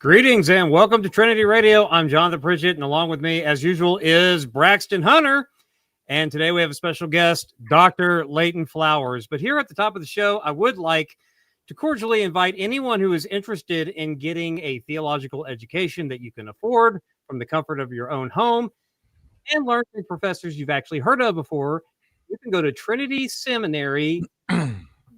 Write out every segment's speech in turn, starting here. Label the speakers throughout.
Speaker 1: Greetings and welcome to Trinity Radio. I'm Jonathan Pritchett, and along with me, as usual, is Braxton Hunter. And today we have a special guest, Dr. Leighton Flowers. But here at the top of the show, I would like to cordially invite anyone who is interested in getting a theological education that you can afford from the comfort of your own home and learn from professors you've actually heard of before. You can go to Trinity Seminary,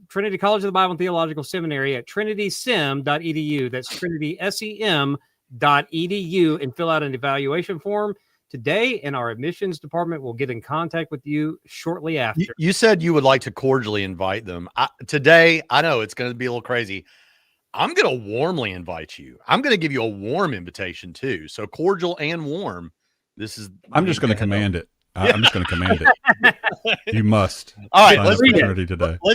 Speaker 1: Trinity College of the Bible and Theological Seminary at trinitysem.edu. That's trinitysem.edu, and fill out an evaluation form today, and our admissions department will get in contact with you shortly after.
Speaker 2: You said you would like to cordially invite them. Today, I know it's going to be a little crazy. I'm going to warmly invite you. I'm going to give you a warm invitation too. So cordial and warm.
Speaker 3: I'm just going to command it. I'm just going to command it. You must.
Speaker 2: All right, let's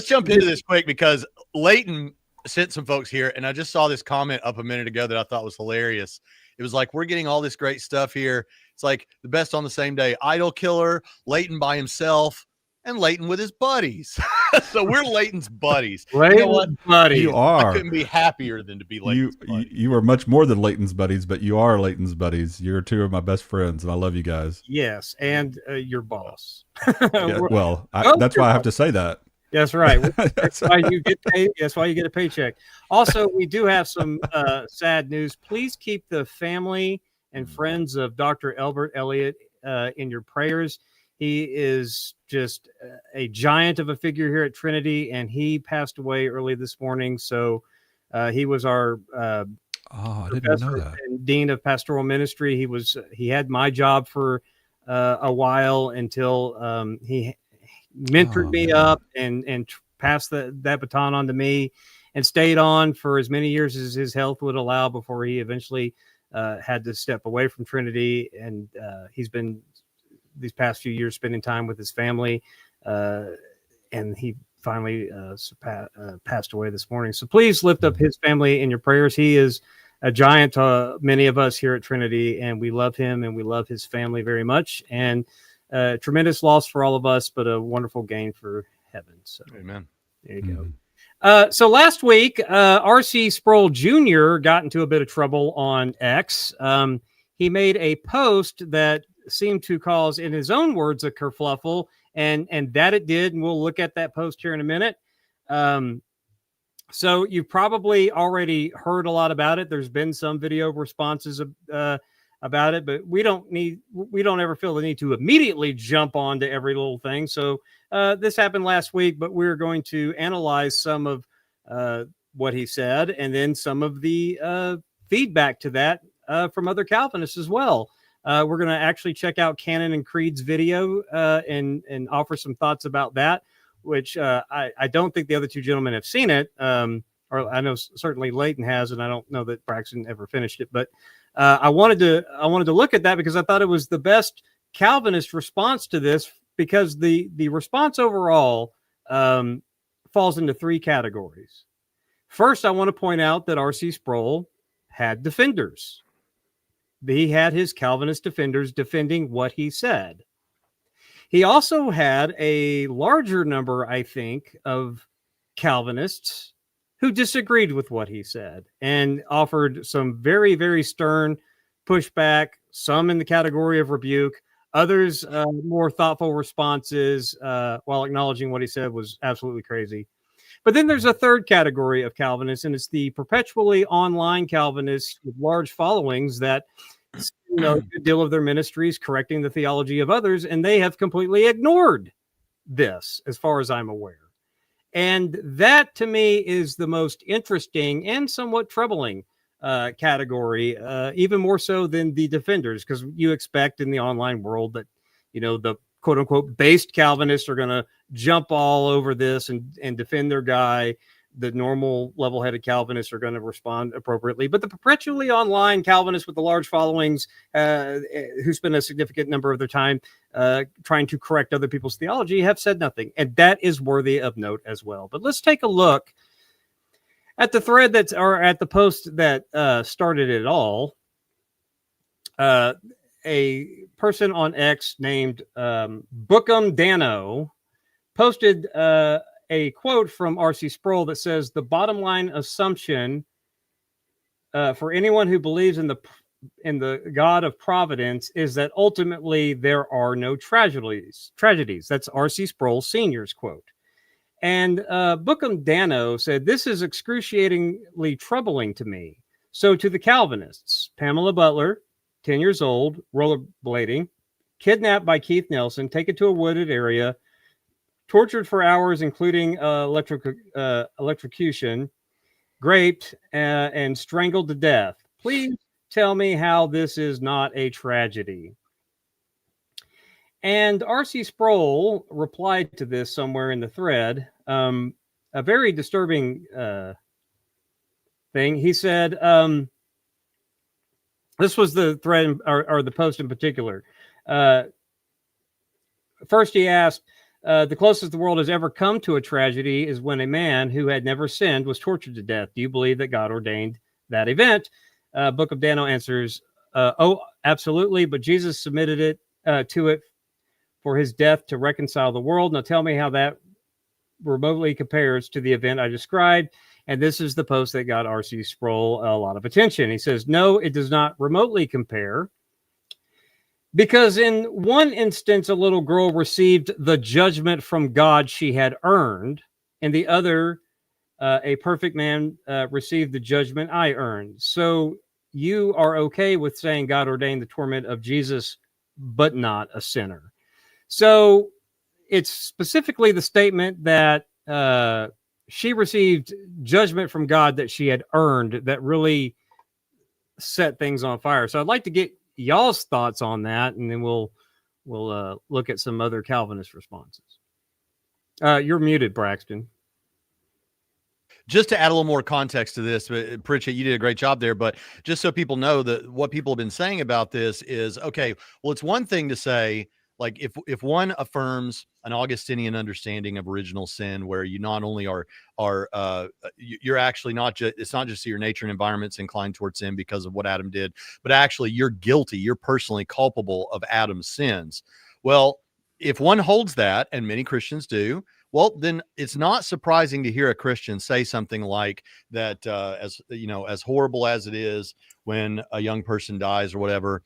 Speaker 2: jump into this quick because Leighton sent some folks here, and I just saw this comment up a minute ago that I thought was hilarious. It was like, we're getting all this great stuff here. It's like the best on the same day. Idol killer, Leighton by himself, and Leighton with his buddies. So we're Leighton's buddies.
Speaker 1: Leighton's
Speaker 2: you know what?
Speaker 1: buddies.
Speaker 3: You are.
Speaker 2: I couldn't be happier than to be Leighton's buddies.
Speaker 3: You are much more than Leighton's buddies, but you are Leighton's buddies. You're two of my best friends, and I love you guys.
Speaker 1: Yes, and your boss.
Speaker 3: Yeah, well, that's why I have to say that.
Speaker 1: That's right. That's why you get paid. That's why you get a paycheck. Also, we do have some sad news. Please keep the family and friends of Dr. Albert Elliott in your prayers. He is just a giant of a figure here at Trinity, and he passed away early this morning. So he was our
Speaker 3: I didn't know that.
Speaker 1: And dean of pastoral ministry. He had my job for a while until he mentored me up and passed that baton on to me, and stayed on for as many years as his health would allow before he eventually had to step away from Trinity. And he's been these past few years spending time with his family, and he finally passed away this morning. So please lift up his family in your prayers. He is a giant to many of us here at Trinity, and we love him and we love his family very much. And tremendous loss for all of us, but a wonderful gain for heaven. So
Speaker 2: amen.
Speaker 1: There you go. So last week, R.C. Sproul Jr. got into a bit of trouble on X. He made a post that seemed to cause, in his own words, a kerfluffle, and that it did. And we'll look at that post here in a minute. So you've probably already heard a lot about it. There's been some video responses about it, but we don't ever feel the need to immediately jump onto every little thing. So this happened last week, but we're going to analyze some of what he said, and then some of the feedback to that from other Calvinists as well. We're going to actually check out Canon and Creed's video and offer some thoughts about that, which I don't think the other two gentlemen have seen it. Or I know certainly Leighton has, and I don't know that Braxton ever finished it. But I wanted to look at that because I thought it was the best Calvinist response to this, because the response overall falls into three categories. First, I want to point out that R.C. Sproul had defenders. He had his Calvinist defenders defending what he said. He also had a larger number, I think, of Calvinists who disagreed with what he said and offered some very, very stern pushback, some in the category of rebuke, others more thoughtful responses while acknowledging what he said was absolutely crazy. But then there's a third category of Calvinists, and it's the perpetually online Calvinists with large followings that a good deal of their ministries correcting the theology of others, and they have completely ignored this, as far as I'm aware. And that, to me, is the most interesting and somewhat troubling category, even more so than the defenders, because you expect in the online world that, the quote-unquote based Calvinists are going to jump all over this and defend their guy. The normal level-headed Calvinists are going to respond appropriately. But the perpetually online Calvinists with the large followings who spend a significant number of their time trying to correct other people's theology have said nothing. And that is worthy of note as well. But let's take a look at the thread at the post that started it all. A person on X named Bookham Dano posted a quote from R.C. Sproul that says, the bottom line assumption for anyone who believes in the God of Providence is that ultimately there are no tragedies. That's R.C. Sproul Sr.'s quote. And Bookham Dano said, "This is excruciatingly troubling to me. So to the Calvinists, Pamela Butler, 10 years old, rollerblading, kidnapped by Keith Nelson, taken to a wooded area, tortured for hours, including electrocution, raped, and strangled to death. Please tell me how this is not a tragedy." And R.C. Sproul replied to this somewhere in the thread, a very disturbing thing. He said, this was the thread or the post in particular. First, he asked, the closest the world has ever come to a tragedy is when a man who had never sinned was tortured to death. Do you believe that God ordained that event? Book of Daniel answers, oh, absolutely, but Jesus submitted it to it for his death to reconcile the world. Now tell me how that remotely compares to the event I described. And this is the post that got R.C. Sproul a lot of attention. He says, no, it does not remotely compare, because in one instance, a little girl received the judgment from God she had earned. In the other, a perfect man received the judgment I earned. So you are okay with saying God ordained the torment of Jesus, but not a sinner. So it's specifically the statement that she received judgment from God that she had earned that really set things on fire. So I'd like to get y'all's thoughts on that, and then we'll look at some other Calvinist responses. You're muted, Braxton.
Speaker 2: Just to add a little more context to this, Pritchett, you did a great job there, but just so people know that what people have been saying about this is, okay, well, it's one thing to say, like, if one affirms an Augustinian understanding of original sin, where you not only you're actually not just, it's not just your nature and environment's inclined towards sin because of what Adam did, but actually you're guilty, you're personally culpable of Adam's sins. Well, if one holds that, and many Christians do, well, then it's not surprising to hear a Christian say something like that, as you know, as horrible as it is when a young person dies or whatever,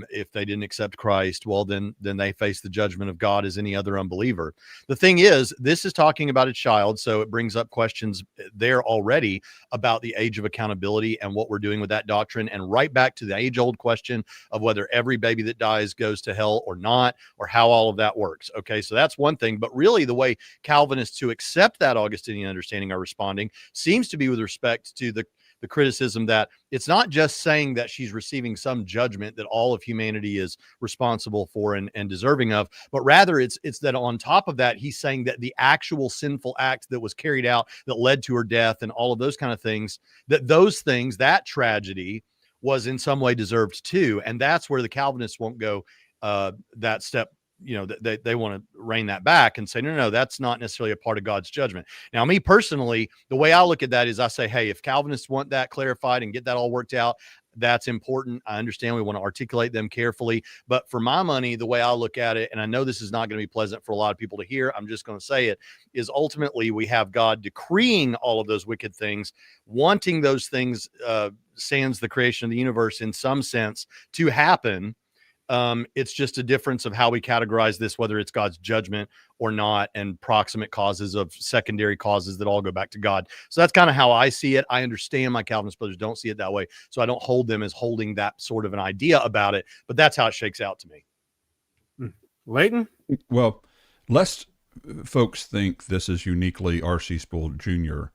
Speaker 2: if they didn't accept Christ, well, then they face the judgment of God as any other unbeliever. The thing is, this is talking about a child, so it brings up questions there already about the age of accountability and what we're doing with that doctrine, and right back to the age-old question of whether every baby that dies goes to hell or not, or how all of that works. Okay, so that's one thing, but really the way Calvinists who accept that Augustinian understanding are responding seems to be with respect to the criticism that it's not just saying that she's receiving some judgment that all of humanity is responsible for and deserving of, but rather it's that on top of that, he's saying that the actual sinful act that was carried out that led to her death and all of those kind of things, that tragedy was in some way deserved too. And that's where the Calvinists won't go that step. You know, they want to rein that back and say, no, that's not necessarily a part of God's judgment. Now, me personally, the way I look at that is I say, hey, if Calvinists want that clarified and get that all worked out, that's important. I understand we want to articulate them carefully, but for my money, the way I look at it, and I know this is not going to be pleasant for a lot of people to hear, I'm just going to say it, is ultimately we have God decreeing all of those wicked things, wanting those things, sans the creation of the universe in some sense to happen. It's just a difference of how we categorize this, whether it's God's judgment or not, and proximate causes of secondary causes that all go back to God. So that's kind of how I see it. I understand my Calvinist brothers don't see it that way, so I don't hold them as holding that sort of an idea about it, but that's how it shakes out to me.
Speaker 1: Leighton?
Speaker 3: Well, lest folks think this is uniquely R.C. Sproul Jr.,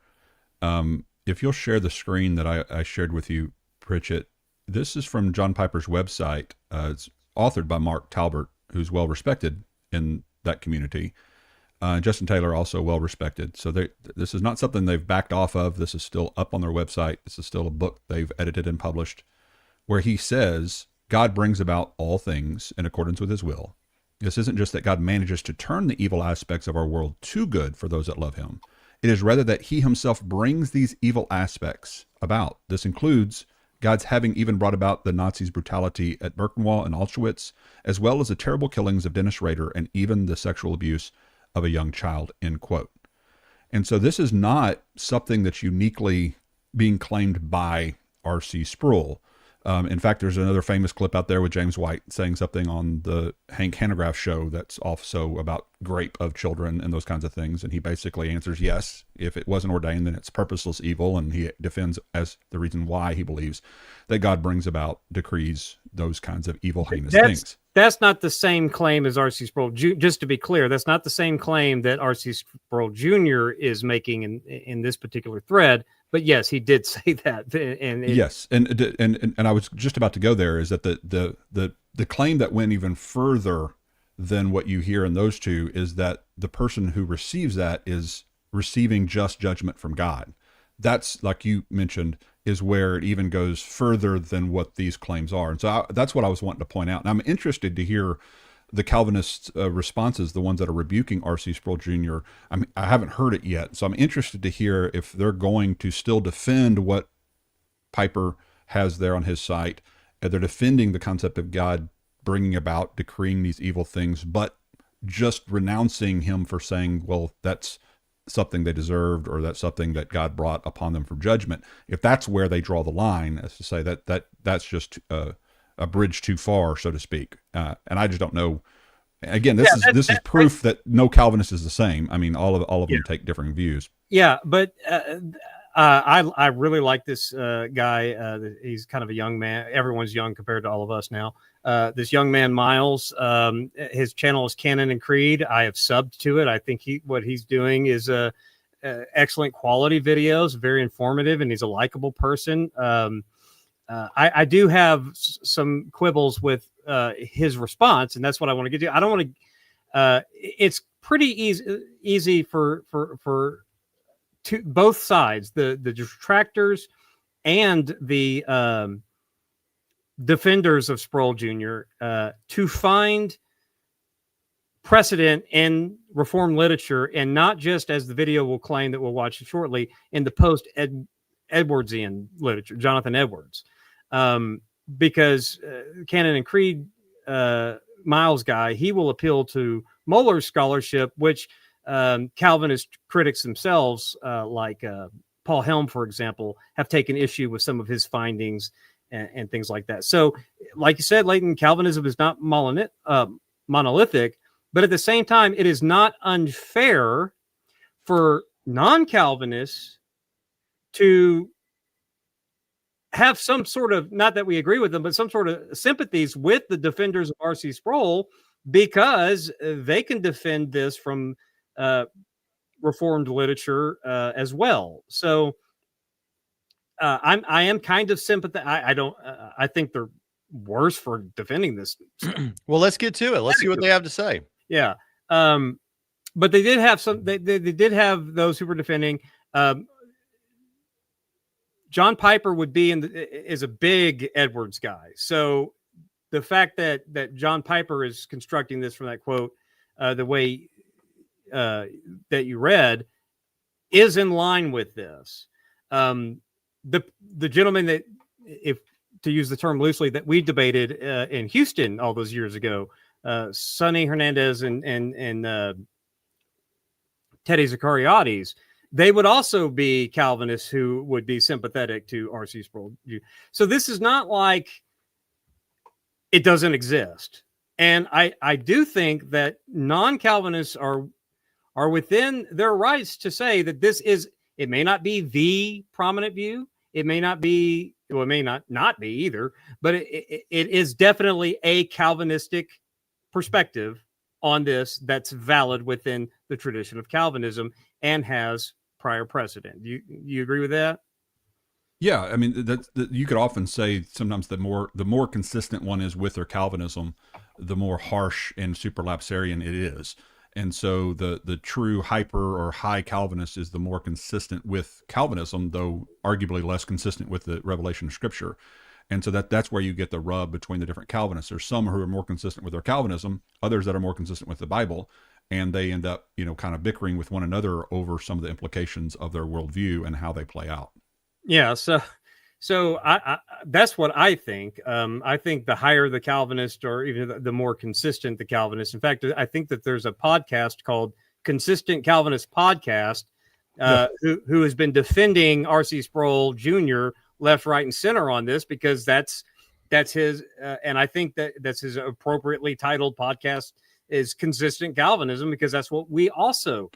Speaker 3: if you'll share the screen that I shared with you, Pritchett, this is from John Piper's website. It's authored by Mark Talbert, who's well respected in that community. Justin Taylor, also well respected. So this is not something they've backed off of. This is still up on their website. This is still a book they've edited and published, where he says God brings about all things in accordance with his will. This isn't just that God manages to turn the evil aspects of our world to good for those that love him. It is rather that he himself brings these evil aspects about. This includes God's having even brought about the Nazis' brutality at Birkenwald and Auschwitz, as well as the terrible killings of Dennis Rader and even the sexual abuse of a young child, end quote. And so this is not something that's uniquely being claimed by R.C. Sproul. In fact, there's another famous clip out there with James White saying something on the Hank Hanegraaff show that's also about grape of children and those kinds of things. And he basically answers, yes, if it wasn't ordained, then it's purposeless evil. And he defends as the reason why he believes that God brings about decrees, those kinds of evil, heinous things.
Speaker 1: That's not the same claim as R.C. Sproul. Just to be clear, that's not the same claim that R.C. Sproul Jr. is making in this particular thread. But yes, he did say that.
Speaker 3: Yes, and I was just about to go there. Is that the claim that went even further than what you hear in those two is that the person who receives that is receiving just judgment from God. That's, like you mentioned, is where it even goes further than what these claims are. And so that's what I was wanting to point out. And I'm interested to hear the Calvinist responses, the ones that are rebuking R.C. Sproul Jr. I haven't heard it yet, so I'm interested to hear if they're going to still defend what Piper has there on his site. They're defending the concept of God bringing about, decreeing these evil things, but just renouncing him for saying, well, that's something they deserved, or that's something that God brought upon them for judgment. If that's where they draw the line, as to say that's just a bridge too far, so to speak. And I just don't know. Again, this is proof that no Calvinist is the same. I mean, all of them take differing views.
Speaker 1: Yeah, but I really like this guy. He's kind of a young man. Everyone's young compared to all of us now. This young man, Miles, his channel is Canon and Creed. I have subbed to it. I think what he's doing is excellent quality videos, very informative, and he's a likable person. I do have some quibbles with his response, and that's what I want to get to. I don't want to. It's pretty easy for both sides, the detractors and the defenders of Sproul Jr. To find precedent in Reformed literature, and not just, as the video will claim that we'll watch shortly, in the post-Edwardsian literature, Jonathan Edwards. Because Canon and Creed, Miles guy, he will appeal to Mohler's scholarship, which Calvinist critics themselves, like Paul Helm, for example, have taken issue with some of his findings and things like that. So, like you said, Leighton, Calvinism is not monolithic, but at the same time, it is not unfair for non-Calvinists to have some sort of, not that we agree with them, but some sort of sympathies with the defenders of R.C. Sproul, because they can defend this from Reformed literature as well. So I am kind of sympathetic. I think they're worse for defending this.
Speaker 2: Well, let's get to it. Let's see what they have to say.
Speaker 1: Yeah. But they did have they did have those who were defending. John Piper would be is a big Edwards guy. So the fact that John Piper is constructing this from that quote, the way that you read, is in line with this. The gentleman that, if to use the term loosely, that we debated in Houston all those years ago, Sonny Hernandez and Teddy Zacariades, they would also be Calvinists who would be sympathetic to R.C. Sproul. So this is not like it doesn't exist. And I do think that non-Calvinists are within their rights to say that this is, it may not be the prominent view. It may not be, well, it may not be either, but it is definitely a Calvinistic perspective on this that's valid within the tradition of Calvinism and has prior precedent. You agree with that?
Speaker 3: Yeah, I mean that you could often say sometimes the more consistent one is with their Calvinism, the more harsh and superlapsarian it is. And so the true hyper or high Calvinist is the more consistent with Calvinism, though arguably less consistent with the revelation of Scripture. And so that's where you get the rub between the different Calvinists. There's some who are more consistent with their Calvinism, others that are more consistent with the Bible, and they end up, kind of bickering with one another over some of the implications of their worldview and how they play out.
Speaker 1: Yeah. So I that's what I think. I think the higher the Calvinist, or even the more consistent the Calvinist. In fact, I think that there's a podcast called Consistent Calvinist Podcast, who has been defending R.C. Sproul Jr. left, right, and center on this, because that's his, and I think that's his appropriately titled podcast is Consistent Calvinism, because that's what we also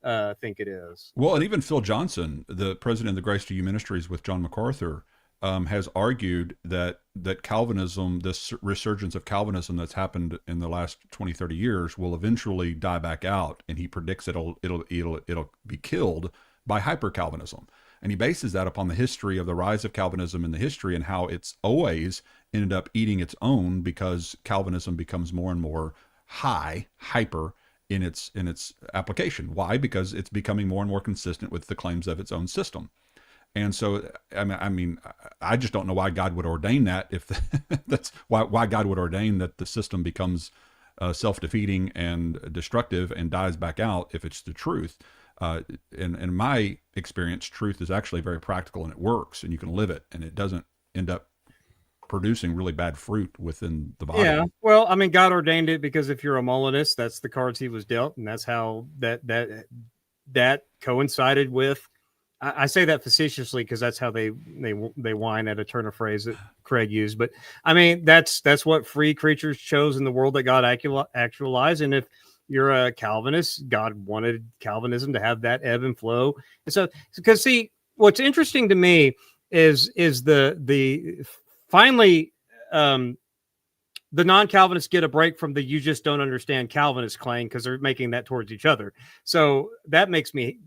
Speaker 1: think it is.
Speaker 3: Well, and even Phil Johnson, the president of the Grace to You Ministries with John MacArthur, has argued that Calvinism, this resurgence of Calvinism that's happened in the last 20, 30 years, will eventually die back out, and he predicts it'll be killed by hyper-Calvinism. And he bases that upon the history of the rise of Calvinism in the history, and how it's always ended up eating its own, because Calvinism becomes more and more hyper in its application. Why? Because it's becoming more and more consistent with the claims of its own system. And so, I mean, I just don't know why God would ordain that. If that's why God would ordain that the system becomes self-defeating and destructive and dies back out, if it's the truth. In my experience, truth is actually very practical, and it works, and you can live it, and it doesn't end up producing really bad fruit within the body.
Speaker 1: Yeah, well, I mean, God ordained it, because if you're a Molinist, that's the cards he was dealt, and that's how that coincided with. I say that facetiously because that's how they whine at a turn of phrase that Craig used. But I mean, that's what free creatures chose in the world that God actualized. And if you're a Calvinist, God wanted Calvinism to have that ebb and flow. And so, because see, what's interesting to me is the finally the non-Calvinists get a break from the "you just don't understand" Calvinist claim, because they're making that towards each other. So that makes me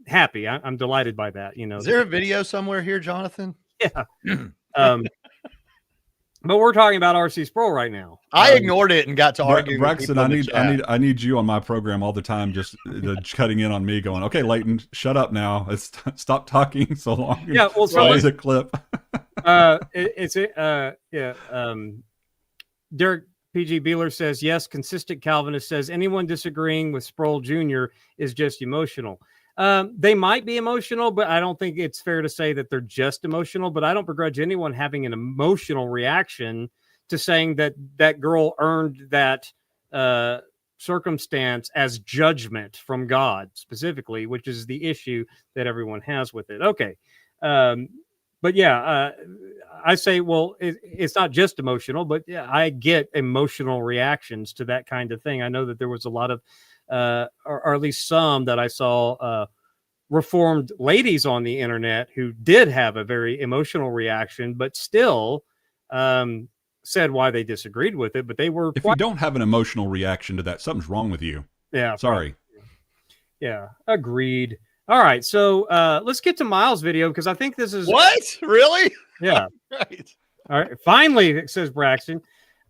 Speaker 1: happy. I'm delighted by that. You know,
Speaker 2: is there a video somewhere here, Jonathan?
Speaker 1: Yeah. But we're talking about R.C. Sproul right now.
Speaker 2: I ignored it and got to arguing.
Speaker 3: Braxton, I need you on my program all the time, just cutting in on me, going, "Okay, Leighton, shut up now. Stop talking so long."
Speaker 1: Yeah, well, so
Speaker 3: it's a clip.
Speaker 1: Derek P.G. Beeler says, yes, Consistent Calvinist says anyone disagreeing with Sproul Jr. is just emotional. They might be emotional, but I don't think it's fair to say that they're just emotional. But I don't begrudge anyone having an emotional reaction to saying that that girl earned that circumstance as judgment from God specifically, which is the issue that everyone has with it. Okay. But yeah, I say, well, it's not just emotional, but yeah, I get emotional reactions to that kind of thing. I know that there was a lot of, or at least some that I saw, Reformed ladies on the internet who did have a very emotional reaction, but still said why they disagreed with it. But they were.
Speaker 3: If you don't have an emotional reaction to that, something's wrong with you.
Speaker 1: Yeah.
Speaker 3: Sorry.
Speaker 1: Probably. Yeah. Agreed. All right, so let's get to Miles' video, because I think this is
Speaker 2: what really.
Speaker 1: Yeah.
Speaker 2: Right.
Speaker 1: All right. Finally, says Braxton,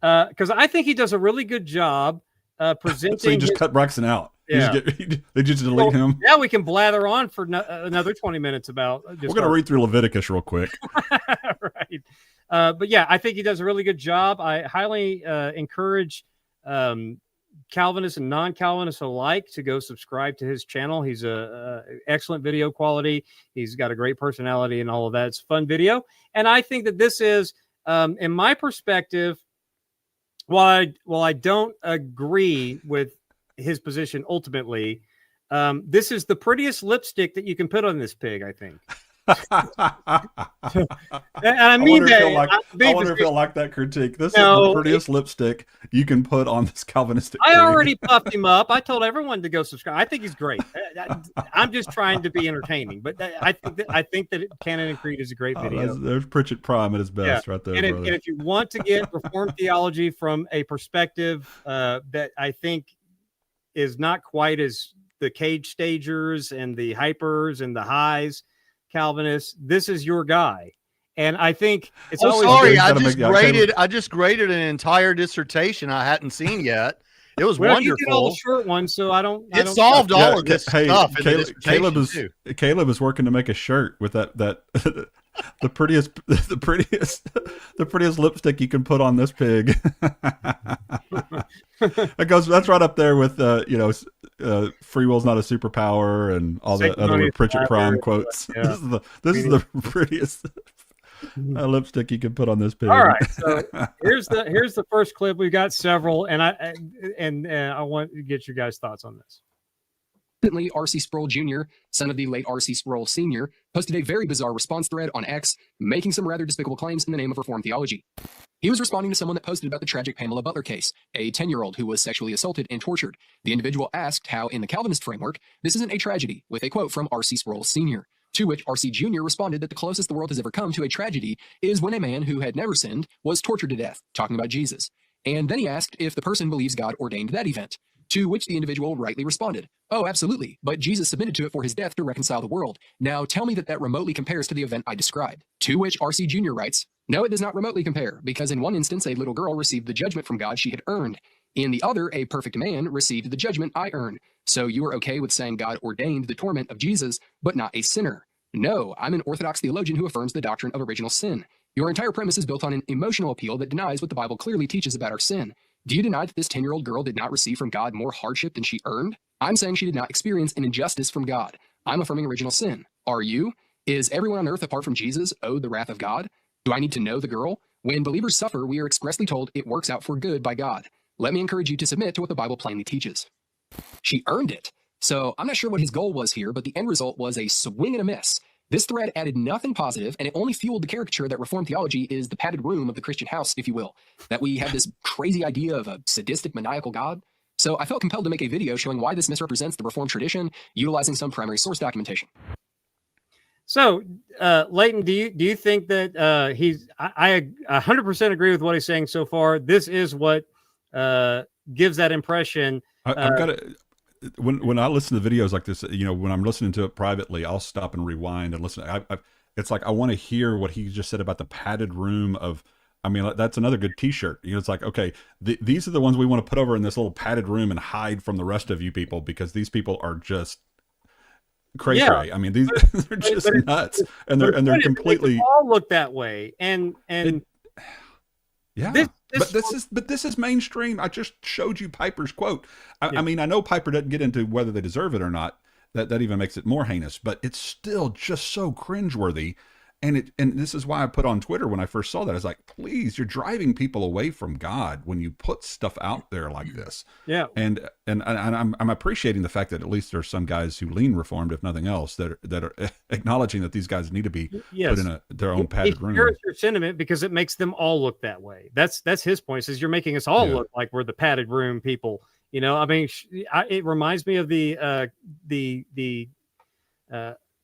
Speaker 1: because I think he does a really good job presenting.
Speaker 3: So you just cut Braxton out.
Speaker 1: Yeah.
Speaker 3: They just delete him.
Speaker 1: Yeah, we can blather on for another 20 minutes about.
Speaker 3: We're going to read through Leviticus real quick.
Speaker 1: Right. But yeah, I think he does a really good job. I highly encourage Calvinists and non-Calvinists alike to go subscribe to his channel. He's a excellent video quality. He's got a great personality and all of that. It's a fun video. And I think that this is, in my perspective, while I don't agree with his position ultimately, this is the prettiest lipstick that you can put on this pig, I think. And I mean that.
Speaker 3: I wonder if he'll like that critique. This is the prettiest lipstick you can put on this Calvinistic.
Speaker 1: I already puffed him up. I told everyone to go subscribe. I think he's great. I'm just trying to be entertaining, but I think that Canon and Creed is a great video.
Speaker 3: There's Pritchett Prime at his best, right there.
Speaker 1: And if you want to get Reformed theology from a perspective that I think is not quite as the cage stagers and the hypers and the highs Calvinists, this is your guy. And I think it's always
Speaker 2: sorry, I just graded an entire dissertation I hadn't seen yet. It was wonderful.
Speaker 1: You did all the short ones, so I don't.
Speaker 2: Solved all of this stuff.
Speaker 3: Caleb is working to make a shirt with that the prettiest lipstick you can put on this pig. That's right up there with free will's not a superpower and all the other Pritchett Prime quotes. Yeah. This is the prettiest lipstick you can put on this pig.
Speaker 1: All right, so here's the first clip. We've got several, and I want to get your guys' thoughts on this.
Speaker 4: Recently, R.C. Sproul Jr., son of the late R.C. Sproul Sr., posted a very bizarre response thread on X, making some rather despicable claims in the name of Reformed theology. He was responding to someone that posted about the tragic Pamela Butler case, a 10-year-old who was sexually assaulted and tortured. The individual asked how, in the Calvinist framework, this isn't a tragedy, with a quote from R.C. Sproul Sr., to which R.C. Jr. responded that the closest the world has ever come to a tragedy is when a man who had never sinned was tortured to death, talking about Jesus. And then he asked if the person believes God ordained that event, to which the individual rightly responded, "Oh, absolutely, but Jesus submitted to it for his death to reconcile the world. Now tell me that that remotely compares to the event I described." To which R.C. Jr. writes, "No, it does not remotely compare, because in one instance a little girl received the judgment from God she had earned. In the other, a perfect man received the judgment I earned. So you are okay with saying God ordained the torment of Jesus, but not a sinner? No, I'm an Orthodox theologian who affirms the doctrine of original sin. Your entire premise is built on an emotional appeal that denies what the Bible clearly teaches about our sin. Do you deny that this 10-year-old girl did not receive from God more hardship than she earned? I'm saying she did not experience an injustice from God. I'm affirming original sin. Are you? Is everyone on earth apart from Jesus owed the wrath of God? Do I need to know the girl? When believers suffer, we are expressly told it works out for good by God. Let me encourage you to submit to what the Bible plainly teaches." She earned it. So I'm not sure what his goal was here, but the end result was a swing and a miss. This thread added nothing positive, and it only fueled the caricature that Reformed theology is the padded room of the Christian house, if you will, that we have this crazy idea of a sadistic, maniacal God. So I felt compelled to make a video showing why this misrepresents the Reformed tradition, utilizing some primary source documentation.
Speaker 1: So, Leighton, do you think that I 100% agree with what he's saying so far. This is what gives that impression.
Speaker 3: I've got to... When I listen to videos like this, when I'm listening to it privately, I'll stop and rewind and listen. It's like I want to hear what he just said about the padded room of. I mean, that's another good T-shirt. It's like, okay, these are the ones we want to put over in this little padded room and hide from the rest of you people because these people are just cray cray. I mean, they're just nuts, and they're completely
Speaker 1: all look that way, and
Speaker 3: yeah. But this is mainstream. I just showed you Piper's quote. I mean, I know Piper doesn't get into whether they deserve it or not. That even makes it more heinous. But it's still just so cringeworthy. And this is why I put on Twitter when I first saw that. I was like, please, you're driving people away from God when you put stuff out there like this. Yeah. And I'm appreciating the fact that at least there's some guys who lean Reformed, if nothing else, that are acknowledging that these guys need to be put in their own padded room.
Speaker 1: Here's your sentiment because it makes them all look that way. That's his point. He says you're making us all look like we're the padded room people. I mean, it reminds me of the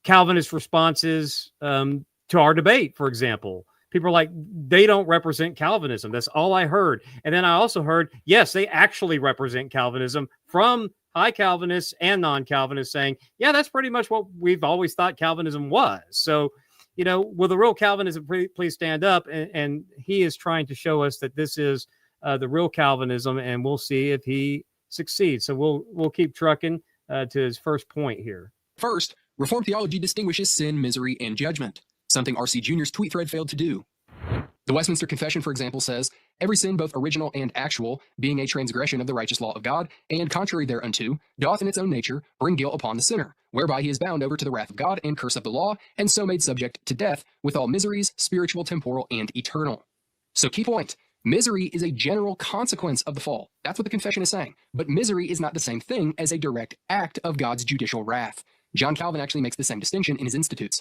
Speaker 1: Calvinist responses to our debate, for example. People are like, they don't represent Calvinism. That's all I heard. And then I also heard, yes, they actually represent Calvinism from high Calvinists and non-Calvinists saying, yeah, that's pretty much what we've always thought Calvinism was. So, will the real Calvinism please stand up? And he is trying to show us that this is the real Calvinism, and we'll see if he succeeds. So we'll keep trucking to his first point here.
Speaker 4: First, Reformed theology distinguishes sin, misery, and judgment, something R.C. Jr.'s tweet thread failed to do. The Westminster Confession, for example, says, "Every sin, both original and actual, being a transgression of the righteous law of God, and contrary thereunto, doth in its own nature bring guilt upon the sinner, whereby he is bound over to the wrath of God and curse of the law, and so made subject to death, with all miseries, spiritual, temporal, and eternal." So key point, misery is a general consequence of the fall. That's what the confession is saying. But misery is not the same thing as a direct act of God's judicial wrath. John Calvin actually makes the same distinction in his Institutes.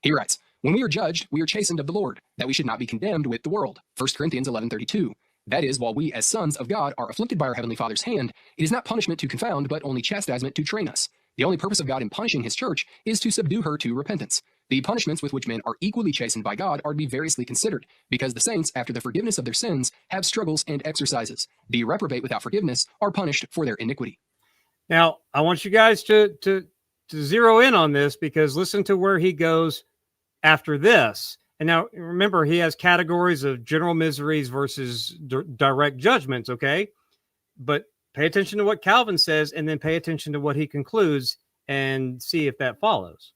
Speaker 4: He writes, "When we are judged, we are chastened of the Lord, that we should not be condemned with the world." 1 Corinthians 11:32. That is, while we as sons of God are afflicted by our Heavenly Father's hand, it is not punishment to confound, but only chastisement to train us. The only purpose of God in punishing his church is to subdue her to repentance. The punishments with which men are equally chastened by God are to be variously considered, because the saints, after the forgiveness of their sins, have struggles and exercises. The reprobate without forgiveness are punished for their iniquity.
Speaker 1: Now, I want you guys to zero in on this, because listen to where he goes after this. And now remember, he has categories of general miseries versus direct judgments. Okay. But pay attention to what Calvin says, and then pay attention to what he concludes and see if that follows.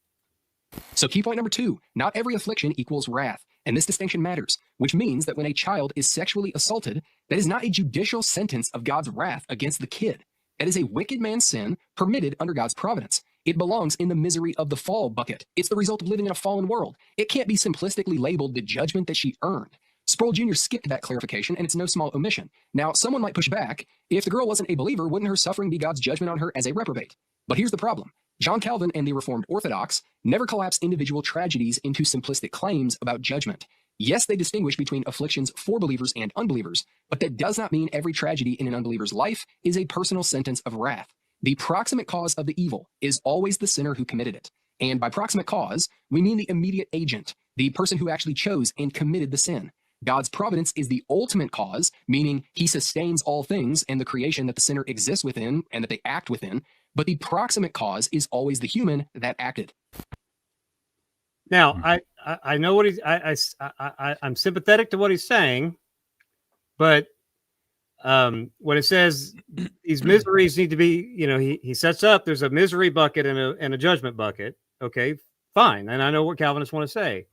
Speaker 4: So key point number 2, not every affliction equals wrath. And this distinction matters, which means that when a child is sexually assaulted, that is not a judicial sentence of God's wrath against the kid. That is a wicked man's sin permitted under God's providence. It belongs in the misery of the fall bucket. It's the result of living in a fallen world. It can't be simplistically labeled the judgment that she earned. Sproul Jr. skipped that clarification, and it's no small omission. Now, someone might push back. If the girl wasn't a believer, wouldn't her suffering be God's judgment on her as a reprobate? But here's the problem. John Calvin and the Reformed Orthodox never collapse individual tragedies into simplistic claims about judgment. Yes, they distinguish between afflictions for believers and unbelievers, but that does not mean every tragedy in an unbeliever's life is a personal sentence of wrath. The proximate cause of the evil is always the sinner who committed it. And by proximate cause, we mean the immediate agent, the person who actually chose and committed the sin. God's providence is the ultimate cause, meaning he sustains all things and the creation that the sinner exists within and that they act within. But the proximate cause is always the human that acted.
Speaker 1: Now, I know what I'm sympathetic to what he's saying, but when it says these miseries need to be, he sets up, there's a misery bucket and a judgment bucket. Okay, fine. And I know what Calvinists want to say.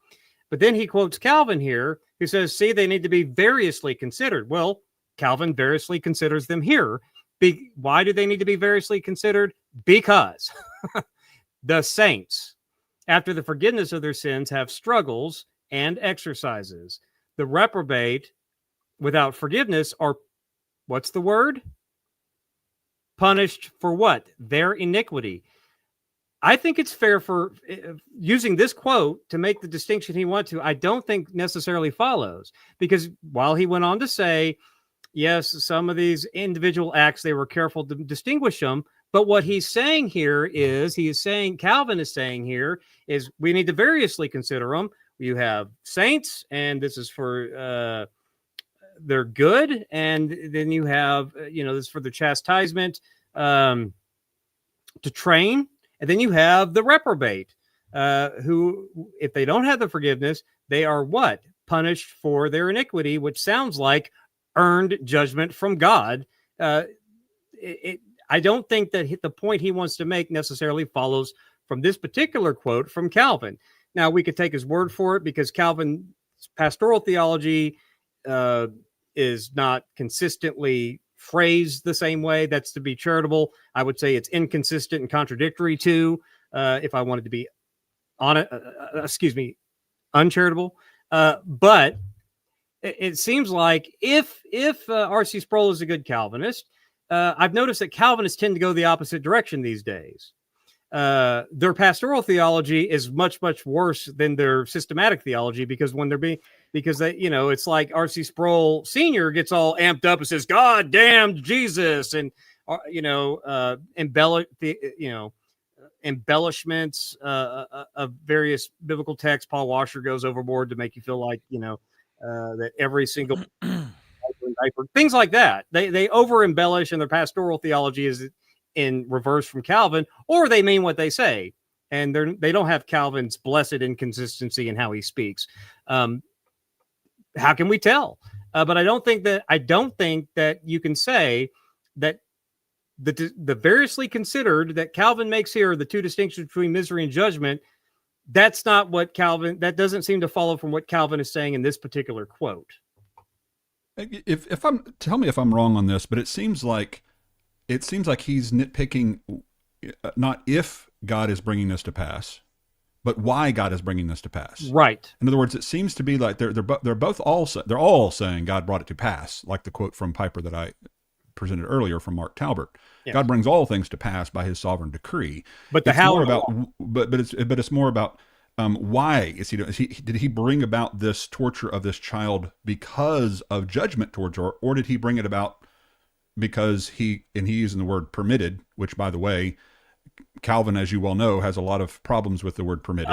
Speaker 1: But then he quotes Calvin here, who says, see, they need to be variously considered. Well, Calvin variously considers them here. Why do they need to be variously considered? Because the saints, after the forgiveness of their sins, have struggles and exercises. The reprobate, without forgiveness, are, what's the word? Punished for what? Their iniquity. I think it's fair for using this quote to make the distinction he wants to. I don't think necessarily follows, because while he went on to say, yes, some of these individual acts, they were careful to distinguish them. But what he's saying here is, Calvin is saying here is we need to variously consider them. You have saints, and this is for their good. And then you have, this is for the chastisement to train. And then you have the reprobate, who, if they don't have the forgiveness, they are what? Punished for their iniquity, which sounds like earned judgment from God. I don't think that the point he wants to make necessarily follows from this particular quote from Calvin. Now, we could take his word for it because Calvin's pastoral theology is not consistently phrased the same way. That's to be charitable. I would say it's inconsistent and contradictory to, if I wanted to be uncharitable. But it seems like if R.C. Sproul is a good Calvinist, I've noticed that Calvinists tend to go the opposite direction these days. Their pastoral theology is much, much worse than their systematic theology, because it's like R.C. Sproul Sr. gets all amped up and says, God damn Jesus, and embellishments of various biblical texts. Paul Washer goes overboard to make you feel like that every single things like that. They over embellish, and their pastoral theology is in reverse from Calvin, or they mean what they say, and they don't have Calvin's blessed inconsistency in how he speaks. How can we tell? But I don't think that you can say that the variously considered that Calvin makes here, the two distinctions between misery and judgment, that's not what that doesn't seem to follow from what Calvin is saying in this particular quote.
Speaker 3: Tell me if I'm wrong on this, but it seems like he's nitpicking not if God is bringing this to pass, but why God is bringing this to pass. Right. In other words, it seems to be like they're all saying God brought it to pass, like the quote from Piper that I presented earlier from Mark Talbert. Yes. God brings all things to pass by His sovereign decree. But it's more about why did He bring about this torture of this child because of judgment towards her, or did He bring it about because He using the word permitted, which, by the way, Calvin, as you well know, has a lot of problems with the word permitted.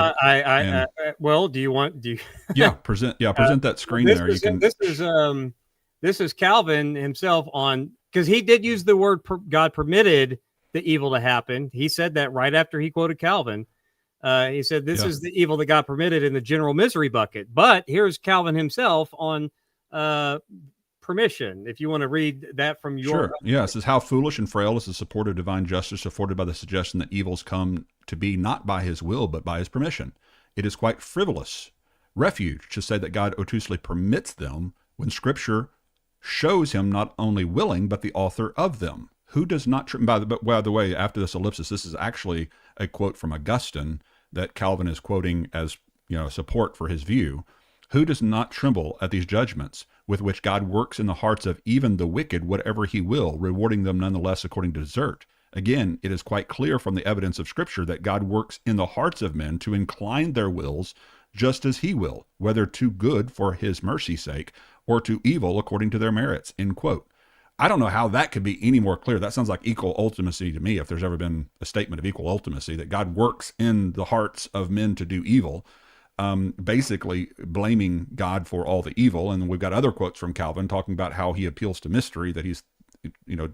Speaker 3: Present that screen there.
Speaker 1: This is Calvin himself because he did use the word God permitted the evil to happen. He said that right after he quoted Calvin. He said this is the evil that God permitted in the general misery bucket. But here's Calvin himself on permission, if you want to read that from your...
Speaker 3: Sure. Yeah, it says, how foolish and frail is the support of divine justice afforded by the suggestion that evils come to be not by His will, but by His permission. It is quite frivolous refuge to say that God obtusely permits them when Scripture shows Him not only willing, but the author of them. Who does not... By the way, after this ellipsis, this is actually a quote from Augustine that Calvin is quoting as support for his view. Who does not tremble at these judgments with which God works in the hearts of even the wicked, whatever he will, rewarding them nonetheless according to desert? Again, it is quite clear from the evidence of Scripture that God works in the hearts of men to incline their wills just as he will, whether to good for his mercy's sake or to evil according to their merits, end quote. I don't know how that could be any more clear. That sounds like equal ultimacy to me, if there's ever been a statement of equal ultimacy, that God works in the hearts of men to do evil, basically blaming God for all the evil. And we've got other quotes from Calvin talking about how he appeals to mystery, that he's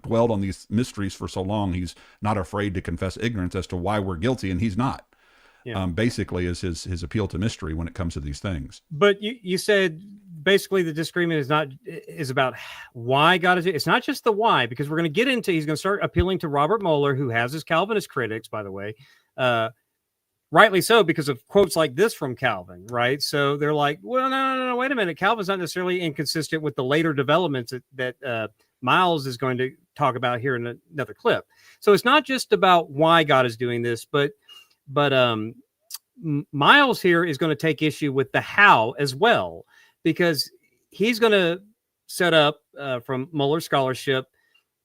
Speaker 3: dwelled on these mysteries for so long, he's not afraid to confess ignorance as to why we're guilty, and he's not. Yeah. Basically is his appeal to mystery when it comes to these things.
Speaker 1: But you said basically the disagreement is about why God is. It's not just the why, because we're going to get into, he's going to start appealing to Robert Mueller, who has his Calvinist critics, by the way, rightly so, because of quotes like this from Calvin, right? So they're like, well, no, wait a minute. Calvin's not necessarily inconsistent with the later developments that Miles is going to talk about here in another clip. So it's not just about why God is doing this, but Miles here is going to take issue with the how as well, because he's going to set up from Mueller's scholarship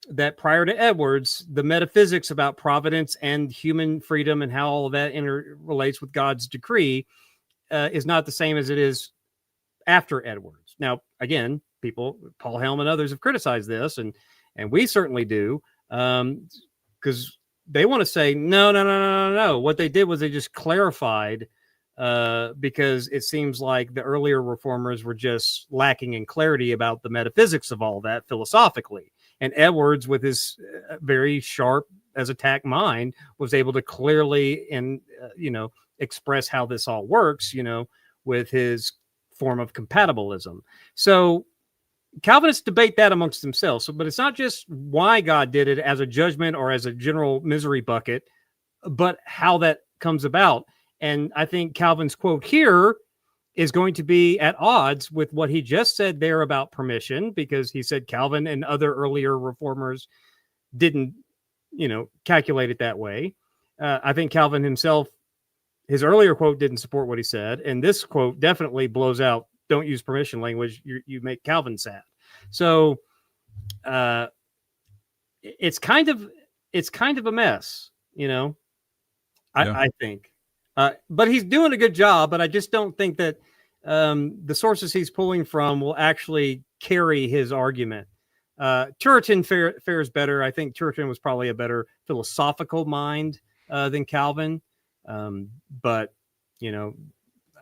Speaker 1: that prior to Edwards, the metaphysics about providence and human freedom and how all of that interrelates with God's decree is not the same as it is after Edwards. Now, again, people, Paul Helm and others have criticized this, and we certainly do, because they want to say, no. What they did was they just clarified, because it seems like the earlier reformers were just lacking in clarity about the metaphysics of all that philosophically. And Edwards, with his very sharp as a tack mind, was able to clearly and express how this all works, with his form of compatibilism. So Calvinists debate that amongst themselves. But it's not just why God did it as a judgment or as a general misery bucket, but how that comes about. And I think Calvin's quote here is going to be at odds with what he just said there about permission, because he said Calvin and other earlier reformers didn't, calculate it that way. I think Calvin himself, his earlier quote didn't support what he said. And this quote definitely blows out, don't use permission language. You make Calvin sad. So it's kind of a mess, I think. But he's doing a good job, but I just don't think that the sources he's pulling from will actually carry his argument. Turretin fares better. I think Turretin was probably a better philosophical mind than Calvin. But,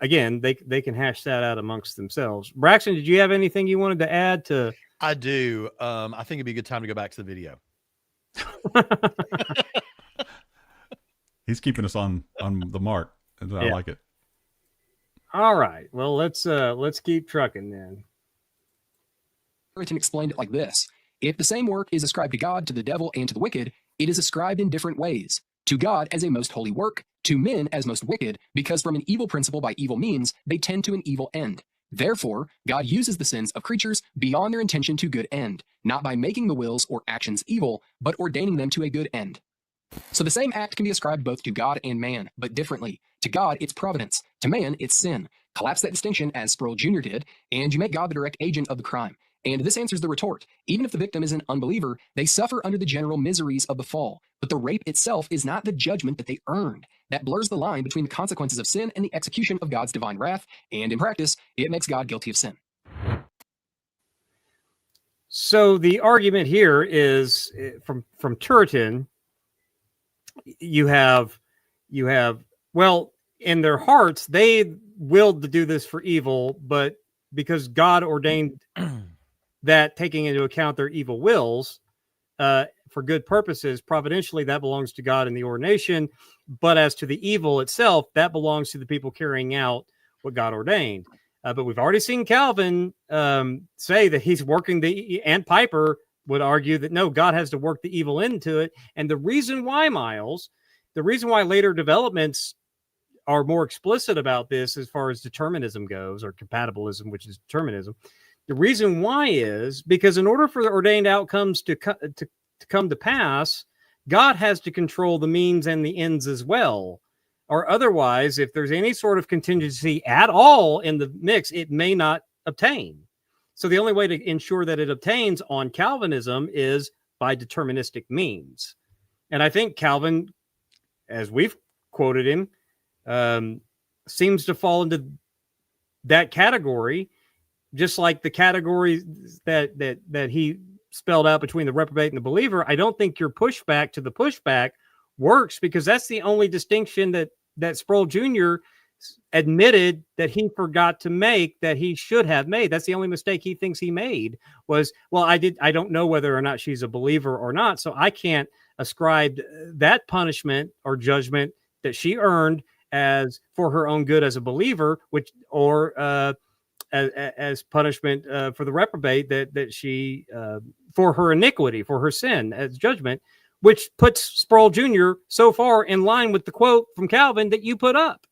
Speaker 1: again, they can hash that out amongst themselves. Braxton, did you have anything you wanted to add to?
Speaker 2: I do. I think it'd be a good time to go back to the video.
Speaker 3: He's keeping us on the mark. And I like it.
Speaker 1: All right. Well, let's keep trucking then.
Speaker 4: Turretin explained it like this: if the same work is ascribed to God, to the devil, and to the wicked, it is ascribed in different ways. To God as a most holy work, to men as most wicked, because from an evil principle by evil means, they tend to an evil end. Therefore, God uses the sins of creatures beyond their intention to good end, not by making the wills or actions evil, but ordaining them to a good end. So the same act can be ascribed both to God and man, but differently. To God, it's providence. To man, it's sin. Collapse that distinction, as Sproul Jr. did, and you make God the direct agent of the crime. And this answers the retort. Even if the victim is an unbeliever, they suffer under the general miseries of the fall. But the rape itself is not the judgment that they earned. That blurs the line between the consequences of sin and the execution of God's divine wrath, and in practice, it makes God guilty of sin.
Speaker 1: So the argument here is from Turretin. You have, well, in their hearts, they willed to do this for evil, but because God ordained that, taking into account their evil wills for good purposes, providentially, that belongs to God in the ordination. But as to the evil itself, that belongs to the people carrying out what God ordained. But we've already seen Calvin say that he's working and Piper would argue that no, God has to work the evil into it. And the reason why, Miles, the reason why later developments are more explicit about this as far as determinism goes, or compatibilism, which is determinism, the reason why is because in order for the ordained outcomes to come to pass, God has to control the means and the ends as well. or otherwise, if there's any sort of contingency at all in the mix, it may not obtain. So the only way to ensure that it obtains on Calvinism is by deterministic means. And I think Calvin, as we've quoted him, seems to fall into that category, just like the category that he spelled out between the reprobate and the believer. I don't think your pushback to the pushback works, because that's the only distinction that Sproul Jr. admitted that he forgot to make, that he should have made. That's the only mistake he thinks he made, was, well, I don't know whether or not she's a believer or not, so I can't ascribe that punishment or judgment that she earned as for her own good as a believer, as punishment for the reprobate that she for her iniquity, for her sin as judgment, which puts Sproul Jr. so far in line with the quote from Calvin that you put up.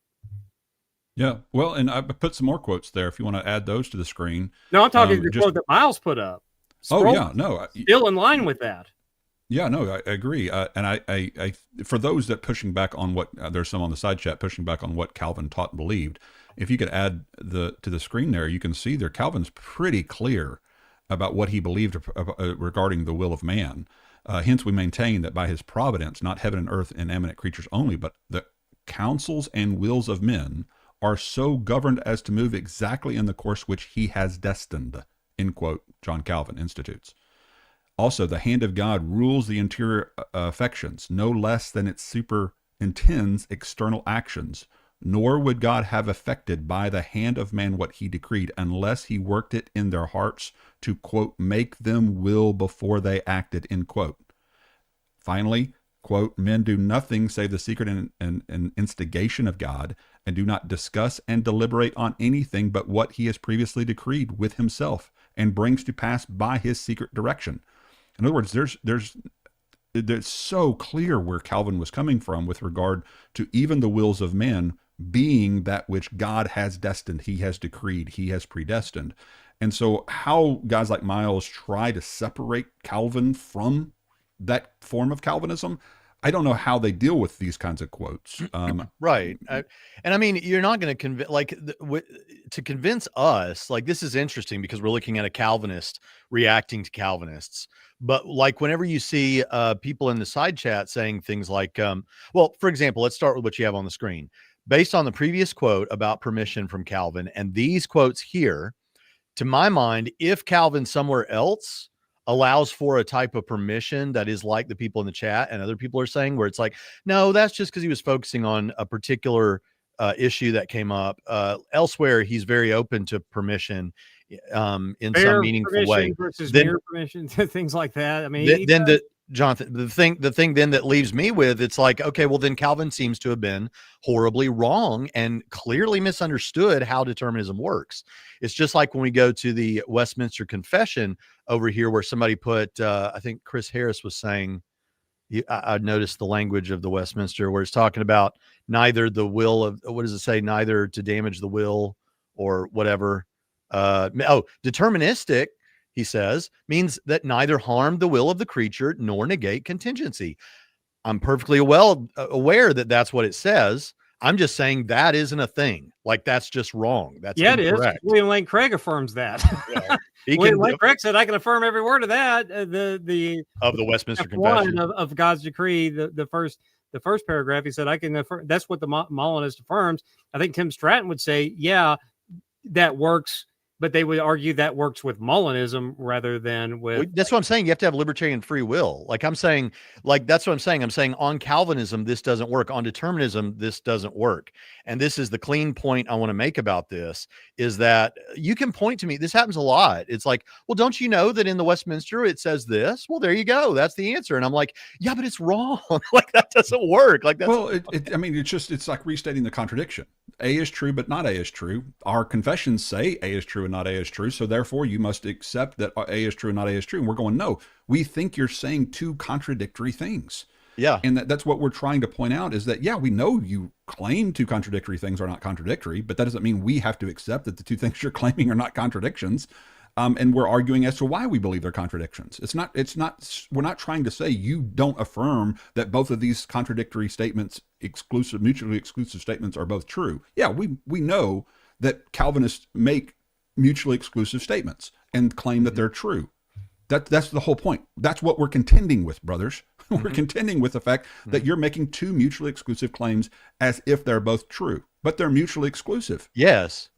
Speaker 3: Yeah, well, and I put some more quotes there if you want to add those to the screen.
Speaker 1: No, I'm talking the quote that Miles put up. Sproul still in line with that.
Speaker 3: Yeah, no, I agree. And I for those that pushing back on what there's some on the side chat pushing back on what Calvin taught and believed. If you could add to the screen there, you can see there Calvin's pretty clear about what he believed regarding the will of man. Hence, we maintain that by his providence, not heaven and earth and eminent creatures only, but the counsels and wills of men are so governed as to move exactly in the course which he has destined, end quote, John Calvin institutes. Also, the hand of God rules the interior affections, no less than it superintends external actions, nor would God have effected by the hand of man what he decreed, unless he worked it in their hearts to, quote, make them will before they acted, end quote. Finally, quote, men do nothing save the secret and instigation of God, and do not discuss and deliberate on anything but what he has previously decreed with himself, and brings to pass by his secret direction. In other words, there's so clear where Calvin was coming from with regard to even the wills of men being that which God has destined, he has decreed, he has predestined. And so how guys like Miles try to separate Calvin from that form of Calvinism, I don't know how they deal with these kinds of quotes.
Speaker 2: Right. And I mean, you're not going to convince, to convince us, like, this is interesting because we're looking at a Calvinist reacting to Calvinists. But like, whenever you see people in the side chat saying things like, well, for example, let's start with what you have on the screen. Based on the previous quote about permission from Calvin and these quotes here, to my mind, if Calvin somewhere else allows for a type of permission that is like the people in the chat and other people are saying, where it's like, no, that's just because he was focusing on a particular issue that came up. Elsewhere, he's very open to permission in some meaningful way.
Speaker 1: Versus mere permission, things like that. I mean,
Speaker 2: Jonathan, the thing then that leaves me with, it's like, okay, well then Calvin seems to have been horribly wrong and clearly misunderstood how determinism works. It's just like when we go to the Westminster Confession over here, where somebody put, I think Chris Harris was saying, I noticed the language of the Westminster where it's talking about neither the will of, what does it say? Neither to damage the will or whatever. Deterministic, he says, means that neither harm the will of the creature nor negate contingency. I'm perfectly well aware that that's what it says. I'm just saying that isn't a thing. Like, that's just wrong. That's incorrect.
Speaker 1: It is. William Lane Craig affirms that.
Speaker 2: Yeah.
Speaker 1: William Lane Craig said, I can affirm every word of that. Of the
Speaker 2: Westminster Confession
Speaker 1: of God's decree, the first paragraph, he said, I can affirm. That's what the Molinist affirms. I think Tim Stratton would say, yeah, that works. But they would argue that works with Molinism rather than with.
Speaker 2: That's what I'm saying. You have to have libertarian free will. Like I'm saying, like, that's what I'm saying. I'm saying on Calvinism, this doesn't work. On determinism, this doesn't work. And this is the clean point I want to make about this, is that you can point to me. This happens a lot. It's like, well, don't you know that in the Westminster, it says this? Well, there you go. That's the answer. And I'm like, yeah, but it's wrong. Like, that doesn't work. Like, that's.
Speaker 3: Well, I mean, it's like restating the contradiction. A is true, but not A is true. Our confessions say A is true and not A is true. So therefore you must accept that A is true and not A is true. And we're going, no, we think you're saying two contradictory things.
Speaker 2: Yeah.
Speaker 3: And that's what we're trying to point out, is that, yeah, we know you claim two contradictory things are not contradictory, but that doesn't mean we have to accept that the two things you're claiming are not contradictions. And we're arguing as to why we believe they're contradictions. We're not trying to say you don't affirm that both of these contradictory statements, mutually exclusive statements, are both true. Yeah, we know that Calvinists make mutually exclusive statements and claim that they're true. That's the whole point. That's what we're contending with, brothers. We're contending with the fact that you're making two mutually exclusive claims as if they're both true, but they're mutually exclusive.
Speaker 2: Yes.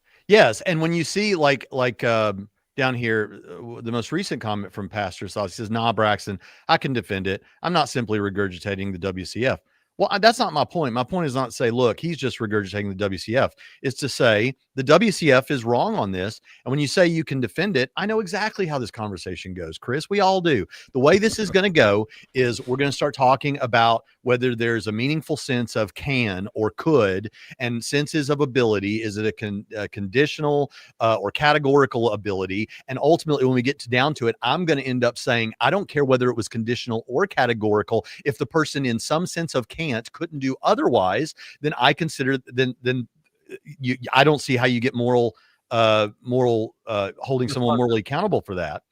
Speaker 2: And when you see like down here, the most recent comment from Pastor Saul, he says, "Nah, Braxton, I can defend it. I'm not simply regurgitating the WCF." Well, that's not my point. My point is not to say, look, he's just regurgitating the WCF. It's to say the WCF is wrong on this. And when you say you can defend it, I know exactly how this conversation goes, Chris. We all do. The way this is going to go is we're going to start talking about whether there's a meaningful sense of can or could, and senses of ability. Is it a conditional or categorical ability? And ultimately, when we get down to it, I'm going to end up saying, I don't care whether it was conditional or categorical. If the person in some sense of couldn't do otherwise, then I consider I don't see how you get moral holding someone morally accountable for that.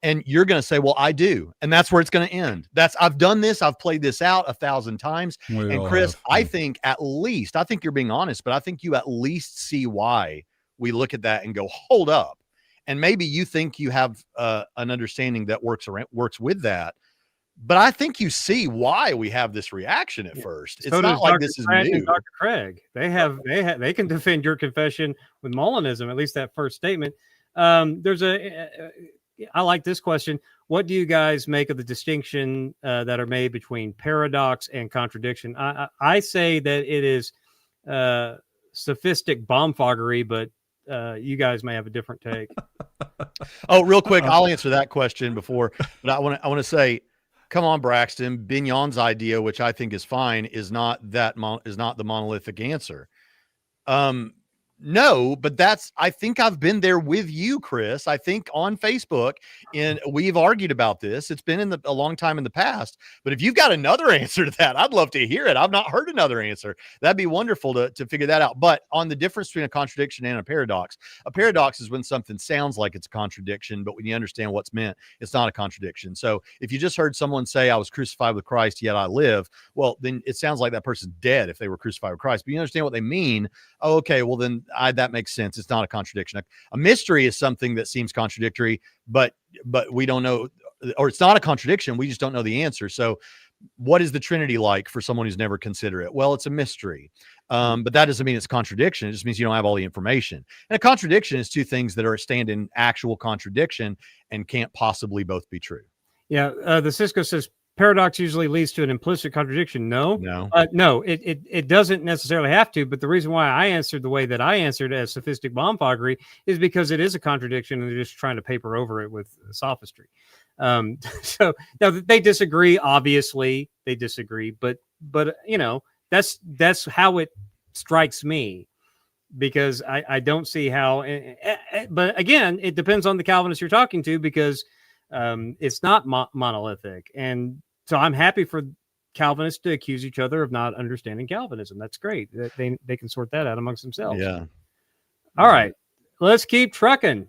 Speaker 2: And you're going to say, well, I do. And that's where it's going to end. I've done this. I've played this out 1,000 times. And Chris, I think you're being honest, but I think you at least see why we look at that and go, hold up. And maybe you think you have an understanding that works with that. But I think you see why we have this reaction at first. It's not like this is new.
Speaker 1: Dr. Craig, they can defend your confession with Molinism, at least that first statement. I like this question. What do you guys make of the distinction that are made between paradox and contradiction? I say that it is sophistic bombfoggery, but you guys may have a different take.
Speaker 2: Oh, real quick, I'll answer that question before, but I want to say, come on, Braxton. Bignon's idea, which I think is fine, is not the monolithic answer. No, but I think I've been there with you, Chris. I think on Facebook, and we've argued about this. It's been a long time in the past, but if you've got another answer to that, I'd love to hear it. I've not heard another answer. That'd be wonderful to figure that out. But on the difference between a contradiction and a paradox is when something sounds like it's a contradiction, but when you understand what's meant, it's not a contradiction. So if you just heard someone say, I was crucified with Christ, yet I live, well, then it sounds like that person's dead if they were crucified with Christ. But you understand what they mean. Oh, okay, well, then that makes sense. It's not a contradiction. A mystery is something that seems contradictory, but we don't know, or it's not a contradiction. We just don't know the answer. So what is the Trinity like for someone who's never considered it? Well, it's a mystery. But that doesn't mean it's contradiction. It just means you don't have all the information. And a contradiction is two things that stand in actual contradiction and can't possibly both be true.
Speaker 1: Yeah. The Cisco says paradox usually leads to an implicit contradiction. No, it doesn't necessarily have to. But the reason why I answered the way that I answered as sophistic bombfoggery is because it is a contradiction and they're just trying to paper over it with sophistry. So now they disagree. Obviously they disagree, but that's how it strikes me, because I don't see how, but again, it depends on the Calvinist you're talking to, because it's not monolithic. And so I'm happy for Calvinists to accuse each other of not understanding Calvinism. That's great. They can sort that out amongst themselves.
Speaker 2: Yeah.
Speaker 1: All right, let's keep trucking.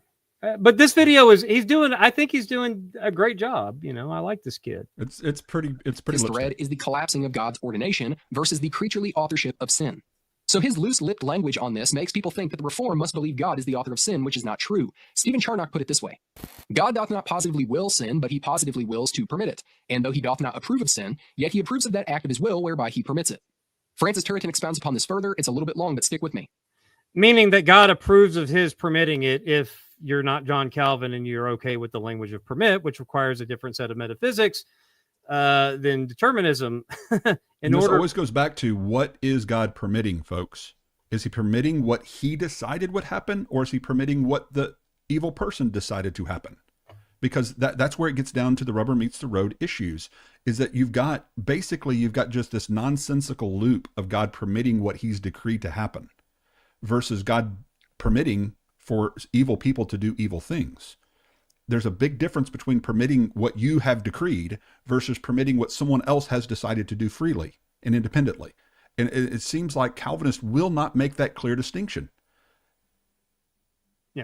Speaker 1: But this video I think he's doing a great job. I like this kid.
Speaker 3: It's pretty.
Speaker 4: His thread is the collapsing of God's ordination versus the creaturely authorship of sin. So his loose-lipped language on this makes people think that the Reformed must believe God is the author of sin, which is not true. Stephen Charnock put it this way: God doth not positively will sin, but he positively wills to permit it. And though he doth not approve of sin, yet he approves of that act of his will whereby he permits it. Francis Turretin expounds upon this further. It's a little bit long, but stick with me.
Speaker 1: Meaning that God approves of his permitting it if you're not John Calvin and you're okay with the language of permit, which requires a different set of metaphysics than determinism.
Speaker 3: This always goes back to, what is God permitting, folks? Is he permitting what he decided would happen, or is he permitting what the evil person decided to happen? Because that's where it gets down to the rubber meets the road issues, is that you've got just this nonsensical loop of God permitting what he's decreed to happen versus God permitting for evil people to do evil things. There's a big difference between permitting what you have decreed versus permitting what someone else has decided to do freely and independently. And it seems like Calvinists will not make that clear distinction.
Speaker 1: Yeah.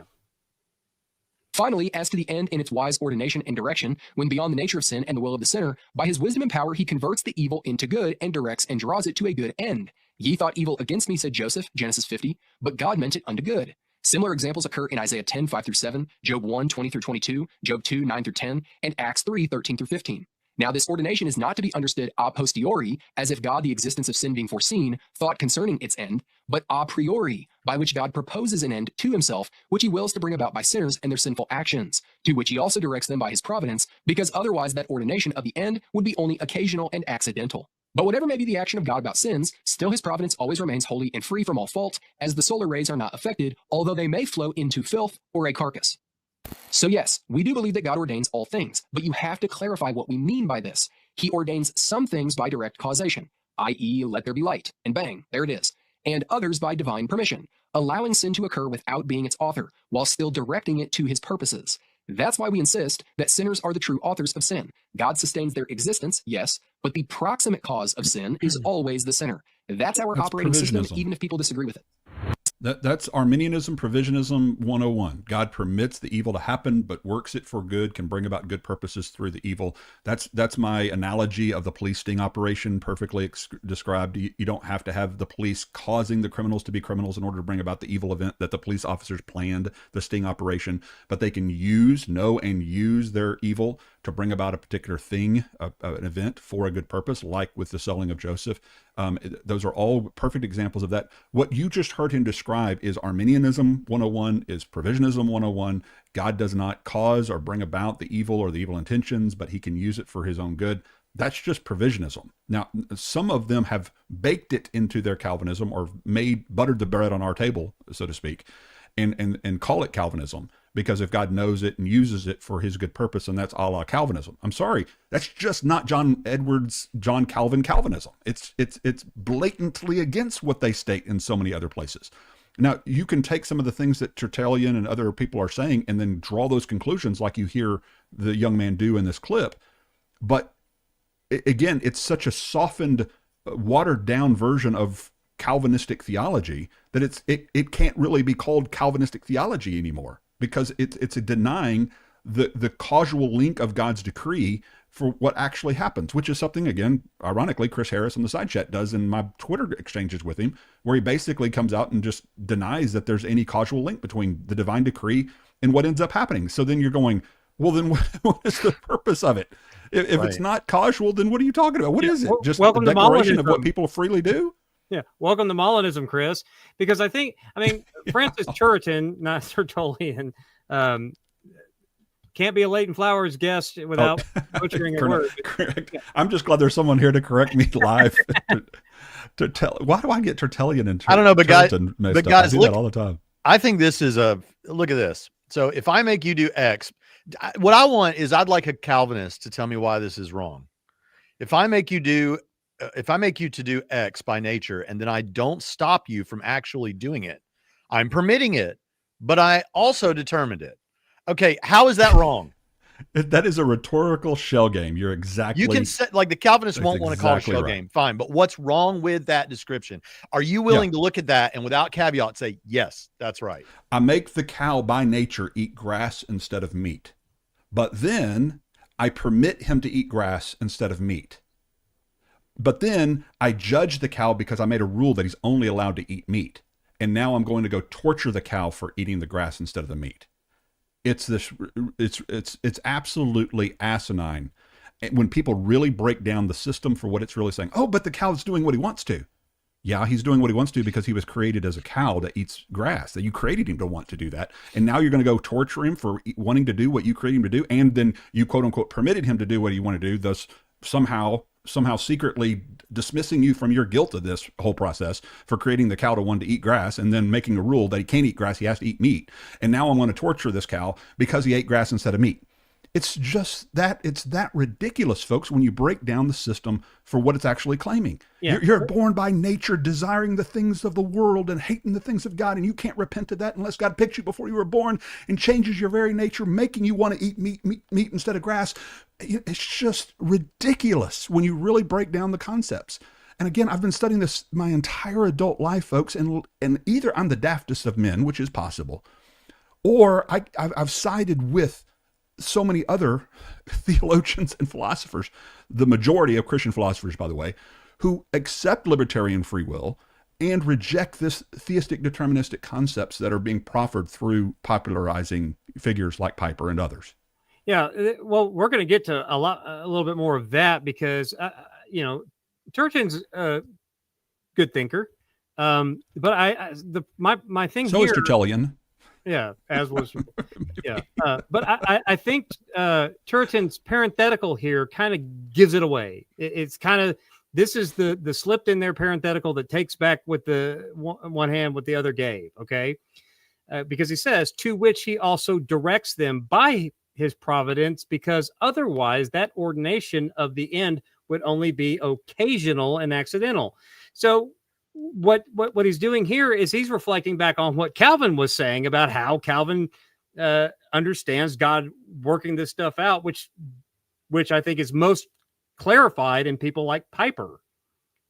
Speaker 4: Finally, as to the end in its wise ordination and direction, when beyond the nature of sin and the will of the sinner, by his wisdom and power he converts the evil into good and directs and draws it to a good end. Ye thought evil against me, said Joseph, Genesis 50, but God meant it unto good. Similar examples occur in Isaiah 10, 5-7, Job 1, 20-22, Job 2, 9-10, and Acts 3, 13-15. Now, this ordination is not to be understood a posteriori, as if God, the existence of sin being foreseen, thought concerning its end, but a priori, by which God proposes an end to himself, which he wills to bring about by sinners and their sinful actions, to which he also directs them by his providence, because otherwise that ordination of the end would be only occasional and accidental. But whatever may be the action of God about sins, still his providence always remains holy and free from all fault, as the solar rays are not affected, although they may flow into filth or a carcass. So yes, we do believe that God ordains all things, but you have to clarify what we mean by this. He ordains some things by direct causation, i.e., let there be light, and bang, there it is, and others by divine permission, allowing sin to occur without being its author, while still directing it to his purposes. That's why we insist that sinners are the true authors of sin. God sustains their existence, yes, but the proximate cause of sin is always the sinner. That's our operating system, even if people disagree with it.
Speaker 3: That's Arminianism, Provisionism 101. God permits the evil to happen, but works it for good, can bring about good purposes through the evil. That's my analogy of the police sting operation, perfectly described. You don't have to have the police causing the criminals to be criminals in order to bring about the evil event that the police officers planned, the sting operation, but they can know and use their evil to bring about a particular thing, an event for a good purpose, like with the selling of Joseph. Those are all perfect examples of that. What you just heard him describe is Arminianism 101, is Provisionism 101. God does not cause or bring about the evil or the evil intentions, but he can use it for his own good. That's just Provisionism. Now, some of them have baked it into their Calvinism or buttered the bread on our table, so to speak, and call it Calvinism, because if God knows it and uses it for his good purpose, and that's a la Calvinism. I'm sorry, that's just not John Calvin Calvinism. It's blatantly against what they state in so many other places. Now, you can take some of the things that Tertullian and other people are saying and then draw those conclusions like you hear the young man do in this clip. But again, it's such a softened, watered down version of Calvinistic theology that it can't really be called Calvinistic theology anymore, because it's a denying the causal link of God's decree for what actually happens, which is something, again, ironically, Chris Harris on the side chat does in my Twitter exchanges with him, where he basically comes out and just denies that there's any causal link between the divine decree and what ends up happening. So then you're going, well, then what is the purpose of it? If right. It's not causal, then what are you talking about? What is it? Just a declaration of what people freely do?
Speaker 1: Yeah. Welcome to Molinism, Chris, because I mean, Francis Churiton, not Tertullian, can't be a Leighton Flowers guest without butchering a word.
Speaker 3: Correct. Yeah. I'm just glad there's someone here to correct me live. to tell, why do I get Tertullian and
Speaker 2: I don't know, but guys,
Speaker 3: I do that all the time.
Speaker 2: I think this is look at this. So if I make you do X, what I want is I'd like a Calvinist to tell me why this is wrong. If I make you to do X by nature, and then I don't stop you from actually doing it, I'm permitting it, but I also determined it. Okay, how is that wrong?
Speaker 3: That is a rhetorical shell game. You're exactly.
Speaker 2: You can say, like, the Calvinists won't want to call it a shell game. Fine, but what's wrong with that description? Are you willing to look at that and without caveat say, yes, that's right?
Speaker 3: I make the cow by nature eat grass instead of meat, but then I permit him to eat grass instead of meat. But then I judge the cow because I made a rule that he's only allowed to eat meat. And now I'm going to go torture the cow for eating the grass instead of the meat. It's absolutely asinine when people really break down the system for what it's really saying. Oh, but the cow's doing what he wants to. Yeah, he's doing what he wants to because he was created as a cow that eats grass, that you created him to want to do that. And now you're going to go torture him for wanting to do what you created him to do. And then you, quote unquote, permitted him to do what he wanted to do, thus somehow secretly dismissing you from your guilt of this whole process for creating the cow to want to eat grass and then making a rule that he can't eat grass, he has to eat meat. And now I'm going to torture this cow because he ate grass instead of meat. It's just that, it's that ridiculous, folks, when you break down the system for what it's actually claiming. Yeah. You're born by nature desiring the things of the world and hating the things of God, and you can't repent of that unless God picked you before you were born and changes your very nature, making you want to eat meat instead of grass. It's just ridiculous when you really break down the concepts. And again, I've been studying this my entire adult life, folks, and either I'm the daftest of men, which is possible, Or I've sided with so many other theologians and philosophers, the majority of Christian philosophers, by the way, who accept libertarian free will and reject this theistic deterministic concepts that are being proffered through popularizing figures like Piper and others.
Speaker 1: Yeah, well, we're going to get to a little bit more of that because Turretin's a good thinker, but my thing
Speaker 3: so
Speaker 1: here.
Speaker 3: So is Tertullian.
Speaker 1: Yeah, as was. Yeah, but I think Turretin's parenthetical here kind of gives it away. It's kind of. This is the slipped in there parenthetical that takes back with the one hand what the other gave, okay? Because he says, to which he also directs them by his providence, because otherwise that ordination of the end would only be occasional and accidental. So what he's doing here is he's reflecting back on what Calvin was saying about how Calvin understands God working this stuff out, which I think is most clarified in people like Piper,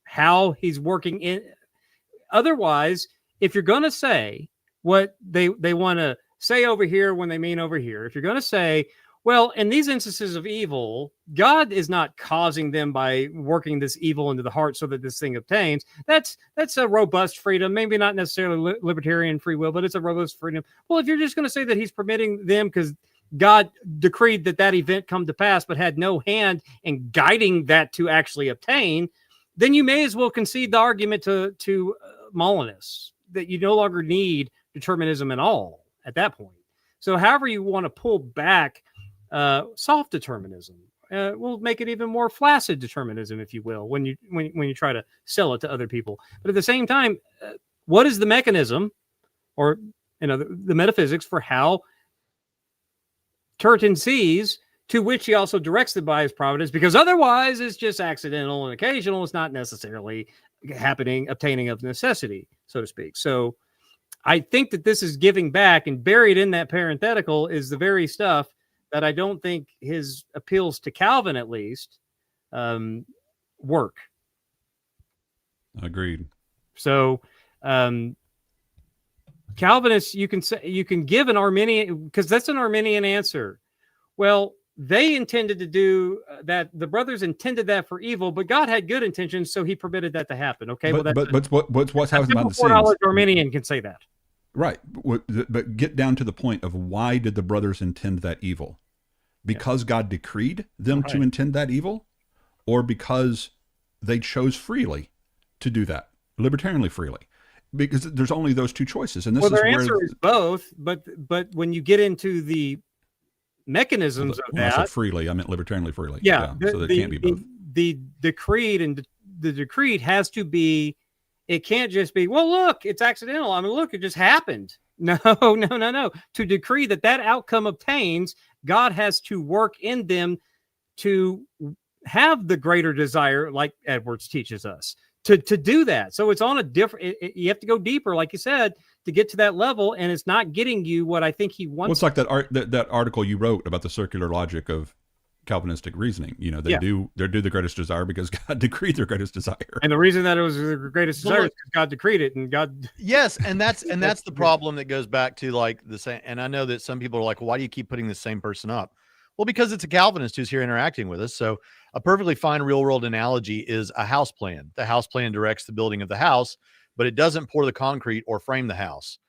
Speaker 1: how he's working in. Otherwise, if you're going to say what they want to say over here when they mean over here, if you're going to say, well, in these instances of evil, God is not causing them by working this evil into the heart so that this thing obtains. That's a robust freedom, maybe not necessarily libertarian free will, but it's a robust freedom. Well, if you're just going to say that he's permitting them because God decreed that event come to pass, but had no hand in guiding that to actually obtain, then you may as well concede the argument to Molinists that you no longer need determinism at all at that point. So however you want to pull back soft determinism, we'll make it even more flaccid determinism, if you will, when you try to sell it to other people. But at the same time, what is the mechanism or the metaphysics for how Turretin sees, to which he also directs them by his providence, because otherwise it's just accidental and occasional. It's not necessarily obtaining of necessity, so to speak. So I think that this is giving back, and buried in that parenthetical is the very stuff that I don't think his appeals to Calvin, at least, work.
Speaker 3: Agreed.
Speaker 1: So Calvinists, you can give an Arminian, because that's an Arminian answer. Well, they intended to do that. The brothers intended that for evil, but God had good intentions, so He permitted that to happen. Okay,
Speaker 3: what's happening behind the scenes?
Speaker 1: Arminian can say that,
Speaker 3: right? But get down to the point of why did the brothers intend that evil? Because God decreed them to intend that evil, or because they chose freely to do that, libertarianly freely? Because there's only those two choices, and this
Speaker 1: their answer is both. But when you get into the mechanisms of that,
Speaker 3: I said freely, I meant libertarianly freely.
Speaker 1: Yeah,
Speaker 3: so it can't be both.
Speaker 1: The decreed and the decreed has to be. It can't just be, well, look, it's accidental. I mean, look, it just happened. No. To decree that outcome obtains, God has to work in them to have the greater desire, like Edwards teaches us. To do that. So it's on a different, you have to go deeper, like you said, to get to that level, and it's not getting you what I think he wants.
Speaker 3: Well, it's like that article you wrote about the circular logic of Calvinistic reasoning. They do the greatest desire because God decreed their greatest desire. And
Speaker 1: the reason that it was the greatest desire is because God decreed it, and God.
Speaker 2: Yes, and that's the problem that goes back to like the same. And I know that some people are like, why do you keep putting the same person up? Well, because it's a Calvinist who's here interacting with us. So a perfectly fine real world analogy is a house plan. The house plan directs the building of the house, but it doesn't pour the concrete or frame the house.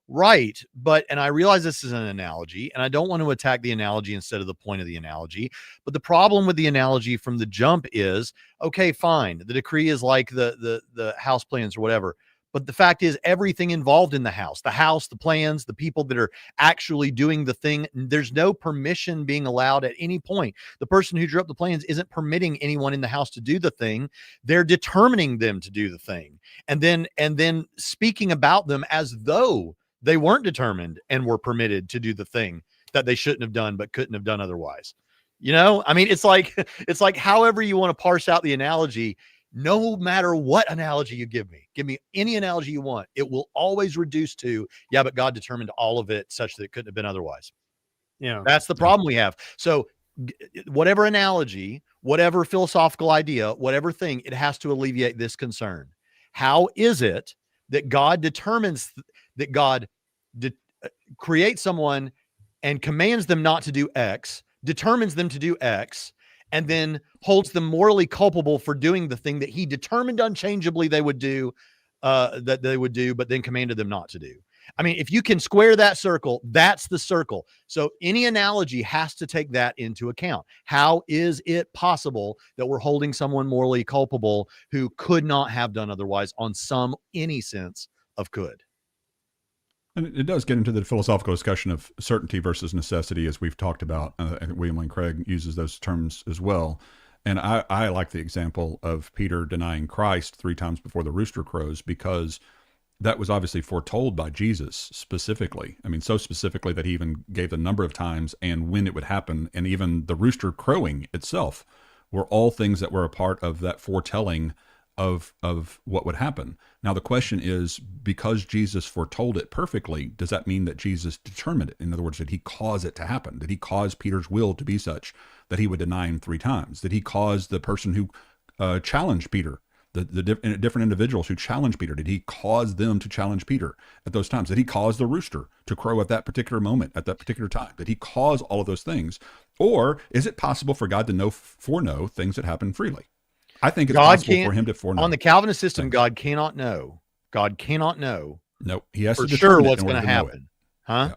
Speaker 2: Right. And I realize this is an analogy, and I don't want to attack the analogy instead of the point of the analogy. But the problem with the analogy from the jump is, okay, fine. The decree is like the house plans or whatever. But the fact is, everything involved in the house, the plans, the people that are actually doing the thing, there's no permission being allowed at any point. The person who drew up the plans isn't permitting anyone in the house to do the thing. They're determining them to do the thing. And then speaking about them as though they weren't determined and were permitted to do the thing that they shouldn't have done, but couldn't have done otherwise. I mean, it's like however you want to parse out the analogy. No matter what analogy you give me any analogy you want, it will always reduce to, but God determined all of it such that it couldn't have been otherwise.
Speaker 1: Yeah.
Speaker 2: That's the problem we have. So whatever analogy, whatever philosophical idea, whatever thing, it has to alleviate this concern. How is it that God determines that God creates someone and commands them not to do X, determines them to do X, and then holds them morally culpable for doing the thing that he determined unchangeably they would do, but then commanded them not to do. I mean, if you can square that circle, that's the circle. So any analogy has to take that into account. How is it possible that we're holding someone morally culpable who could not have done otherwise on any sense of could?
Speaker 3: And it does get into the philosophical discussion of certainty versus necessity, as we've talked about. William Lane Craig uses those terms as well. And I like the example of Peter denying Christ 3 times before the rooster crows, because that was obviously foretold by Jesus specifically. I mean, so specifically that he even gave the number of times and when it would happen. And even the rooster crowing itself were all things that were a part of that foretelling of what would happen. Now, the question is, because Jesus foretold it perfectly, does that mean that Jesus determined it? In other words, did he cause it to happen? Did he cause Peter's will to be such that he would deny him 3 times? Did he cause the person who challenged Peter, the different individuals who challenged Peter, did he cause them to challenge Peter at those times? Did he cause the rooster to crow at that particular moment, at that particular time? Did he cause all of those things? Or is it possible for God to foreknow things that happen freely? I think it's possible for him to foreknow.
Speaker 2: On the Calvinist system, God cannot know. God cannot know.
Speaker 3: No, he has
Speaker 2: for
Speaker 3: to
Speaker 2: sure what's going to happen. Huh?
Speaker 3: Yeah.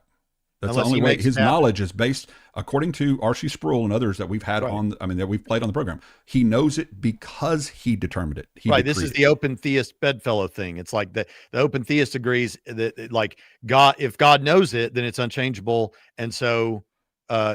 Speaker 3: That's the only way. His knowledge is based, according to R.C. Sproul and others that we've had that we've played on the program. He knows it because he determined it. He
Speaker 2: This is the open theist bedfellow thing. It's like the open theist agrees that like God, if God knows it, then it's unchangeable. And so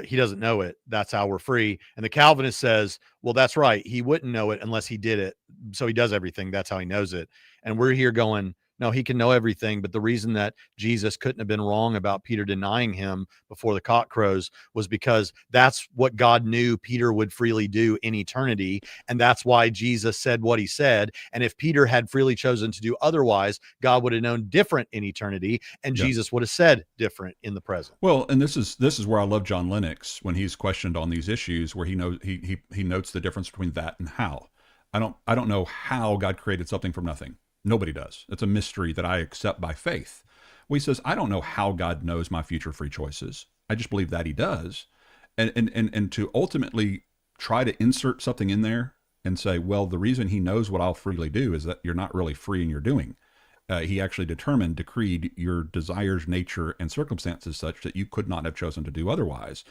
Speaker 2: he doesn't know it. That's how we're free. And the Calvinist says, well, that's right. He wouldn't know it unless he did it. So he does everything. That's how he knows it. And we're here going, no, he can know everything. But the reason that Jesus couldn't have been wrong about Peter denying him before the cock crows was because that's what God knew Peter would freely do in eternity. And that's why Jesus said what he said. And if Peter had freely chosen to do otherwise, God would have known different in eternity. And Jesus would have said different in the present.
Speaker 3: Well, and this is where I love John Lennox when he's questioned on these issues, where he knows he notes the difference between that and how. I don't know how God created something from nothing. Nobody does. It's a mystery that I accept by faith. Well, he says, I don't know how God knows my future free choices. I just believe that he does. And to ultimately try to insert something in there and say, well, the reason he knows what I'll freely do is that you're not really free in your doing. He actually decreed your desires, nature, and circumstances such that you could not have chosen to do otherwise.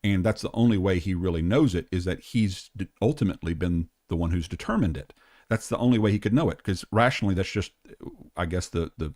Speaker 3: And that's the only way he really knows it, is that he's ultimately been the one who's determined it. That's the only way he could know it, because rationally, that's just, I guess, the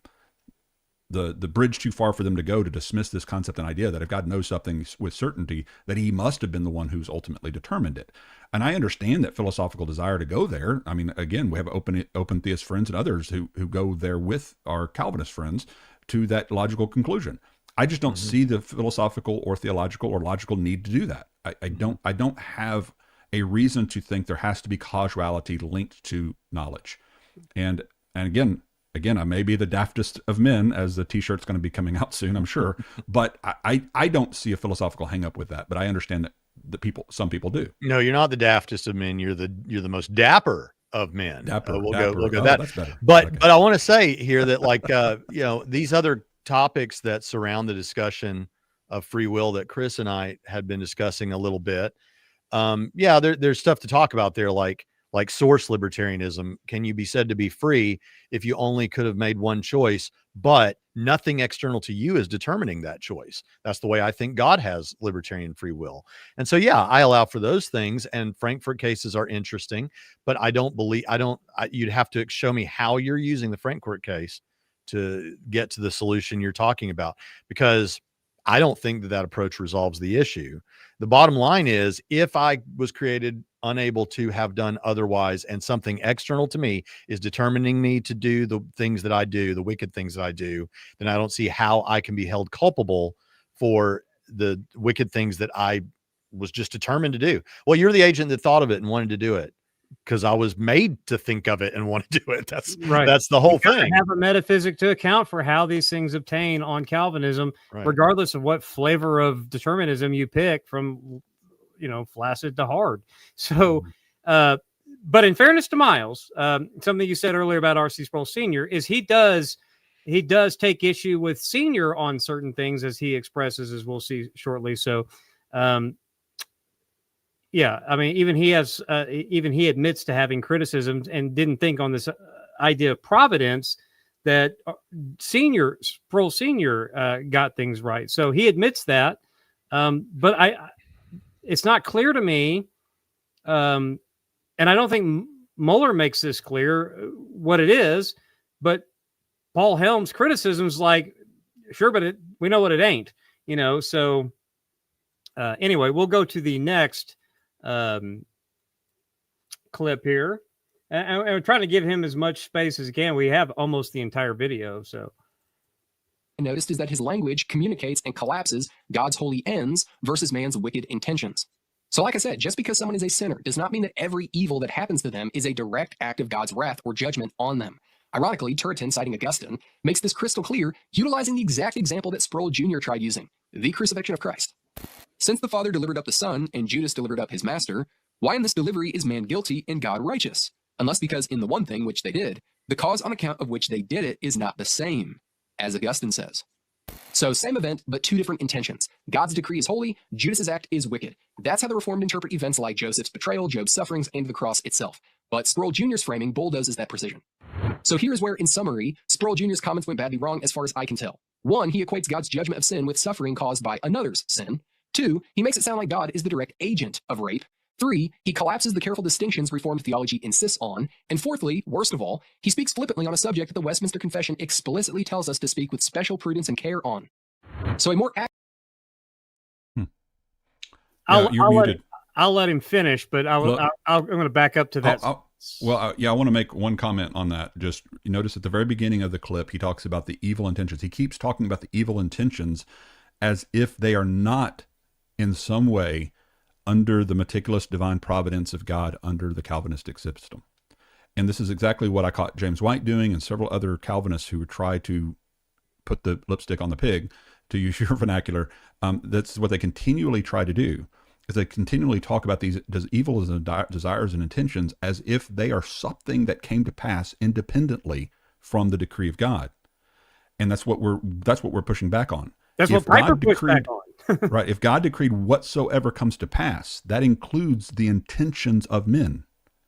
Speaker 3: bridge too far for them to go to dismiss this concept and idea that if God knows something with certainty, that he must have been the one who's ultimately determined it. And I understand that philosophical desire to go there. I mean, again, we have open theist friends and others who go there with our Calvinist friends to that logical conclusion. I just don't see the philosophical or theological or logical need to do that. I don't have a reason to think there has to be causality linked to knowledge. And again, I may be the daftest of men, as the t-shirt's going to be coming out soon, I'm sure, but I don't see a philosophical hang up with that, but I understand that some people do.
Speaker 2: No, you're not the daftest of men. You're the most dapper of men.
Speaker 3: Dapper.
Speaker 2: We'll go that.
Speaker 3: That's better.
Speaker 2: But I want to say here that like, these other topics that surround the discussion of free will that Chris and I had been discussing a little bit. There's stuff to talk about there, like source libertarianism. Can you be said to be free if you only could have made one choice, but nothing external to you is determining that choice? That's the way I think God has libertarian free will. And so, I allow for those things, and Frankfurt cases are interesting, but you'd have to show me how you're using the Frankfurt case to get to the solution you're talking about, because I don't think that approach resolves the issue. The bottom line is, if I was created unable to have done otherwise, and something external to me is determining me to do the things that I do, the wicked things that I do, then I don't see how I can be held culpable for the wicked things that I was just determined to do. Well, you're the agent that thought of it and wanted to do it because I was made to think of it and want to do it. That's right. That's the whole thing.
Speaker 1: Have a metaphysic to account for how these things obtain on Calvinism, regardless of what flavor of determinism you pick, from flaccid to hard. So, but in fairness to Miles, something you said earlier about R.C. Sproul Sr. is he does he does take issue with Senior on certain things, as he expresses, as we'll see shortly. So, yeah, I mean, even he admits to having criticisms and didn't think on this idea of providence that Sproul Sr. Got things right. So he admits that, but it's not clear to me, and I don't think Mueller makes this clear what it is, but Paul Helms' criticism's like, sure, but we know what it ain't, so anyway, we'll go to the next clip here. And we're trying to give him as much space as he can. We have almost the entire video, so.
Speaker 4: Noticed is that his language communicates and collapses God's holy ends versus man's wicked intentions. So like I said, just because someone is a sinner does not mean that every evil that happens to them is a direct act of God's wrath or judgment on them. Ironically, Turretin, citing Augustine, makes this crystal clear, utilizing the exact example that Sproul Jr. tried using, the crucifixion of Christ. Since the Father delivered up the Son and Judas delivered up his master, why in this delivery is man guilty and God righteous? Unless because in the one thing which they did, the cause on account of which they did it is not the same, as Augustine says. So same event, but two different intentions. God's decree is holy, Judas's act is wicked. That's how the Reformed interpret events like Joseph's betrayal, Job's sufferings, and the cross itself. But Sproul Jr.'s framing bulldozes that precision. So here's where, in summary, Sproul Jr.'s comments went badly wrong as far as I can tell. 1, he equates God's judgment of sin with suffering caused by another's sin. 2, he makes it sound like God is the direct agent of rape. 3, he collapses the careful distinctions Reformed theology insists on. And 4thly, worst of all, he speaks flippantly on a subject that the Westminster Confession explicitly tells us to speak with special prudence and care on. So a more
Speaker 1: I'll let him finish, but I'm going to back up to that.
Speaker 3: I want to make one comment on that. Just notice at the very beginning of the clip, he talks about the evil intentions. He keeps talking about the evil intentions as if they are not in some way under the meticulous divine providence of God under the Calvinistic system. And this is exactly what I caught James White doing and several other Calvinists who would try to put the lipstick on the pig, to use your vernacular. That's what they continually try to do, is they continually talk about these evil desires and intentions as if they are something that came to pass independently from the decree of God. And that's what we're pushing back on.
Speaker 1: That's what Piper pushed back on.
Speaker 3: Right. If God decreed whatsoever comes to pass, that includes the intentions of men.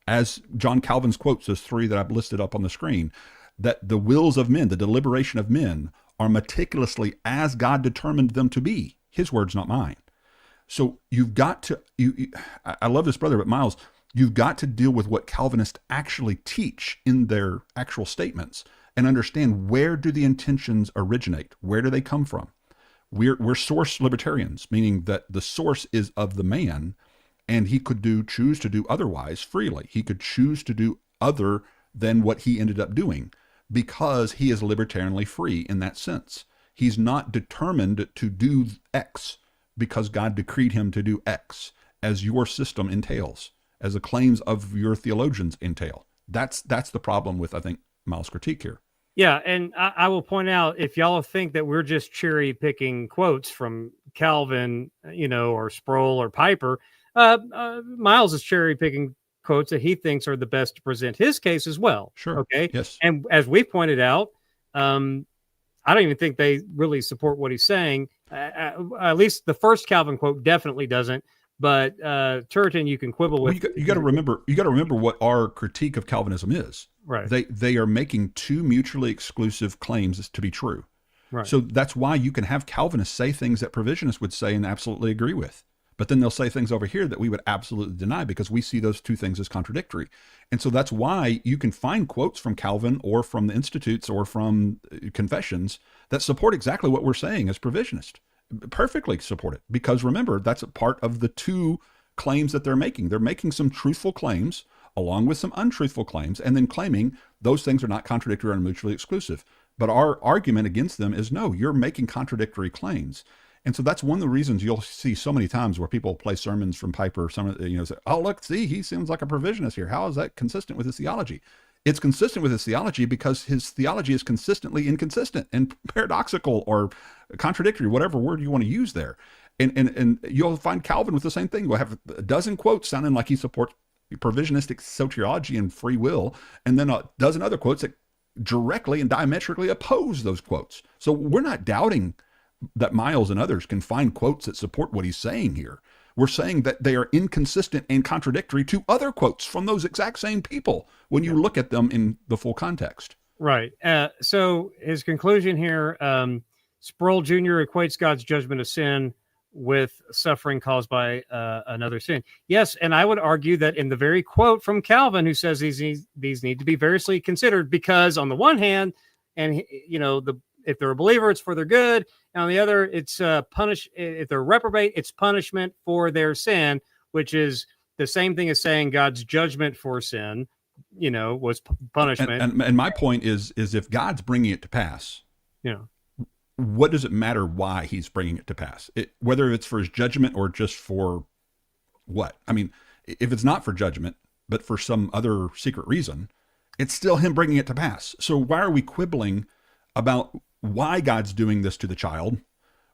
Speaker 3: As John Calvin's quotes, those 3 that I've listed up on the screen, that the wills of men, the deliberation of men, are meticulously as God determined them to be. His words, not mine. So you've got to, I love this brother, but Miles, you've got to deal with what Calvinists actually teach in their actual statements and understand, where do the intentions originate? Where do they come from? We're source libertarians, meaning that the source is of the man, and he could choose to do otherwise freely. He could choose to do other than what he ended up doing, because he is libertarianly free in that sense. He's not determined to do X because God decreed him to do X, as your system entails, as the claims of your theologians entail. That's the problem with, I think, Miles' critique here.
Speaker 1: Yeah, and I will point out, if y'all think that we're just cherry picking quotes from Calvin, or Sproul or Piper, Miles is cherry picking quotes that he thinks are the best to present his case as well.
Speaker 3: Sure.
Speaker 1: Okay.
Speaker 3: Yes.
Speaker 1: And as we pointed out, I don't even think they really support what he's saying. At least the first Calvin quote definitely doesn't. But Turretin, you can quibble with.
Speaker 3: You got to remember what our critique of Calvinism is.
Speaker 1: Right.
Speaker 3: They are making 2 mutually exclusive claims to be true.
Speaker 1: Right.
Speaker 3: So that's why you can have Calvinists say things that provisionists would say and absolutely agree with. But then they'll say things over here that we would absolutely deny, because we see those 2 things as contradictory. And so that's why you can find quotes from Calvin or from the Institutes or from confessions that support exactly what we're saying as provisionist. Perfectly support it, because remember, that's a part of the 2 claims that they're making. They're making some truthful claims along with some untruthful claims, and then claiming those things are not contradictory or mutually exclusive. But our argument against them is, no, you're making contradictory claims. And so that's one of the reasons you'll see so many times where people play sermons from Piper, say, oh, look, see, he seems like a provisionist here. How is that consistent with his theology? It's consistent with his theology because his theology is consistently inconsistent and paradoxical or contradictory, whatever word you want to use there. And you'll find Calvin with the same thing. We'll have a dozen quotes sounding like he supports provisionistic soteriology and free will, and then a dozen other quotes that directly and diametrically oppose those quotes. So we're not doubting that Miles and others can find quotes that support what he's saying here. We're saying that they are inconsistent and contradictory to other quotes from those exact same people when you look at them in the full context.
Speaker 1: Right. So his conclusion here, Sproul Jr. equates God's judgment of sin with suffering caused by another sin. Yes, and I would argue that in the very quote from Calvin, who says these need to be variously considered, because on the one hand, and if they're a believer, it's for their good. And on the other, it's if they're reprobate, it's punishment for their sin, which is the same thing as saying God's judgment for sin, was punishment.
Speaker 3: And my point is if God's bringing it to pass, what does it matter why he's bringing it to pass? Whether it's for his judgment or just for what? I mean, if it's not for judgment, but for some other secret reason, it's still him bringing it to pass. So why are we quibbling about why God's doing this to the child?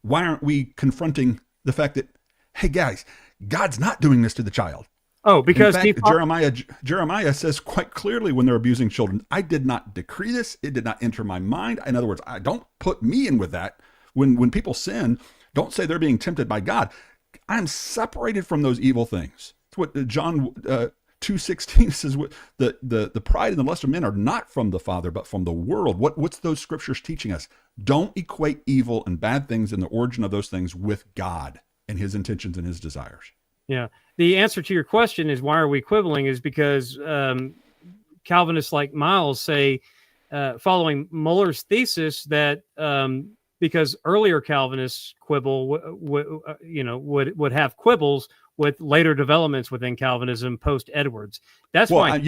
Speaker 3: Why aren't we confronting the fact that, hey guys, God's not doing this to the child?
Speaker 1: Oh, because
Speaker 3: in fact, Jeremiah says quite clearly when they're abusing children, I did not decree this. It did not enter my mind. In other words, I don't put me in with that. When people sin, don't say they're being tempted by God. I'm separated from those evil things. It's what John 2:16 says. The pride and the lust of men are not from the Father, but from the world. What's those scriptures teaching us? Don't equate evil and bad things and the origin of those things with God and his intentions and his desires.
Speaker 1: Yeah. The answer to your question is why are we quibbling is because Calvinists like Miles say, following Muller's thesis, that because earlier Calvinists would have quibbles with later developments within Calvinism post Edwards. That's why.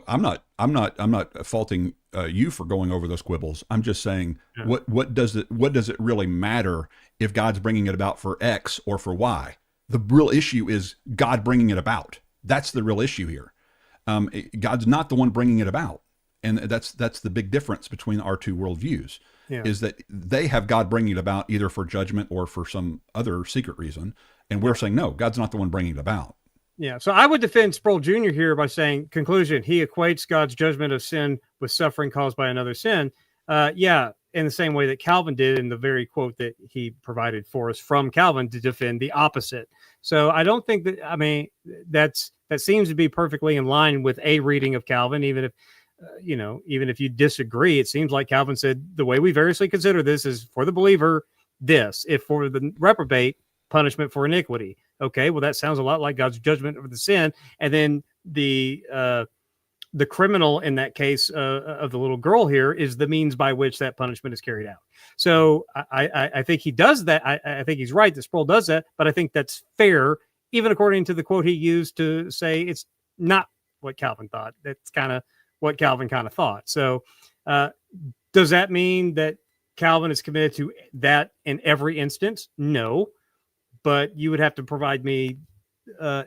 Speaker 3: I'm not faulting you for going over those quibbles. I'm just saying, what does it really matter if God's bringing it about for X or for Y? The real issue is God bringing it about. That's the real issue here. God's not the one bringing it about. And that's the big difference between our two worldviews, is that they have God bringing it about either for judgment or for some other secret reason. And we're saying, no, God's not the one bringing it about.
Speaker 1: Yeah. So I would defend Sproul Jr. here by saying, conclusion, he equates God's judgment of sin with suffering caused by another sin. In the same way that Calvin did in the very quote that he provided for us from Calvin to defend the opposite. So I don't think that, that seems to be perfectly in line with a reading of Calvin, even if, even if you disagree, it seems like Calvin said the way we variously consider this is for the believer, this, if for the reprobate, punishment for iniquity. Okay. Well, that sounds a lot like God's judgment of the sin. And then the criminal in that case of the little girl here is the means by which that punishment is carried out. So I think he does that. I think he's right that Sproul does that, but I think that's fair, even according to the quote he used to say it's not what Calvin thought. That's kind of what Calvin kind of thought. So does that mean that Calvin is committed to that in every instance? No, but you would have to provide me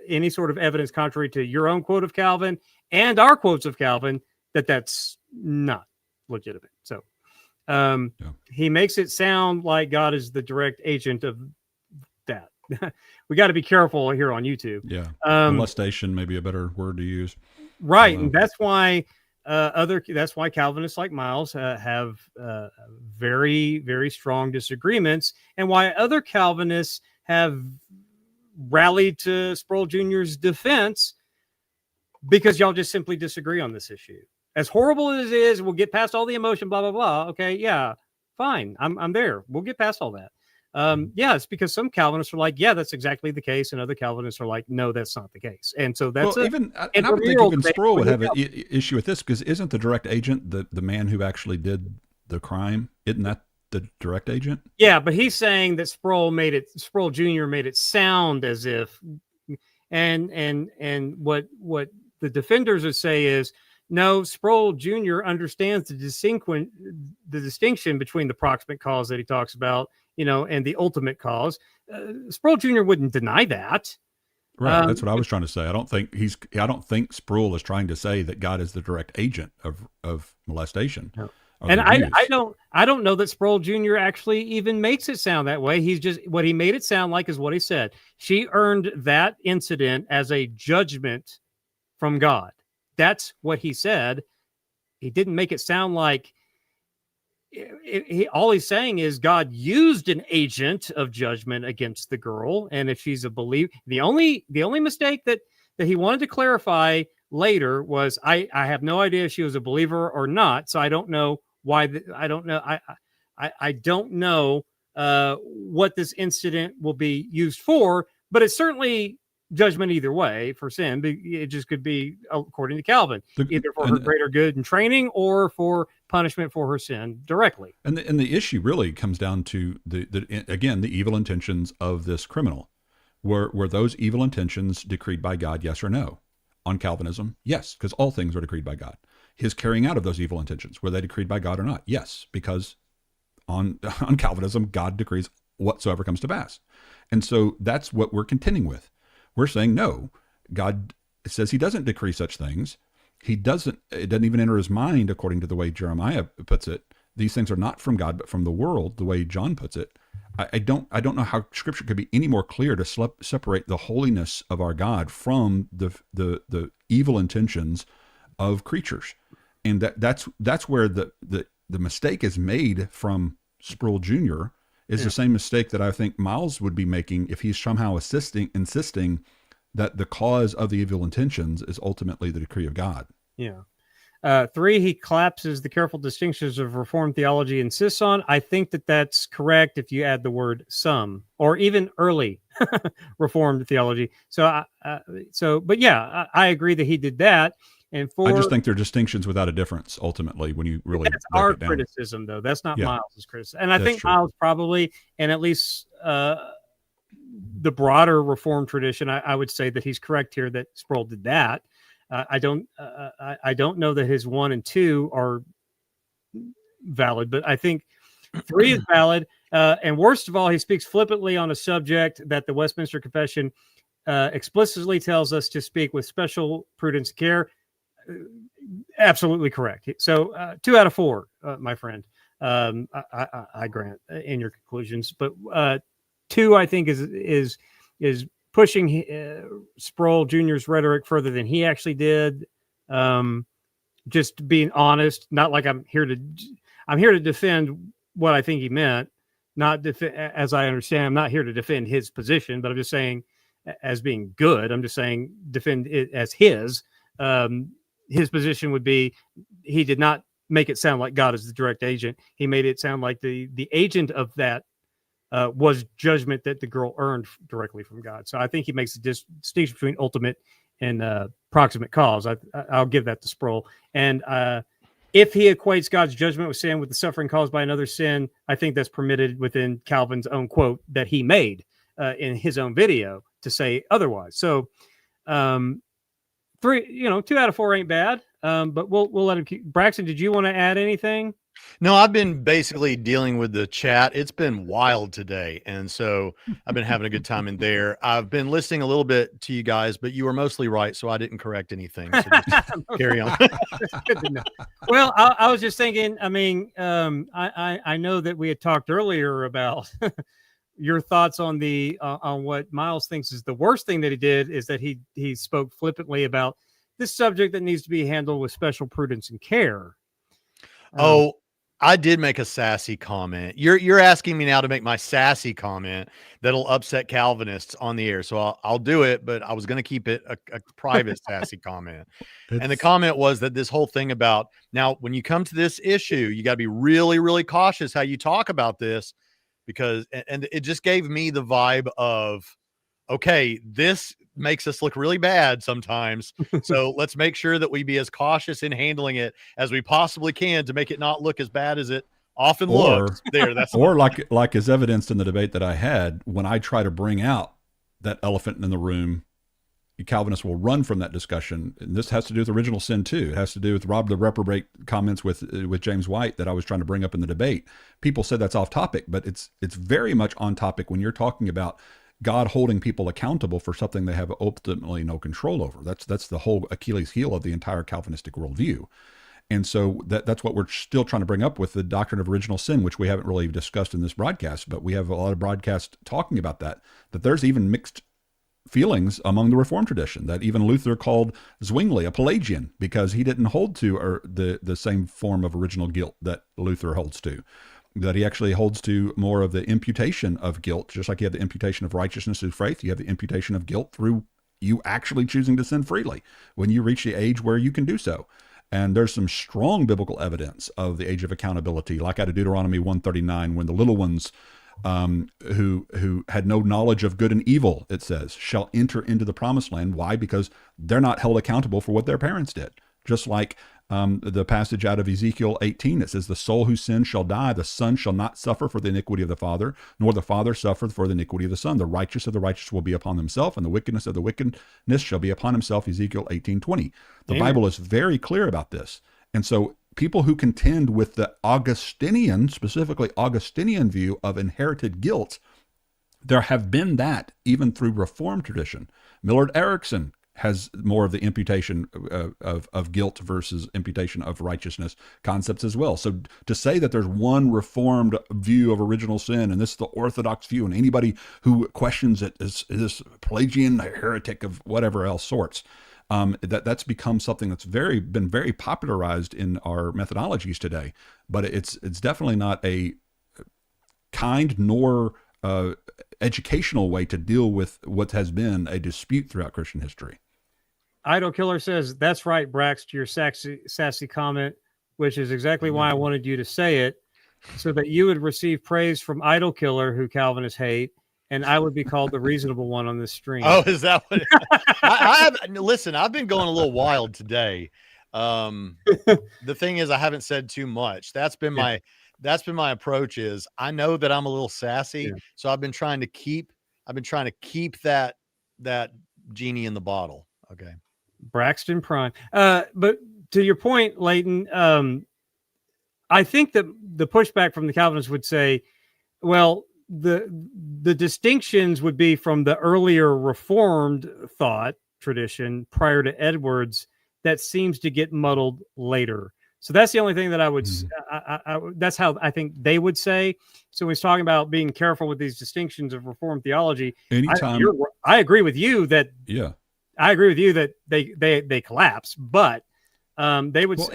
Speaker 1: any sort of evidence contrary to your own quote of Calvin and our quotes of Calvin that's not legitimate. So he makes it sound like God is the direct agent of that. We got to be careful here on YouTube.
Speaker 3: Yeah. Molestation may be a better word to use.
Speaker 1: Right. And that's why that's why Calvinists like Miles have very, very strong disagreements, and why other Calvinists have rallied to Sproul Jr.'s defense, because y'all just simply disagree on this issue. As horrible as it is, we'll get past all the emotion, blah, blah, blah. Okay, yeah, fine. I'm there. We'll get past all that. It's because some Calvinists are like, yeah, that's exactly the case. And other Calvinists are like, no, that's not the case. And so that's
Speaker 3: and I would think even Sproul would have an issue with this, because isn't the direct agent the man who actually did the crime? Isn't that the direct agent?
Speaker 1: Yeah, but he's saying that Sproul Jr. made it sound as if, and what the defenders would say is, no, Sproul Jr. understands the distinction between the proximate cause that he talks about, and the ultimate cause. Sproul Jr. wouldn't deny that.
Speaker 3: Right. That's what I was trying to say. I don't think Sproul is trying to say that God is the direct agent of molestation. No.
Speaker 1: And I don't know that Sproul Jr. actually even makes it sound that way. He's just, what he made it sound like is what he said. She earned that incident as a judgment from God. That's what he said. He didn't make it sound like all he's saying is God used an agent of judgment against the girl, and if she's a believer, the only mistake that he wanted to clarify later was I have no idea if she was a believer or not, so I don't know why. I don't know. I don't know what this incident will be used for, but it's certainly judgment either way for sin. It just could be, according to Calvin, either for her greater good and training or for punishment for her sin directly.
Speaker 3: And the issue really comes down to the evil intentions of this criminal. Were those evil intentions decreed by God, yes or no? On Calvinism, yes, because all things are decreed by God. His carrying out of those evil intentions, were they decreed by God or not? Yes, because on Calvinism, God decrees whatsoever comes to pass. And so that's what we're contending with. We're saying, no, God says he doesn't decree such things. It doesn't even enter his mind, according to the way Jeremiah puts it. These things are not from God, but from the world, the way John puts it. I don't know how Scripture could be any more clear to separate the holiness of our God from the evil intentions of creatures. And that's where the mistake is made from Sproul Jr. is the same mistake that I think Miles would be making if he's somehow insisting that the cause of the evil intentions is ultimately the decree of God.
Speaker 1: Yeah. 3, he collapses the careful distinctions of Reformed theology insists on. I think that's correct if you add the word some, or even early Reformed theology. But yeah, I agree that he did that. And I
Speaker 3: just think they're distinctions without a difference, ultimately, when you really
Speaker 1: that's our criticism, though. That's not Miles's criticism. And I think true. Miles probably, and at least the broader Reformed tradition, I would say that he's correct here that Sproul did that. I don't know that his 1 and 2 are valid, but I think 3 is valid. And worst of all, he speaks flippantly on a subject that the Westminster Confession explicitly tells us to speak with special prudence and care. Absolutely correct. So 2 out of 4, my friend. I grant in your conclusions, but 2 I think is pushing Sproul Jr.'s rhetoric further than he actually did. Just being honest, not like I'm here to defend what I think he meant. Not as I understand, I'm not here to defend his position, but I'm just saying as being good. I'm just saying defend it as his. His position would be he did not make it sound like God is the direct agent. He made it sound like the agent of that was judgment that the girl earned directly from God. So I think he makes a distinction between ultimate and proximate cause. I'll give that to Sproul. And if he equates God's judgment with sin with the suffering caused by another sin, I think that's permitted within Calvin's own quote that he made in his own video to say otherwise. So 3, 2 out of 4 ain't bad. But we'll let him keep. Braxton, did you want to add anything?
Speaker 2: No, I've been basically dealing with the chat. It's been wild today. And so I've been having a good time in there. I've been listening a little bit to you guys, but you were mostly right. So I didn't correct anything. So just carry on.
Speaker 1: Good to know. Well, I was just thinking, I mean, I know that we had talked earlier about your thoughts on on what Miles thinks is the worst thing that he did is that he spoke flippantly about this subject that needs to be handled with special prudence and care.
Speaker 2: I did make a sassy comment. You're asking me now to make my sassy comment that'll upset Calvinists on the air. So I'll do it, but I was going to keep it a private sassy comment. And the comment was that this whole thing about now, when you come to this issue, you got to be really, really cautious how you talk about this because, and it just gave me the vibe of, okay, this makes us look really bad sometimes. So let's make sure that we be as cautious in handling it as we possibly can to make it not look as bad as it often looks.
Speaker 3: Like is evidenced in the debate that I had, when I try to bring out that elephant in the room, Calvinists will run from that discussion. And this has to do with original sin too. It has to do with Rob the reprobate comments with James White that I was trying to bring up in the debate. People said that's off topic, but it's very much on topic when you're talking about God holding people accountable for something they have ultimately no control over. That's the whole Achilles heel of the entire Calvinistic worldview. And so that's what we're still trying to bring up with the doctrine of original sin, which we haven't really discussed in this broadcast, but we have a lot of broadcasts talking about that there's even mixed feelings among the Reformed tradition, that even Luther called Zwingli a Pelagian because he didn't hold to the same form of original guilt that Luther holds to, that he actually holds to more of the imputation of guilt. Just like you have the imputation of righteousness through faith, you have the imputation of guilt through you actually choosing to sin freely when you reach the age where you can do so. And there's some strong biblical evidence of the age of accountability, like out of Deuteronomy 139, when the little ones who had no knowledge of good and evil, it says, shall enter into the promised land. Why? Because they're not held accountable for what their parents did. Just like the passage out of Ezekiel 18, it says, the soul who sins shall die. The son shall not suffer for the iniquity of the father, nor the father suffer for the iniquity of the son. The righteous of the righteous will be upon himself, and the wickedness of the wickedness shall be upon himself. Ezekiel 18:20. The Bible is very clear about this. And so people who contend with the Augustinian, specifically Augustinian view of inherited guilt, there have been that even through Reformed tradition. Millard Erickson has more of the imputation of guilt versus imputation of righteousness concepts as well. So to say that there's one Reformed view of original sin and this is the Orthodox view, and anybody who questions it is this Pelagian heretic of whatever else sorts, that's become something that's been very popularized in our methodologies today. But it's definitely not a kind nor educational way to deal with what has been a dispute throughout Christian history.
Speaker 1: Idol Killer says, that's right, Brax, to your sassy comment, which is exactly why I wanted you to say it, so that you would receive praise from Idol Killer, who Calvinists hate, and I would be called the reasonable one on this stream.
Speaker 2: Oh, is that what? Listen, I've been going a little wild today. The thing is, I haven't said too much. That's been my approach. Is I know that I'm a little sassy, so I've been trying to keep that genie in the bottle. Okay.
Speaker 1: Braxton Prime. But to your point, Leighton, I think that the pushback from the Calvinists would say, well, the distinctions would be from the earlier Reformed thought tradition prior to Edwards that seems to get muddled later. So that's the only thing that I would, that's how I think they would say. So he's talking about being careful with these distinctions of Reformed theology. I agree with you that, I agree with you that they collapse, but they would.
Speaker 3: Well,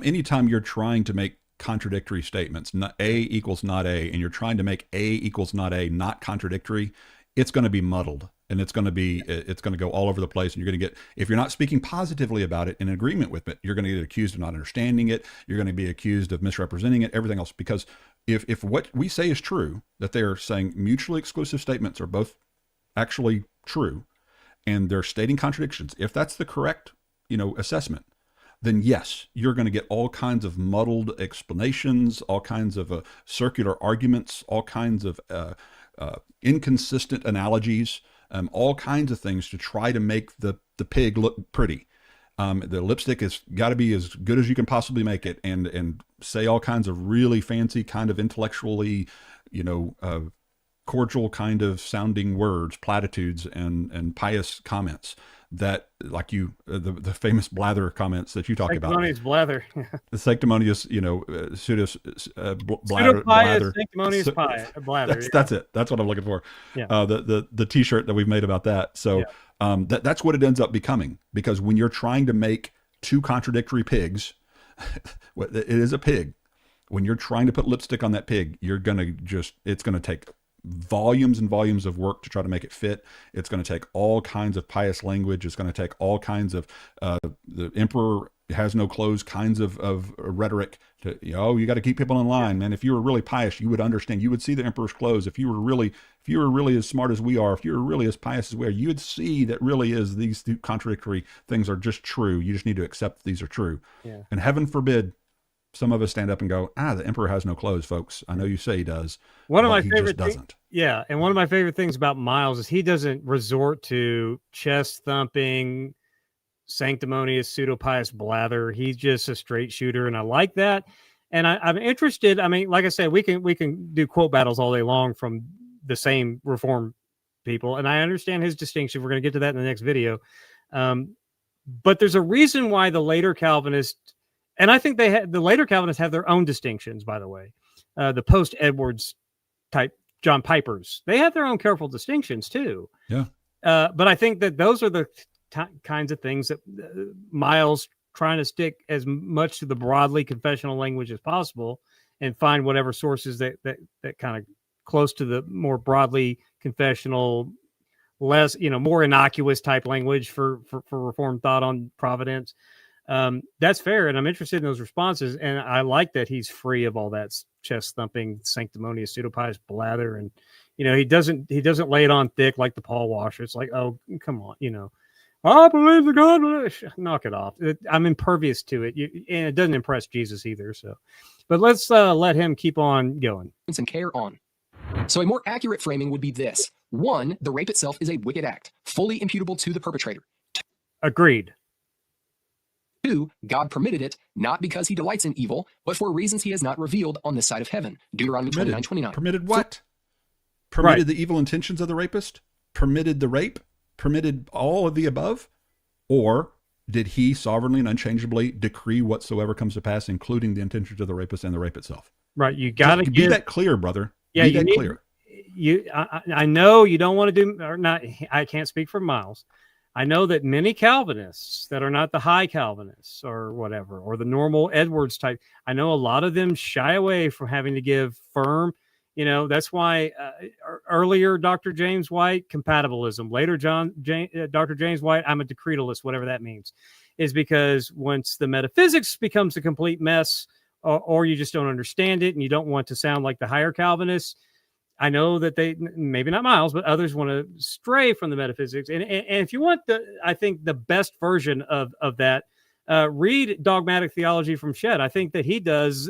Speaker 3: anytime you're trying to make contradictory statements, not A equals not A, and you're trying to make A equals not A, not contradictory, it's going to be muddled, and it's going to go all over the place, and you're going to get, if you're not speaking positively about it in agreement with it, you're going to get accused of not understanding it. You're going to be accused of misrepresenting it, everything else. Because if what we say is true, that they are saying mutually exclusive statements are both actually true, and they're stating contradictions, if that's the correct, assessment, then yes, you're going to get all kinds of muddled explanations, all kinds of circular arguments, all kinds of inconsistent analogies, all kinds of things to try to make the pig look pretty. The lipstick has got to be as good as you can possibly make it, and say all kinds of really fancy, kind of intellectually, cordial kind of sounding words, platitudes, and pious comments that, like the famous blather comments that you talk about.
Speaker 1: Sanctimonious blather.
Speaker 3: The sanctimonious, blather.
Speaker 1: Sanctimonious blather.
Speaker 3: That's it. That's what I'm looking for.
Speaker 1: Yeah.
Speaker 3: The t-shirt that we've made about that. So that's what it ends up becoming, because when you're trying to make two contradictory pigs, it is a pig. When you're trying to put lipstick on that pig, it's going to take volumes and volumes of work to try to make it fit. It's going to take all kinds of pious language. It's going to take all kinds of the emperor has no clothes kinds of rhetoric to, you got to keep people in line, man. If you were really pious, you would understand. You would see the emperor's clothes. If you were really as smart as we are, if you were really as pious as we are, you would see that really is these two contradictory things are just true. You just need to accept these are true.
Speaker 1: Yeah.
Speaker 3: And heaven forbid some of us stand up and go, the emperor has no clothes, folks. I know you say he does.
Speaker 1: One of my
Speaker 3: favorite doesn't.
Speaker 1: Yeah. And one of my favorite things about Miles is he doesn't resort to chest thumping, sanctimonious, pseudo-pious blather. He's just a straight shooter. And I like that. And I'm interested. I mean, like I said, we can do quote battles all day long from the same Reformed people. And I understand his distinction. We're going to get to that in the next video. But there's a reason why the later Calvinists, and I think the later Calvinists have their own distinctions, by the way. The post-Edwards type John Pipers, they have their own careful distinctions too.
Speaker 3: Yeah.
Speaker 1: But I think that those are the kinds of things that Miles trying to stick as much to the broadly confessional language as possible and find whatever sources that kind of close to the more broadly confessional, less, more innocuous type language for Reformed thought on Providence. That's fair. And I'm interested in those responses. And I like that he's free of all that chest thumping, sanctimonious pseudopious blather. And, he doesn't lay it on thick like the Paul Washer. It's like, oh, come on, I believe the God. Knock it off. I'm impervious to it. And it doesn't impress Jesus either. So, but let's let him keep on going.
Speaker 4: And care on. So a more accurate framing would be this. 1, the rape itself is a wicked act, fully imputable to the perpetrator.
Speaker 1: Agreed.
Speaker 4: 2, God permitted it, not because he delights in evil, but for reasons he has not revealed on this side of heaven. Deuteronomy 29:29.
Speaker 3: Permitted what? Permitted the evil intentions of the rapist? Permitted the rape? Permitted all of the above? Or did he sovereignly and unchangeably decree whatsoever comes to pass, including the intentions of the rapist and the rape itself?
Speaker 1: Right. You got to
Speaker 3: be that clear, brother.
Speaker 1: Yeah,
Speaker 3: be that clear.
Speaker 1: I know you don't want to do, or not. I can't speak for Miles. I know that many Calvinists that are not the high Calvinists or whatever, or the normal Edwards type, I know a lot of them shy away from having to give firm. That's why earlier Dr. James White, compatibilism. Later Dr. James White, I'm a decretalist, whatever that means, is because once the metaphysics becomes a complete mess, or you just don't understand it and you don't want to sound like the higher Calvinists, I know that they, maybe not Miles, but others want to stray from the metaphysics. And if you want I think the best version of that, read Dogmatic Theology from Shedd. I think that he does,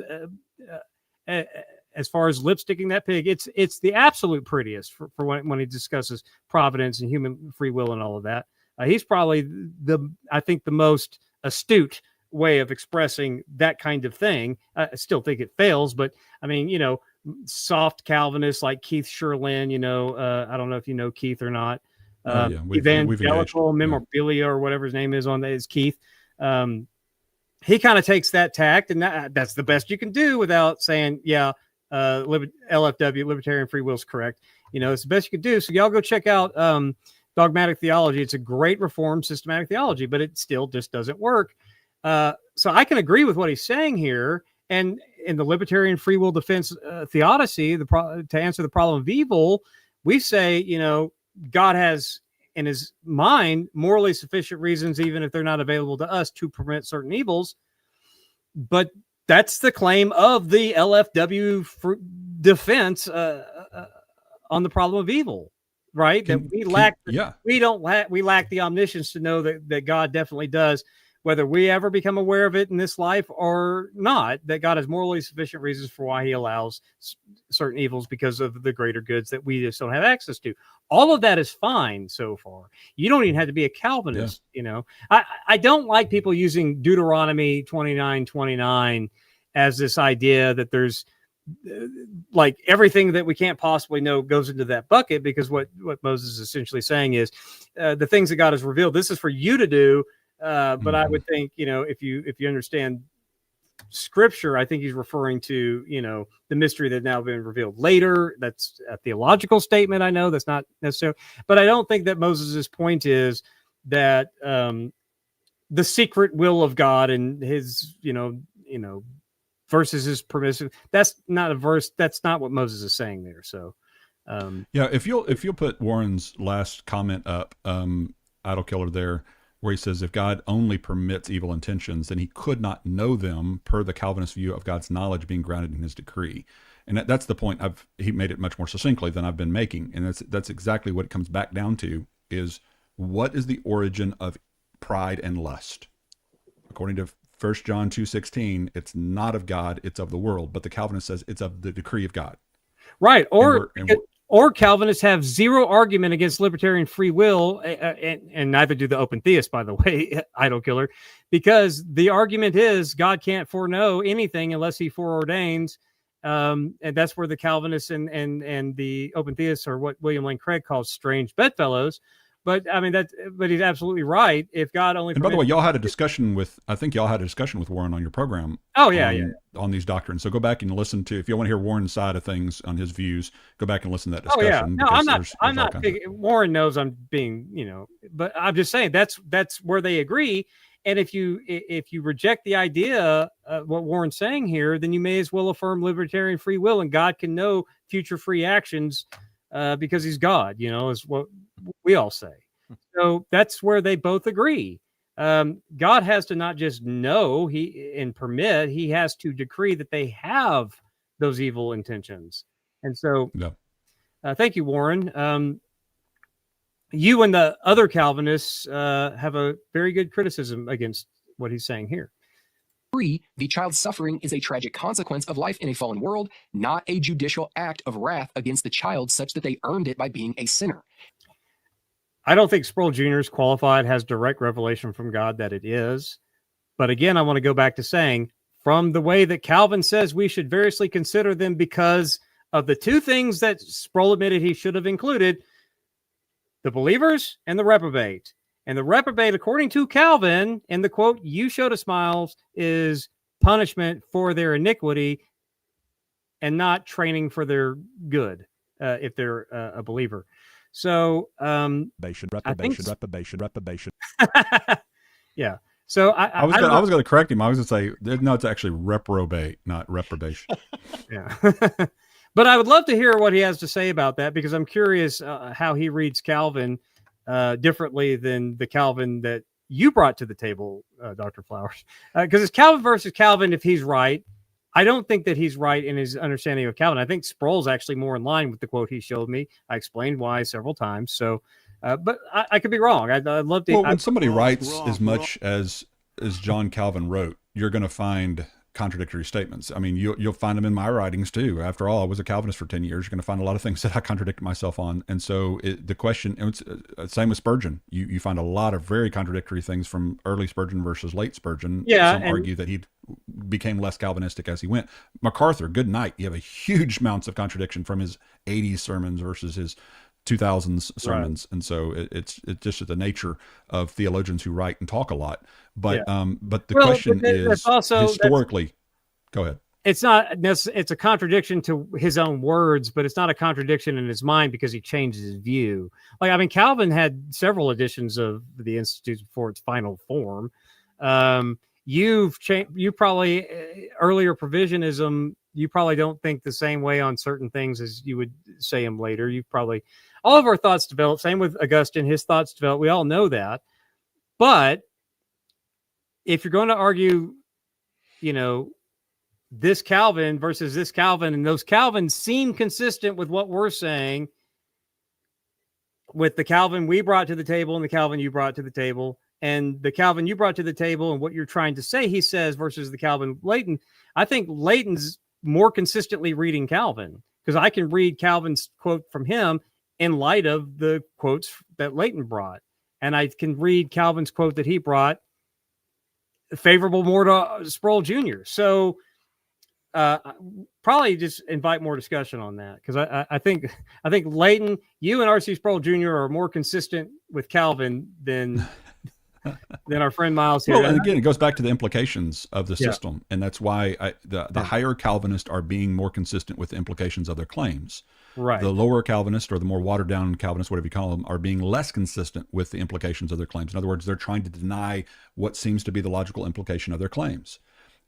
Speaker 1: as far as lipsticking that pig, it's the absolute prettiest for when he discusses providence and human free will and all of that. He's probably I think the most astute way of expressing that kind of thing. I still think it fails, but I mean, soft Calvinists like Keith Sherlin, I don't know if you know Keith or not. Evangelical Memorabilia or whatever his name is Keith. He kind of takes that tact, and that's the best you can do without saying, LFW, Libertarian Free Will, is correct. It's the best you can do. So y'all go check out Dogmatic Theology. It's a great Reformed systematic theology, but it still just doesn't work. So I can agree with what he's saying here. And in the Libertarian Free Will Defense Theodicy, to answer the problem of evil, we say, God has in his mind morally sufficient reasons, even if they're not available to us, to permit certain evils. But that's the claim of the LFW defense on the problem of evil, right? We lack the omniscience to know that God definitely does, whether we ever become aware of it in this life or not, that God has morally sufficient reasons for why he allows certain evils because of the greater goods that we just don't have access to. All of that is fine so far. You don't even have to be a Calvinist. I don't like people using Deuteronomy 29:29 as this idea that there's like everything that we can't possibly know goes into that bucket, because what Moses is essentially saying is the things that God has revealed, this is for you to do. But I would think, if you understand Scripture, I think he's referring to, the mystery that now been revealed later. That's a theological statement. I know that's not necessarily, but I don't think that Moses's point is that the secret will of God and his, versus his permissive. That's not a verse. That's not what Moses is saying there. So,
Speaker 3: if you'll put Warren's last comment up, Idol Killer there, where he says, if God only permits evil intentions, then he could not know them per the Calvinist view of God's knowledge being grounded in his decree. And that's the point. He made it much more succinctly than I've been making. And that's exactly what it comes back down to, is what is the origin of pride and lust? According to 1 John 2:16, it's not of God, it's of the world. But the Calvinist says it's of the decree of God.
Speaker 1: Right. Or Calvinists have zero argument against libertarian free will, and neither do the open theists, by the way, Idol Killer, because the argument is God can't foreknow anything unless he foreordains. And that's where the Calvinists and the open theists are what William Lane Craig calls strange bedfellows. But I mean but he's absolutely right. If God only
Speaker 3: and by the way, y'all had a discussion with Warren on your program.
Speaker 1: Oh yeah,
Speaker 3: on these doctrines. So go back and listen to, if you want to hear Warren's side of things on his views, go back and listen to that discussion.
Speaker 1: Oh yeah, no, I'm not. Warren knows I'm being, but I'm just saying that's where they agree. And if you reject the idea of what Warren's saying here, then you may as well affirm libertarian free will, and God can know future free actions because he's God, is what we all say. So that's where they both agree. God has to not just know and permit, he has to decree that they have those evil intentions. And so thank you, Warren. You and the other Calvinists have a very good criticism against what he's saying here.
Speaker 4: 3, the child's suffering is a tragic consequence of life in a fallen world, not a judicial act of wrath against the child such that they earned it by being a sinner.
Speaker 1: I don't think Sproul Jr. is qualified, has direct revelation from God that it is. But again, I want to go back to saying, from the way that Calvin says we should variously consider them because of the two things that Sproul admitted he should have included, the believers and the reprobate. And the reprobate, according to Calvin, and the quote, "You showed us smiles," is punishment for their iniquity and not training for their good if they're a believer. So
Speaker 5: reprobation.
Speaker 1: Yeah. So
Speaker 3: I was going to correct him. I was going to say, no, it's actually reprobate, not reprobation.
Speaker 1: Yeah. But I would love to hear what he has to say about that, because I'm curious how he reads Calvin differently than the Calvin that you brought to the table, Dr. Flowers. Because it's Calvin versus Calvin if he's right. I don't think that he's right in his understanding of Calvin. I think Sproul's actually more in line with the quote he showed me. I explained why several times. So, but I could be wrong. I'd love to.
Speaker 3: Well, when somebody writes as much as John Calvin wrote, you're going to find contradictory statements. I mean, you'll find them in my writings too. After all, I was a Calvinist for 10 years. You're going to find a lot of things that I contradicted myself on. And so the question, it's same with Spurgeon. You find a lot of very contradictory things from early Spurgeon versus late Spurgeon.
Speaker 1: Yeah,
Speaker 3: some argue that he became less Calvinistic as he went. MacArthur, good night. You have a huge amounts of contradiction from his 80s sermons versus his 2000s sermons. Right. And so it's just the nature of theologians who write and talk a lot. But but the question is also historically, go ahead.
Speaker 1: It's not necessarily, it's a contradiction to his own words, but it's not a contradiction in his mind because he changes his view. Like, I mean, Calvin had several editions of the Institutes before its final form. You've changed, you probably earlier provisionism, you probably don't think the same way on certain things as you would say them later. You've probably, all of our thoughts develop. Same with Augustine, his thoughts develop. We all know that. But if you're going to argue, this Calvin versus this Calvin, and those Calvins seem consistent with what we're saying, with the Calvin we brought to the table and the Calvin you brought to the table, and the Calvin you brought to the table and what you're trying to say he says versus the Calvin Leighton, I think Leighton's more consistently reading Calvin, because I can read Calvin's quote from him in light of the quotes that Leighton brought. And I can read Calvin's quote that he brought favorable more to Sproul Jr. So probably just invite more discussion on that, because I think Leighton, you and R.C. Sproul Jr. are more consistent with Calvin than our friend Miles here.
Speaker 3: Well, and again, it goes back to the implications of the system, and that's why the higher Calvinists are being more consistent with the implications of their claims.
Speaker 1: Right.
Speaker 3: The lower Calvinists, or the more watered down Calvinists, whatever you call them, are being less consistent with the implications of their claims. In other words, they're trying to deny what seems to be the logical implication of their claims.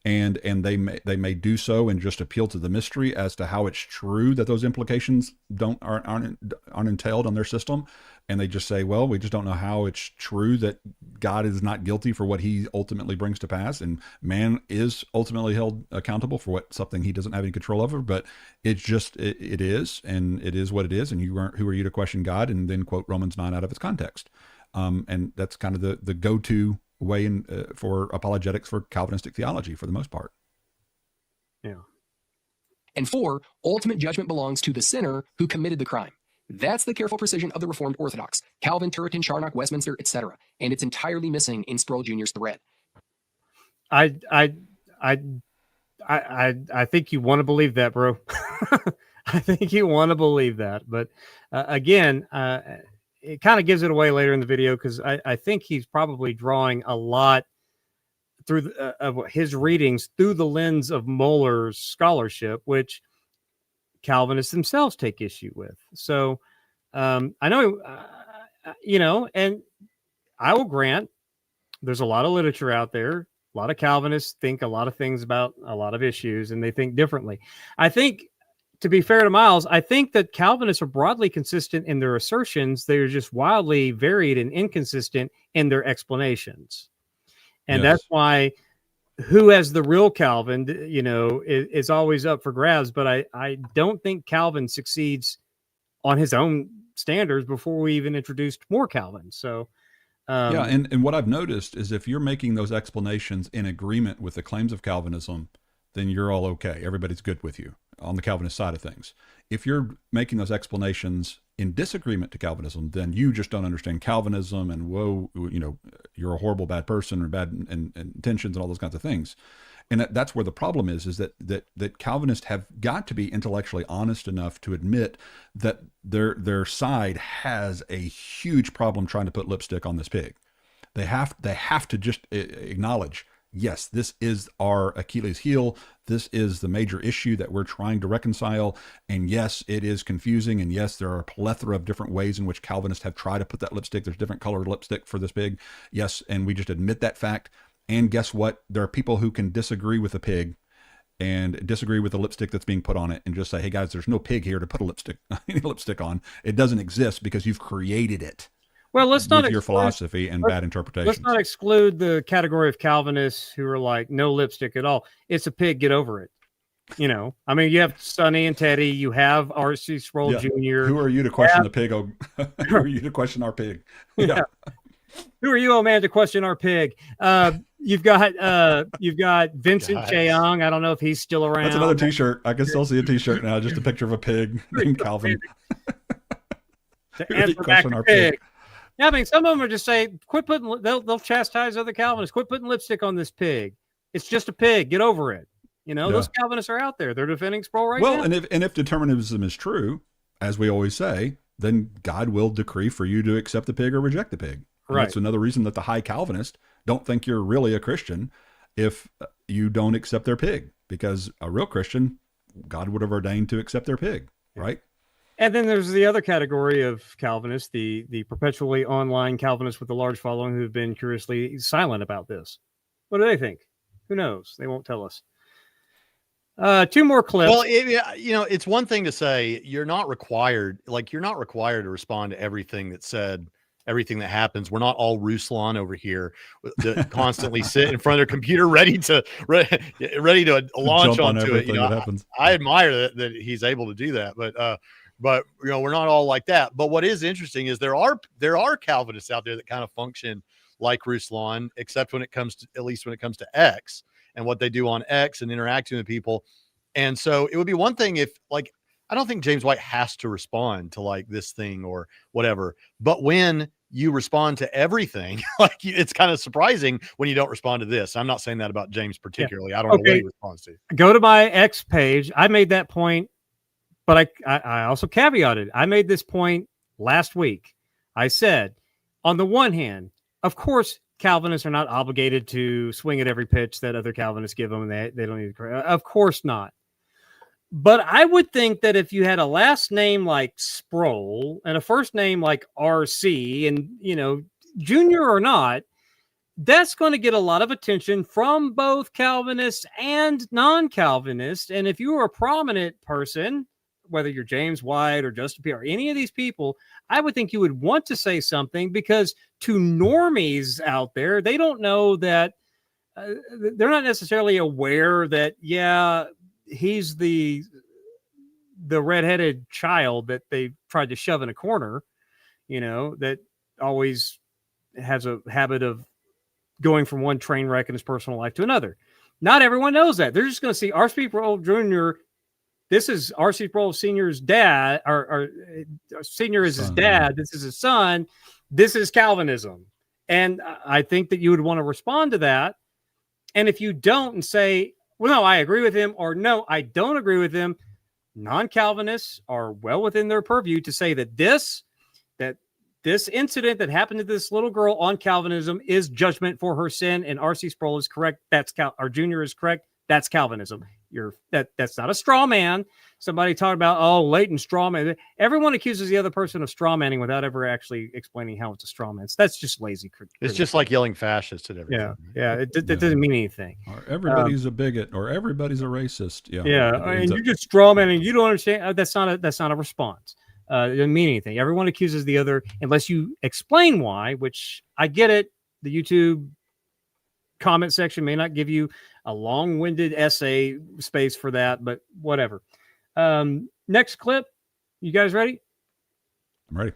Speaker 3: And they may do so and just appeal to the mystery as to how it's true that those implications aren't entailed on their system, and they just say, well, we just don't know how it's true that God is not guilty for what he ultimately brings to pass, and man is ultimately held accountable for something he doesn't have any control over. But it's just it is, and it is what it is, and who are you to question God and then quote Romans 9 out of its context? And that's kind of the go-to way for apologetics for Calvinistic theology for the most part.
Speaker 1: Yeah.
Speaker 4: And 4, ultimate judgment belongs to the sinner who committed the crime. That's the careful precision of the Reformed Orthodox, Calvin, Turretin, Charnock, Westminster, etc. And it's entirely missing in Sproul Jr.'s thread.
Speaker 1: I think you want to believe that, bro. I think you want to believe that. But again, it kind of gives it away later in the video, because I think he's probably drawing a lot through of his readings through the lens of Muller's scholarship, which Calvinists themselves take issue with. So I know, and I will grant there's a lot of literature out there. A lot of Calvinists think a lot of things about a lot of issues, and they think differently. I think, to be fair to Miles, I think that Calvinists are broadly consistent in their assertions. They're just wildly varied and inconsistent in their explanations. And that's why who has the real Calvin, is always up for grabs. But I don't think Calvin succeeds on his own standards before we even introduced more Calvin. So,
Speaker 3: and what I've noticed is if you're making those explanations in agreement with the claims of Calvinism, then you're all okay. Everybody's good with you on the Calvinist side of things. If you're making those explanations in disagreement to Calvinism, then you just don't understand Calvinism, and you're a horrible, bad person, or bad intentions, and all those kinds of things. And that's where the problem is that Calvinists have got to be intellectually honest enough to admit that their side has a huge problem trying to put lipstick on this pig. They have to just acknowledge, yes, this is our Achilles heel. This is the major issue that we're trying to reconcile. And yes, it is confusing. And yes, there are a plethora of different ways in which Calvinists have tried to put that lipstick. There's different colored lipstick for this pig. Yes, and we just admit that fact. And guess what? There are people who can disagree with a pig and disagree with the lipstick that's being put on it and just say, hey guys, there's no pig here to put any lipstick on. It doesn't exist because you've created it.
Speaker 1: Well, let's not
Speaker 3: with your philosophy and bad interpretations.
Speaker 1: Let's not exclude the category of Calvinists who are like, no lipstick at all. It's a pig. Get over it. I mean, you have Sonny and Teddy. You have R.C. Sproul Jr.
Speaker 3: Who are you to question the pig? Who are you to question our pig?
Speaker 1: Yeah. Who are you, old man, to question our pig? You've got Vincent Cheong. I don't know if he's still around.
Speaker 3: That's another T-shirt. I can still see a T-shirt now. Just a picture of a pig named Calvin.
Speaker 1: To answer back the pig. Yeah, I mean, some of them are just say, quit putting. They'll chastise other Calvinists. Quit putting lipstick on this pig. It's just a pig. Get over it. Those Calvinists are out there. They're defending Sproul right now.
Speaker 3: Well, and if determinism is true, as we always say, then God will decree for you to accept the pig or reject the pig. Right. That's another reason that the high Calvinists don't think you're really a Christian if you don't accept their pig, because a real Christian, God would have ordained to accept their pig, right?
Speaker 1: And then there's the other category of Calvinists, the perpetually online Calvinists with a large following who've been curiously silent about this. What do they think? Who knows? They won't tell us. 2 more clips.
Speaker 2: Well, it's one thing to say you're not required to respond to everything that's said, everything that happens. We're not all Ruslan over here that constantly sit in front of their computer ready to launch onto it. I admire that he's able to do that, but we're not all like that. But what is interesting is there are Calvinists out there that kind of function like Ruslan, except when it comes to X and what they do on X and interacting with people. And so it would be one thing if, like, I don't think James White has to respond to like this thing or whatever, but when you respond to everything, like, it's kind of surprising when you don't respond to this. I'm not saying that about James particularly. I don't know what he responds to.
Speaker 1: Go to my X page. I made that point, but I also caveated. I made this point last week. I said, on the one hand, of course, Calvinists are not obligated to swing at every pitch that other Calvinists give them. And they don't need to. Of course not. But I would think that if you had a last name like Sproul and a first name like RC and, Junior or not, that's going to get a lot of attention from both Calvinists and non-Calvinists. And if you are a prominent person, whether you're James White or Justin P. or any of these people, I would think you would want to say something, because to normies out there, they don't know that they're not necessarily aware that, he's the redheaded child that they tried to shove in a corner, that always has a habit of going from one train wreck in his personal life to another. Not everyone knows that. They're just going to see R.C. Sproul Jr. This is R.C. Sproul Sr.'s dad, or Senior is his dad. This is his son. This is Calvinism. And I think that you would want to respond to that. And if you don't and say, well, no, I agree with him, or no, I don't agree with him, non-Calvinists are well within their purview to say that this incident that happened to this little girl on Calvinism is judgment for her sin, and R.C. Sproul is correct. That's our Jr. is correct. That's Calvinism. That's not a straw man. Somebody talked about, Leighton straw man. Everyone accuses the other person of straw manning without ever actually explaining how it's a straw man. So that's just lazy.
Speaker 2: It's just like yelling fascist at everything.
Speaker 1: Yeah. It doesn't mean anything.
Speaker 3: Or everybody's a bigot, or everybody's a racist.
Speaker 1: Yeah. And you just straw man and you don't understand. That's not a response. It doesn't mean anything. Everyone accuses the other unless you explain why, which I get it. The YouTube comment section may not give you a long-winded essay space for that, but whatever. Next clip. You guys ready?
Speaker 3: I'm ready.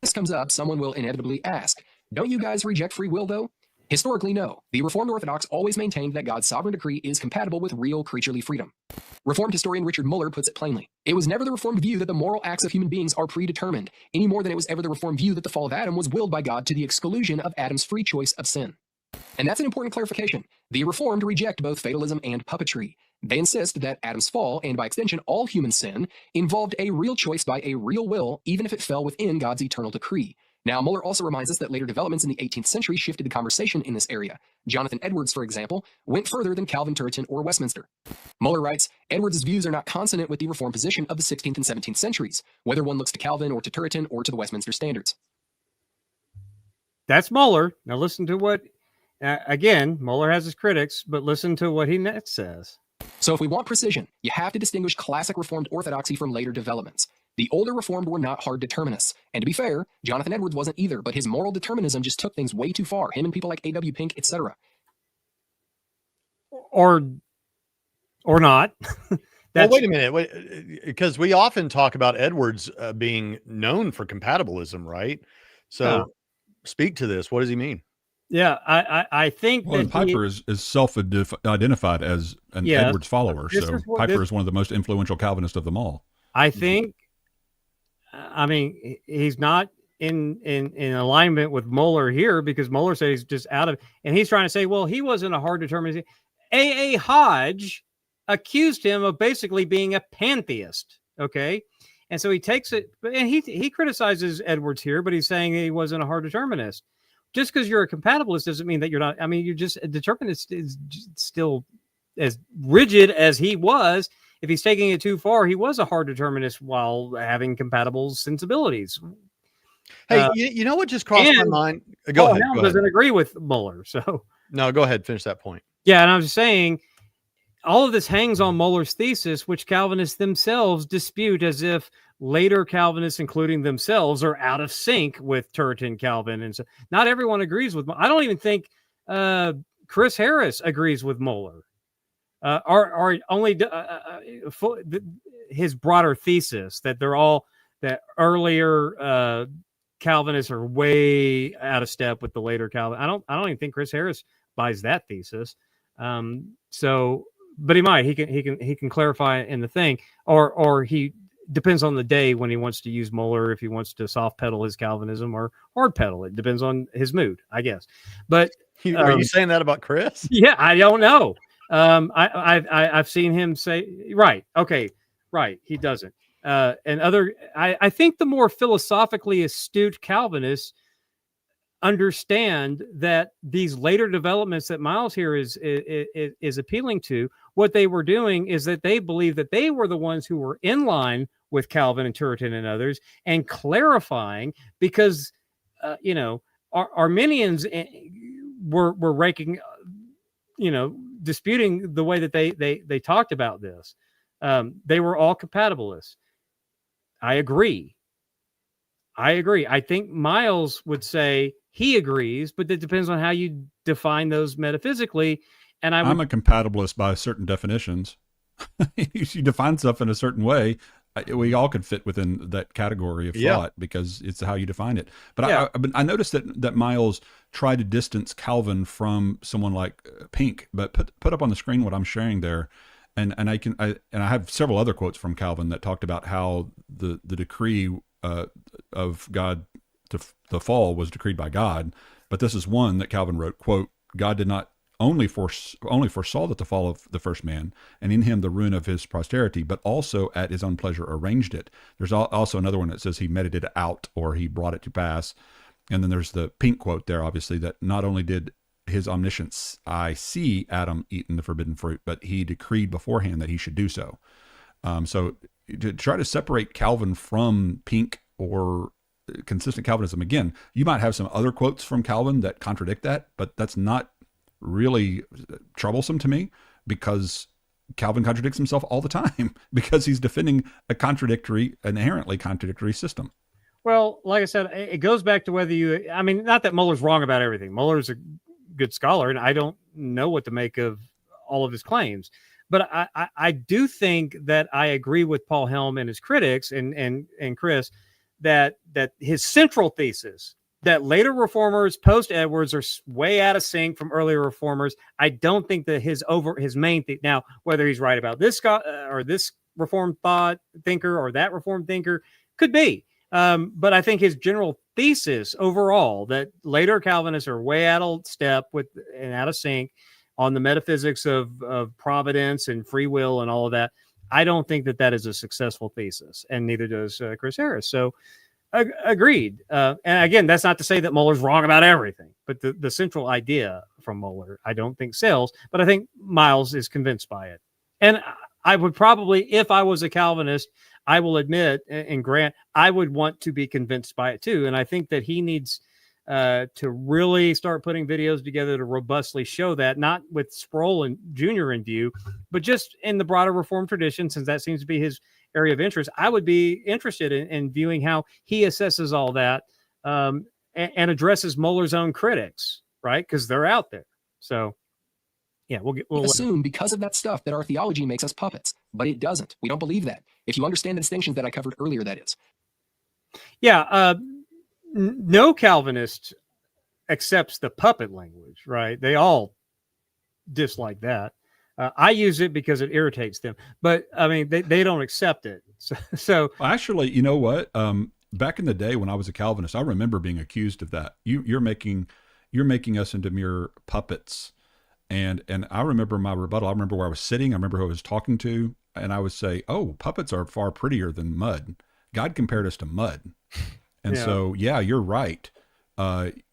Speaker 4: This comes up, someone will inevitably ask, don't you guys reject free will, though? Historically, no. The Reformed Orthodox always maintained that God's sovereign decree is compatible with real creaturely freedom. Reformed historian Richard Muller puts it plainly. It was never the Reformed view that the moral acts of human beings are predetermined, any more than it was ever the Reformed view that the fall of Adam was willed by God to the exclusion of Adam's free choice of sin. And that's an important clarification. The Reformed reject both fatalism and puppetry. They insist that Adam's fall, and by extension all human sin, involved a real choice by a real will, even if it fell within God's eternal decree. Now, Muller also reminds us that later developments in the 18th century shifted the conversation in this area. Jonathan Edwards, for example, went further than Calvin, Turretin, or Westminster. Muller writes, Edwards' views are not consonant with the Reformed position of the 16th and 17th centuries, whether one looks to Calvin or to Turretin or to the Westminster Standards.
Speaker 1: That's Muller. Now listen to what, again, Muller has his critics, but listen to what he next says.
Speaker 4: So if we want precision, you have to distinguish classic Reformed orthodoxy from later developments. The older Reformed were not hard determinists. And to be fair, Jonathan Edwards wasn't either, but his moral determinism just took things way too far, him and people like A.W. Pink, etc.
Speaker 1: Or not.
Speaker 2: Well, wait a minute, because we often talk about Edwards being known for compatibilism, right? So speak to this. What does he mean?
Speaker 1: Yeah, I think that
Speaker 3: Piper is self-identified as an Edwards follower, so Piper is one of the most influential Calvinists of them all.
Speaker 1: I think, I mean, he's not in alignment with Muller here, because Muller said he's just out of, and he's trying to say, well, he wasn't a hard determinist. A.A. Hodge accused him of basically being a pantheist, okay? And so he takes it, and he criticizes Edwards here, but he's saying he wasn't a hard determinist. Just because you're a compatibilist doesn't mean that you're not. I mean, you're just a determinist is still as rigid as he was. If he's taking it too far, he was a hard determinist while having compatible sensibilities.
Speaker 2: Hey, you know what just crossed my mind? Go ahead.
Speaker 1: Doesn't agree with Muller. So
Speaker 2: no, go ahead. Finish that point.
Speaker 1: Yeah, and I was just saying, all of this hangs on Muller's thesis, which Calvinists themselves dispute as if later Calvinists, including themselves, are out of sync with Turretin, Calvin. And so not everyone agrees with Muller. I don't even think Chris Harris agrees with Muller. Or only his broader thesis that they're all, that earlier Calvinists are way out of step with the later Calvin. I don't even think Chris Harris buys that thesis. But he might. He can clarify in the thing, or he depends on the day when he wants to use Muller, if he wants to soft pedal his Calvinism or hard pedal it. Depends on his mood, I guess. But
Speaker 2: are you saying that about Chris?
Speaker 1: Yeah, I don't know. I've seen him say right. Okay, right. He doesn't. And I think the more philosophically astute Calvinists understand that these later developments that Miles here is appealing to, what they were doing is that they believe that they were the ones who were in line with Calvin and Turretin and others, and clarifying, because Arminians were ranking, disputing the way that they talked about this. They were all compatibilists. I agree. I think Miles would say he agrees, but it depends on how you define those metaphysically. And I'm
Speaker 3: a compatibilist by certain definitions. You define stuff in a certain way, we all could fit within that category of thought, because it's how you define it. But I noticed that Miles tried to distance Calvin from someone like Pink, but put up on the screen what I'm sharing there. And I have several other quotes from Calvin that talked about how the decree of God to the fall was decreed by God. But this is one that Calvin wrote, quote, God did not only foresaw that the fall of the first man, and in him the ruin of his posterity, but also at his own pleasure arranged it. There's also another one that says he meditated it out, or he brought it to pass. And then there's the pink quote there, obviously, that not only did his omniscience eye see Adam eaten the forbidden fruit, but he decreed beforehand that he should do so. So to try to separate Calvin from pink or consistent Calvinism, again, you might have some other quotes from Calvin that contradict that, but that's not really troublesome to me, because Calvin contradicts himself all the time because he's defending an inherently contradictory system.
Speaker 1: Well, like I said, it goes back to whether I mean, not that Muller's wrong about everything. Muller's a good scholar, and I don't know what to make of all of his claims. But I do think that I agree with Paul Helm and his critics and Chris that his central thesis that later reformers post Edwards are way out of sync from earlier reformers. I don't think that his main thing, now whether he's right about this or this reformed thought thinker or that reformed thinker could be. But I think his general thesis overall that later Calvinists are way out of step with and out of sync on the metaphysics of providence and free will and all of that. I don't think that is a successful thesis, and neither does Chris Harris. So agreed. And again, that's not to say that Muller's wrong about everything, but the central idea from Muller, I don't think sells, but I think Miles is convinced by it. And I would probably, if I was a Calvinist, I will admit and grant, I would want to be convinced by it too. And I think that he needs to really start putting videos together to robustly show that, not with Sproul Jr. in view, but just in the broader Reformed tradition, since that seems to be his area of interest. I would be interested in viewing how he assesses all that and addresses Muller's own critics, right? Because they're out there. So, yeah, we'll
Speaker 4: assume because of that stuff that our theology makes us puppets, but it doesn't. We don't believe that. If you understand the distinctions that I covered earlier, that is.
Speaker 1: Yeah, no Calvinist accepts the puppet language, right? They all dislike that. I use it because it irritates them, but I mean, they don't accept it. So
Speaker 3: well, actually, you know what? Back in the day when I was a Calvinist, I remember being accused of that. You're making us into mere puppets. And I remember my rebuttal. I remember where I was sitting. I remember who I was talking to. And I would say, oh, puppets are far prettier than mud. God compared us to mud. And so, yeah, you're right.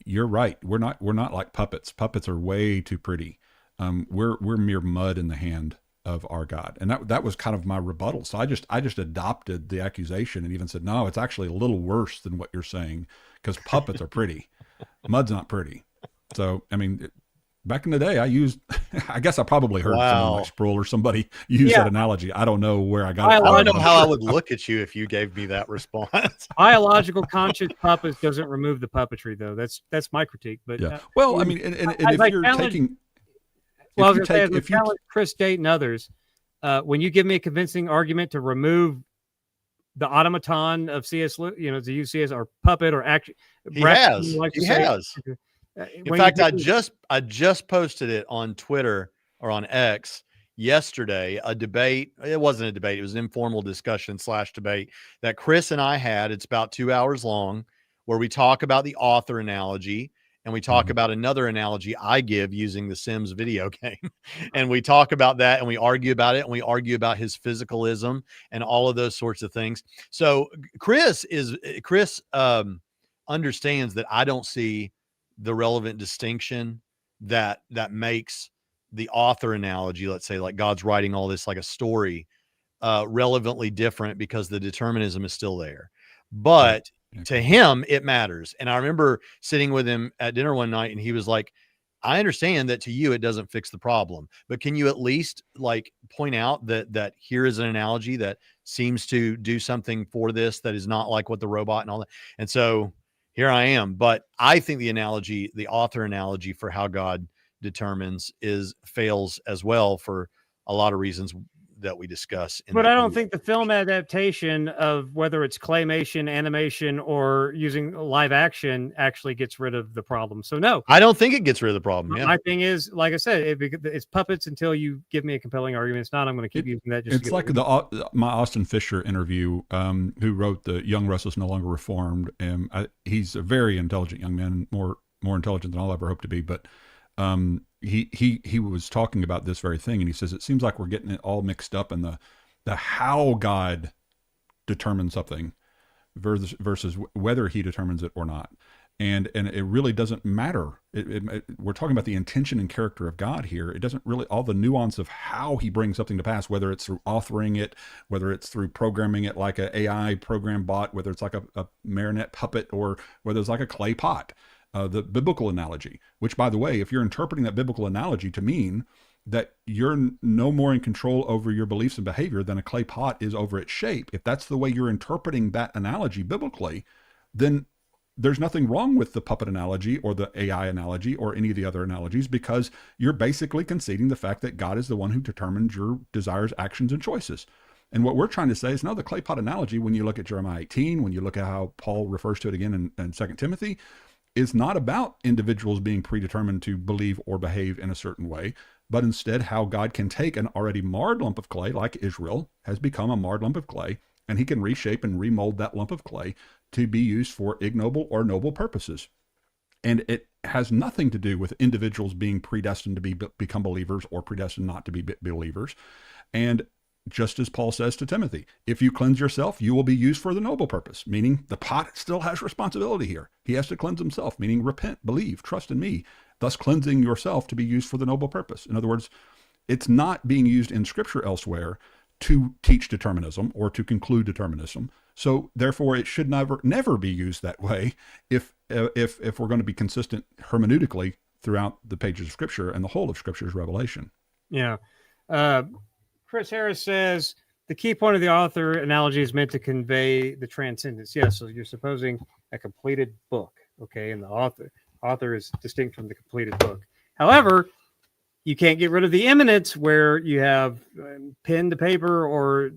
Speaker 3: You're right. We're not like puppets. Puppets are way too pretty. We're mere mud in the hand of our God. And that was kind of my rebuttal. So I just adopted the accusation and even said, no, it's actually a little worse than what you're saying, because puppets are pretty. Mud's not pretty. So, I mean, back in the day, I guess I probably heard someone like Sproul or somebody use that analogy. I don't know where I got it from.
Speaker 2: I don't know how I would look at you if you gave me that response.
Speaker 1: Biological conscious puppets doesn't remove the puppetry, though. That's my critique. But
Speaker 3: yeah, well, I mean, and if you're taking,
Speaker 1: well, I was going to say, Chris Date and others, when you give me a convincing argument to remove the automaton of C.S. Lewis, to use C.S. or puppet or action,
Speaker 2: he has. In fact, I just posted it on Twitter or on X yesterday, a debate. It wasn't a debate. It was an informal discussion / debate that Chris and I had. It's about 2 hours long, where we talk about the author analogy and we talk about another analogy I give using the Sims video game. And we talk about that and we argue about it, and we argue about his physicalism and all of those sorts of things. So Chris understands that I don't see the relevant distinction that makes the author analogy, let's say, like God's writing all this like a story, relevantly different, because the determinism is still there. But to him, it matters. And I remember sitting with him at dinner one night, and he was like, I understand that to you, it doesn't fix the problem, but can you at least like point out that here is an analogy that seems to do something for this that is not like what the robot and all that. And so here I am. But I think the author analogy for how God determines fails as well, for a lot of reasons that we discuss.
Speaker 1: But I don't think the film adaptation of whether it's claymation, animation, or using live action actually gets rid of the problem. So no,
Speaker 2: I don't think it gets rid of the problem. Yeah.
Speaker 1: My thing is, like I said, it's puppets until you give me a compelling argument. It's not. I'm going to keep using that.
Speaker 3: It's like my Austin Fisher interview, who wrote the Young, Restless, No Longer Reformed. And he's a very intelligent young man, more intelligent than I'll ever hope to be. But he was talking about this very thing, and he says it seems like we're getting it all mixed up in the how God determines something versus whether he determines it or not. And it really doesn't matter. We're talking about the intention and character of God here. It doesn't really, all the nuance of how he brings something to pass, whether it's through authoring it, whether it's through programming it like an AI program bot, whether it's like a marionette puppet, or whether it's like a clay pot. The biblical analogy, which, by the way, if you're interpreting that biblical analogy to mean that you're no more in control over your beliefs and behavior than a clay pot is over its shape, if that's the way you're interpreting that analogy biblically, then there's nothing wrong with the puppet analogy or the AI analogy or any of the other analogies, because you're basically conceding the fact that God is the one who determines your desires, actions, and choices. And what we're trying to say is, no, the clay pot analogy, when you look at Jeremiah 18, when you look at how Paul refers to it again in 2 Timothy, is not about individuals being predetermined to believe or behave in a certain way, but instead how God can take an already marred lump of clay, like Israel has become a marred lump of clay, and he can reshape and remold that lump of clay to be used for ignoble or noble purposes. And it has nothing to do with individuals being predestined to become believers or predestined not to be believers. And just as Paul says to Timothy, if you cleanse yourself, you will be used for the noble purpose, meaning the pot still has responsibility here. He has to cleanse himself, meaning repent, believe, trust in me, thus cleansing yourself to be used for the noble purpose. In other words, it's not being used in Scripture elsewhere to teach determinism or to conclude determinism. So therefore, it should never be used that way if we're going to be consistent hermeneutically throughout the pages of Scripture and the whole of Scripture's revelation.
Speaker 1: Yeah. Chris Harris says the key point of the author analogy is meant to convey the transcendence. Yes, so you're supposing a completed book, okay, and the author is distinct from the completed book. However, you can't get rid of the immanence where you have pen to paper or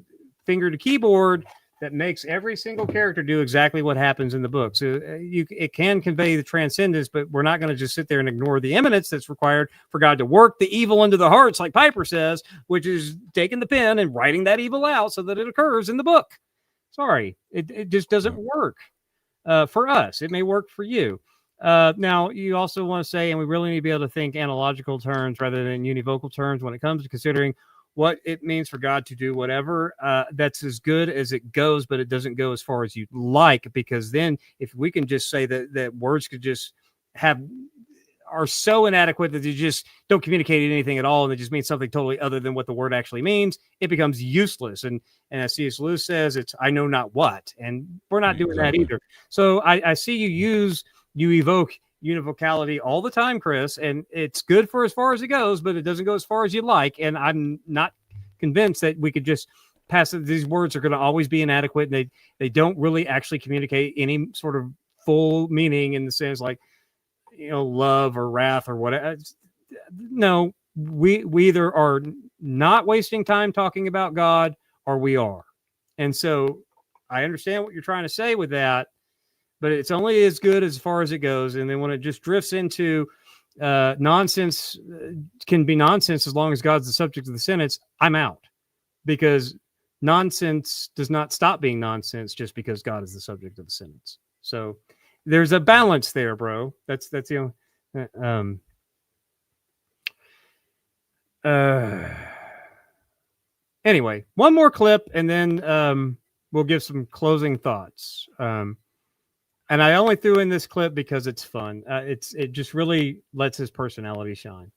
Speaker 1: finger to keyboard that makes every single character do exactly what happens in the book. So it can convey the transcendence, but we're not going to just sit there and ignore the immanence that's required for God to work the evil into the hearts, like Piper says, which is taking the pen and writing that evil out so that it occurs in the book. Sorry, it just doesn't work for us. It may work for you. Now, you also want to say, and we really need to be able to think analogical terms rather than univocal terms when it comes to considering what it means for God to do whatever. That's as good as it goes, but it doesn't go as far as you'd like, because then if we can just say that words could just are so inadequate that they just don't communicate anything at all, and it just means something totally other than what the word actually means, it becomes useless. And as C.S. Lewis says, it's I know not what, and we're not doing that either. So I see you evoke univocality all the time, Chris, and it's good for as far as it goes, but it doesn't go as far as you like. And I'm not convinced that we could just pass it. These words are going to always be inadequate, and they don't really actually communicate any sort of full meaning in the sense like, love or wrath or whatever. No, we either are not wasting time talking about God or we are. And so I understand what you're trying to say with that, but it's only as good as far as it goes. And then when it just drifts into nonsense, can be nonsense as long as God's the subject of the sentence, I'm out, because nonsense does not stop being nonsense just because God is the subject of the sentence. So there's a balance there, bro. That's the only. Anyway, one more clip, and then we'll give some closing thoughts. And I only threw in this clip because it's fun. It just really lets his personality shine.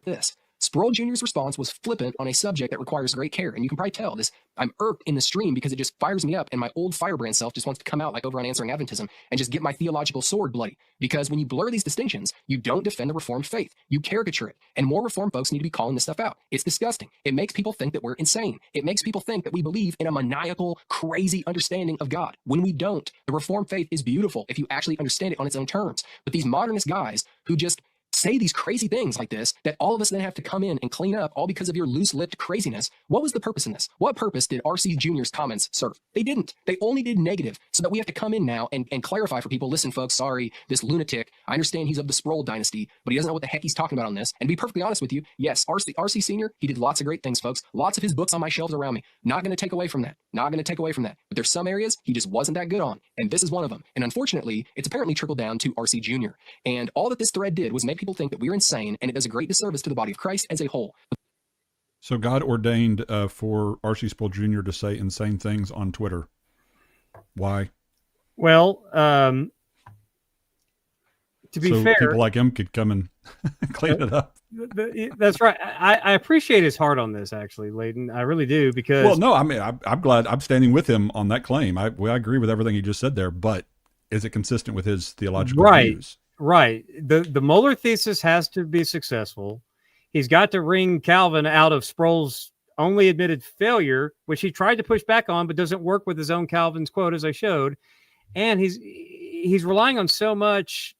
Speaker 4: This. Sproul Jr.'s response was flippant on a subject that requires great care. And you can probably tell this. I'm irked in the stream because it just fires me up, and my old firebrand self just wants to come out like over on Answering Adventism and just get my theological sword bloody. Because when you blur these distinctions, you don't defend the Reformed faith. You caricature it. And more Reformed folks need to be calling this stuff out. It's disgusting. It makes people think that we're insane. It makes people think that we believe in a maniacal, crazy understanding of God. When we don't, the Reformed faith is beautiful if you actually understand it on its own terms. But these modernist guys who just say these crazy things like this, that all of us then have to come in and clean up, all because of your loose-lipped craziness. What was the purpose in this? What purpose did R.C. Jr.'s comments serve? They didn't. They only did negative, so that we have to come in now and clarify for people, listen, folks, sorry, this lunatic, I understand he's of the Sproul dynasty, but he doesn't know what the heck he's talking about on this. And to be perfectly honest with you, yes, R.C. Sr., he did lots of great things, folks. Lots of his books on my shelves around me. Not going to take away from that. Not going to take away from that. But there's some areas he just wasn't that good on, and this is one of them. And unfortunately, it's apparently trickled down to R.C. Jr. And all that this thread did was make people think that we're insane, and it does a great disservice to the body of Christ as a whole.
Speaker 3: So God ordained for R.C. Sproul Jr. to say insane things on Twitter. Why?
Speaker 1: Well, to be fair,
Speaker 3: people like him could come and clean it up.
Speaker 1: That's right. I appreciate his heart on this, actually, Leighton. I really do, because...
Speaker 3: Well, no, I mean, I'm glad I'm standing with him on that claim. I agree with everything he just said there, but is it consistent with his theological views?
Speaker 1: Right. The Mueller thesis has to be successful. He's got to wring Calvin out of Sproul's only admitted failure, which he tried to push back on, but doesn't work with his own Calvin's quote, as I showed. And he's relying on so much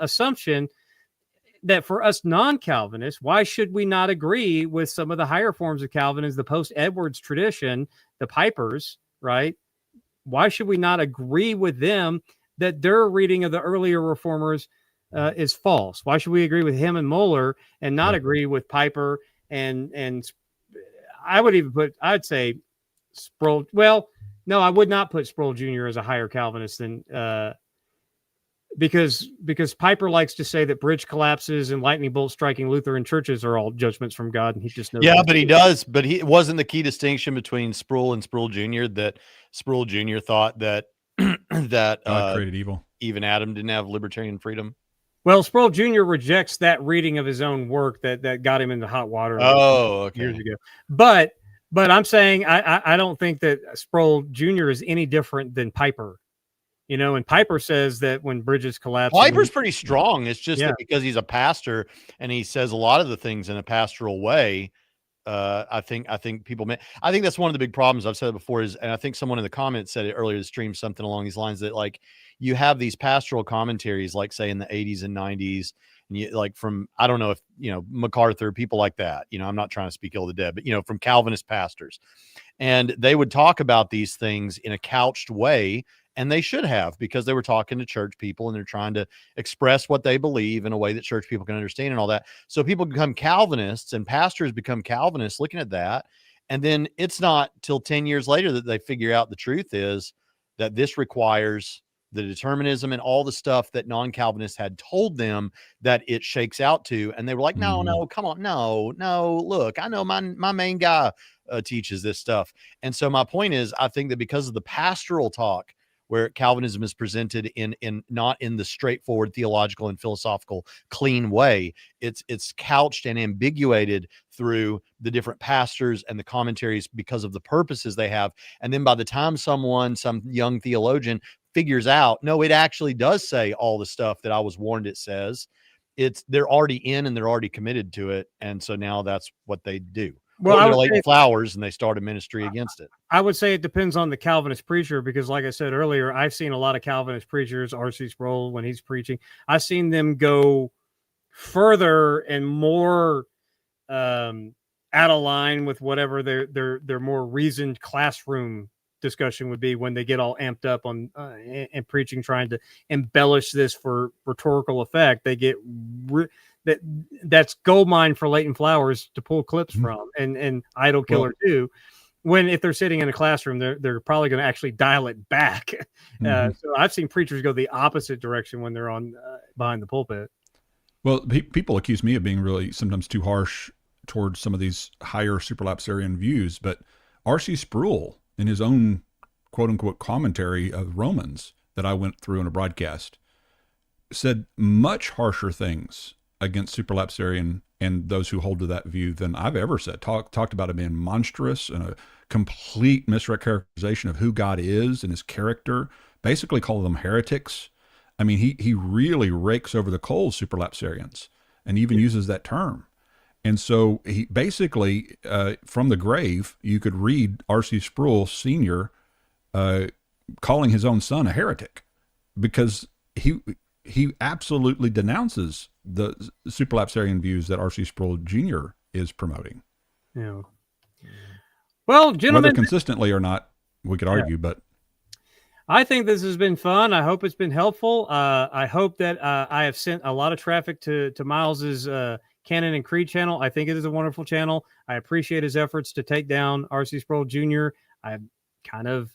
Speaker 1: assumption that for us non-Calvinists, why should we not agree with some of the higher forms of Calvinism, the post-Edwards tradition, the Pipers, right? Why should we not agree with them that their reading of the earlier reformers is false? Why should we agree with him and Mueller and not agree with Piper and I'd say Sproul? Well, no, I would not put Sproul Jr. as a higher Calvinist than because Piper likes to say that bridge collapses and lightning bolts striking Lutheran churches are all judgments from God, and he just knows.
Speaker 2: Yeah, but he does. But he wasn't the key distinction between Sproul and Sproul Jr. that Sproul Jr. thought that that
Speaker 3: God created evil.
Speaker 2: Even Adam didn't have libertarian freedom.
Speaker 1: Well, Sproul Jr. rejects that reading of his own work that got him into hot water years ago. But I'm saying I don't think that Sproul Jr. is any different than Piper. You know, and Piper says that when bridges collapse,
Speaker 2: Piper's pretty strong. It's just that because he's a pastor and he says a lot of the things in a pastoral way. I think people I think that's one of the big problems. I've said it before and I think someone in the comments said it earlier in the stream, something along these lines, that like you have these pastoral commentaries, like say in the 80s and 90s, and you like from, I don't know if, MacArthur, people like that, I'm not trying to speak ill of the dead, but from Calvinist pastors, and they would talk about these things in a couched way. And they should have, because they were talking to church people and they're trying to express what they believe in a way that church people can understand and all that. So people become Calvinists and pastors become Calvinists looking at that. And then it's not till 10 years later that they figure out the truth is that this requires the determinism and all the stuff that non-Calvinists had told them that it shakes out to. And they were like, no, come on. No, look, I know my main guy teaches this stuff. And so my point is, I think that because of the pastoral talk, where Calvinism is presented in not in the straightforward theological and philosophical clean way, it's couched and ambiguated through the different pastors and the commentaries because of the purposes they have. And then by the time some young theologian figures out, no, it actually does say all the stuff that I was warned it says, they're already in and they're already committed to it. And so now that's what they do. Well, they're Leighton Flowers and they start a ministry against it.
Speaker 1: I would say it depends on the Calvinist preacher, because like I said earlier, I've seen a lot of Calvinist preachers, R.C. Sproul, when he's preaching, I've seen them go further and more out of line with whatever their more reasoned classroom discussion would be when they get all amped up on and preaching, trying to embellish this for rhetorical effect. They get that's gold mine for Leighton Flowers to pull clips from, and Idol Killer too. When if they're sitting in a classroom, they're probably going to actually dial it back. So I've seen preachers go the opposite direction when they're on behind the pulpit.
Speaker 3: Well, people accuse me of being really sometimes too harsh towards some of these higher supralapsarian views, but R.C. Sproul, in his own quote unquote commentary of Romans that I went through in a broadcast, said much harsher things against supralapsarian and those who hold to that view than I've ever said. Talked about it being monstrous and a complete mischaracterization of who God is and his character, basically called them heretics. I mean, he really rakes over the coals, supralapsarians, and even uses that term. And so he basically, from the grave, you could read R.C. Sproul Sr. Calling his own son a heretic, because he absolutely denounces the supralapsarian views that R.C. Sproul Jr. is promoting.
Speaker 1: Yeah. Well, gentlemen,
Speaker 3: whether consistently or not, we could argue, but
Speaker 1: I think this has been fun. I hope it's been helpful. I hope that I have sent a lot of traffic to Miles's Canon and Creed channel. I think it is a wonderful channel. I appreciate his efforts to take down R.C. Sproul Jr. I kind of,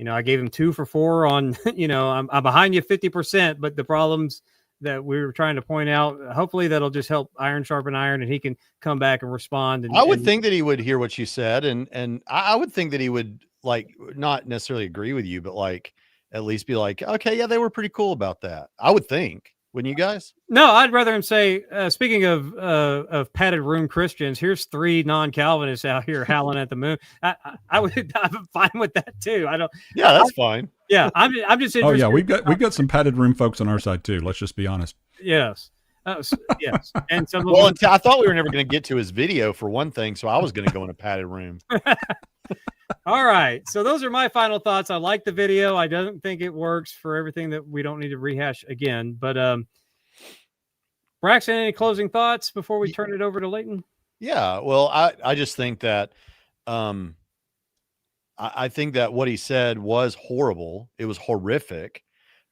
Speaker 1: I gave him 2 for 4 on, I'm behind you 50%, but the problems that we were trying to point out. Hopefully that'll just help iron sharpen iron, and he can come back and respond. And
Speaker 2: I would think that he would hear what you said, and I would think that he would, like, not necessarily agree with you, but like at least be like, okay, yeah, they were pretty cool about that. I would think, wouldn't you guys?
Speaker 1: No, I'd rather him say, speaking of padded room Christians, here's 3 non-Calvinists out here howling at the moon. I'm fine with that too.
Speaker 2: Yeah, that's fine.
Speaker 1: Yeah, I'm just interested.
Speaker 3: Oh yeah, we've got some padded room folks on our side too. Let's just be honest.
Speaker 1: Yes. Yes. And some
Speaker 2: Well, I thought we were never going to get to his video for one thing, so I was going to go in a padded room.
Speaker 1: All right. So those are my final thoughts. I like the video. I don't think it works for everything that we don't need to rehash again. But Braxton, any closing thoughts before we turn it over to Leighton?
Speaker 2: Yeah. Well, I just think that I think that what he said was horrible. It was horrific.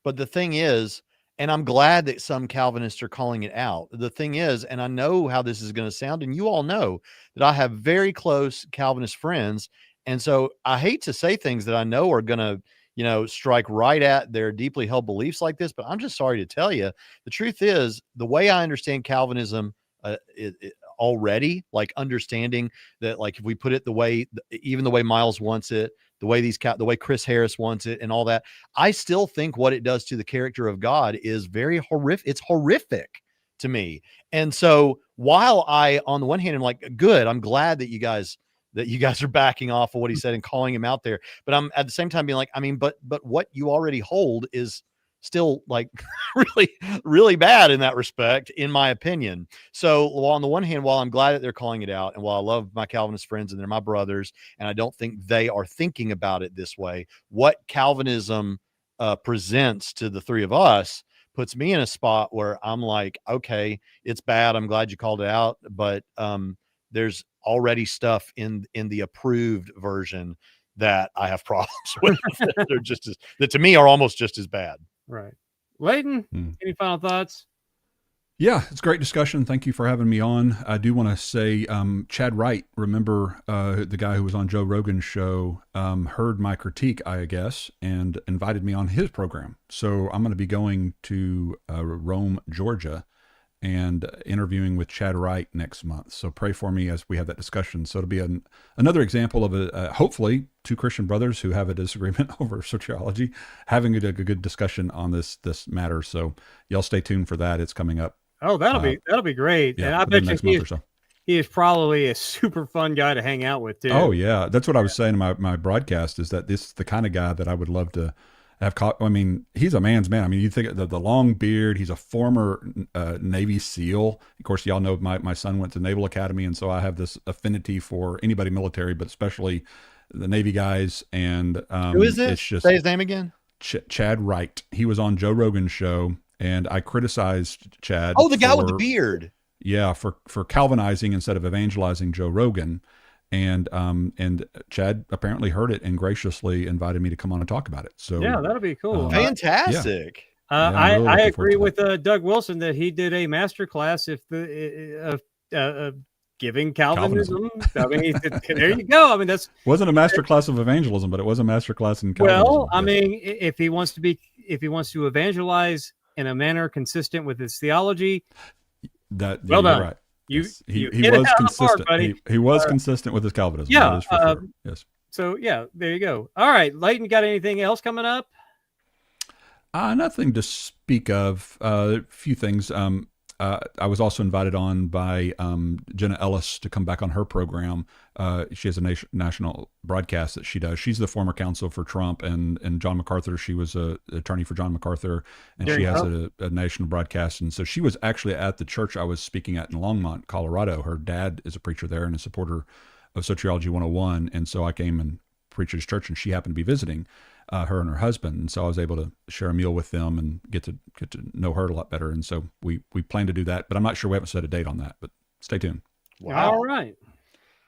Speaker 2: But the thing is, and I'm glad that some Calvinists are calling it out. The thing is, and I know how this is going to sound, and you all know that I have very close Calvinist friends. And so I hate to say things that I know are going to, strike right at their deeply held beliefs like this, but I'm just sorry to tell you, the truth is, the way I understand Calvinism already, like understanding that, like, if we put it even the way Miles wants it, the way Chris Harris wants it and all that, I still think what it does to the character of God is very horrific. It's horrific to me. And so while I, on the one hand, am like, good, I'm glad that you guys are backing off of what he said and calling him out there. But I'm at the same time being like, I mean, but what you already hold is still like really, really bad in that respect, in my opinion. So on the one hand, while I'm glad that they're calling it out, and while I love my Calvinist friends and they're my brothers, and I don't think they are thinking about it this way, what Calvinism presents to the 3 of us puts me in a spot where I'm like, okay, it's bad. I'm glad you called it out, but there's already stuff in the approved version that I have problems with. That to me are almost just as bad.
Speaker 1: Right. Leighton, any final thoughts?
Speaker 3: Yeah, it's a great discussion. Thank you for having me on. I do want to say, Chad Wright, remember the guy who was on Joe Rogan's show, heard my critique, I guess, and invited me on his program. So I'm going to be going to Rome, Georgia, and interviewing with Chad Wright next month. So pray for me as we have that discussion. So it'll be another example of hopefully 2 Christian brothers who have a disagreement over soteriology, having a good discussion on this matter. So y'all stay tuned for that. It's coming up.
Speaker 1: Oh, that'll be great.
Speaker 3: Yeah,
Speaker 1: and I bet you
Speaker 3: next month or so.
Speaker 1: He is probably a super fun guy to hang out with too.
Speaker 3: Oh yeah. That's what I was saying in my broadcast, is that this is the kind of guy that I would love to have caught. I mean, he's a man's man. I mean, you think of the long beard, he's a former Navy SEAL. Of course, y'all know my son went to Naval Academy. And so I have this affinity for anybody military, but especially the Navy guys. And
Speaker 2: who is this? Say his name again.
Speaker 3: Chad Wright. He was on Joe Rogan's show, and I criticized Chad.
Speaker 2: Oh, the guy with the beard.
Speaker 3: Yeah. For Calvinizing instead of evangelizing Joe Rogan. And Chad apparently heard it and graciously invited me to come on and talk about it. So
Speaker 1: yeah, that'll be cool.
Speaker 2: Fantastic.
Speaker 3: Yeah.
Speaker 1: I agree with Doug Wilson that he did a master class of giving Calvinism. I mean, there you go. I mean, that's
Speaker 3: wasn't a master class of evangelism, but it was a master class in Calvinism.
Speaker 1: Well, I mean, if he wants to evangelize in a manner consistent with his theology,
Speaker 3: well
Speaker 1: done.
Speaker 3: Right.
Speaker 1: He
Speaker 3: was consistent. He was consistent with his Calvinism.
Speaker 1: Yeah.
Speaker 3: That is for sure. Yes.
Speaker 1: So yeah, there you go. All right, Leighton, got anything else coming up?
Speaker 3: Nothing to speak of. A few things. I was also invited on by Jenna Ellis to come back on her program. She has a national broadcast that she does. She's the former counsel for Trump and John MacArthur. She was an attorney for John MacArthur, and she has a national broadcast. And so she was actually at the church I was speaking at in Longmont, Colorado. Her dad is a preacher there and a supporter of Soteriology 101. And so I came and preached at his church, and she happened to be visiting. Her and her husband, and so I was able to share a meal with them and get to know her a lot better. And so we plan to do that, but I'm not sure. We haven't set a date on that, but stay tuned.
Speaker 1: Wow. All right.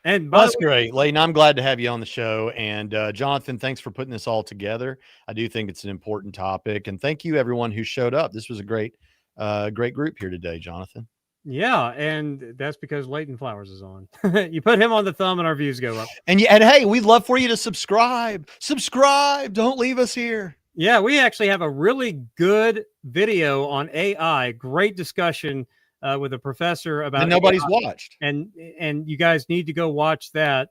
Speaker 1: And
Speaker 2: that's great, Leighton. I'm glad to have you on the show. And Jonathan, thanks for putting this all together. I do think it's an important topic, and thank you everyone who showed up. This was a great group here today, Jonathan.
Speaker 1: Yeah, and that's because Leighton Flowers is on. You put him on the thumb, and our views go up.
Speaker 2: And hey, we'd love for you to subscribe. Don't leave us here.
Speaker 1: Yeah, we actually have a really good video on AI. Great discussion with a professor about
Speaker 2: and nobody's
Speaker 1: AI.
Speaker 2: watched.
Speaker 1: And you guys need to go watch that.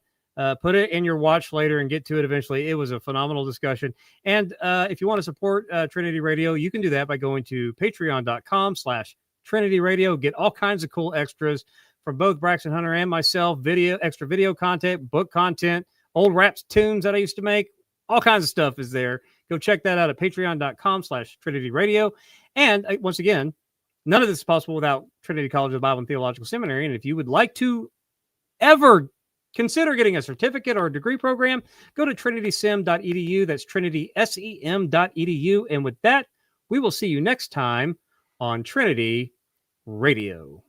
Speaker 1: Put it in your watch later and get to it eventually. It was a phenomenal discussion. And if you want to support Trinity Radio, you can do that by going to patreon.com/Trinity Radio. Get all kinds of cool extras from both Braxton Hunter and myself, extra video content, book content, old raps tunes that I used to make. All kinds of stuff is there. Go check that out at patreon.com/Trinity Radio. And once again, none of this is possible without Trinity College of the Bible and Theological Seminary. And if you would like to ever consider getting a certificate or a degree program, go to trinitysem.edu. That's trinitysem.edu. And with that, we will see you next time on Trinity Radio.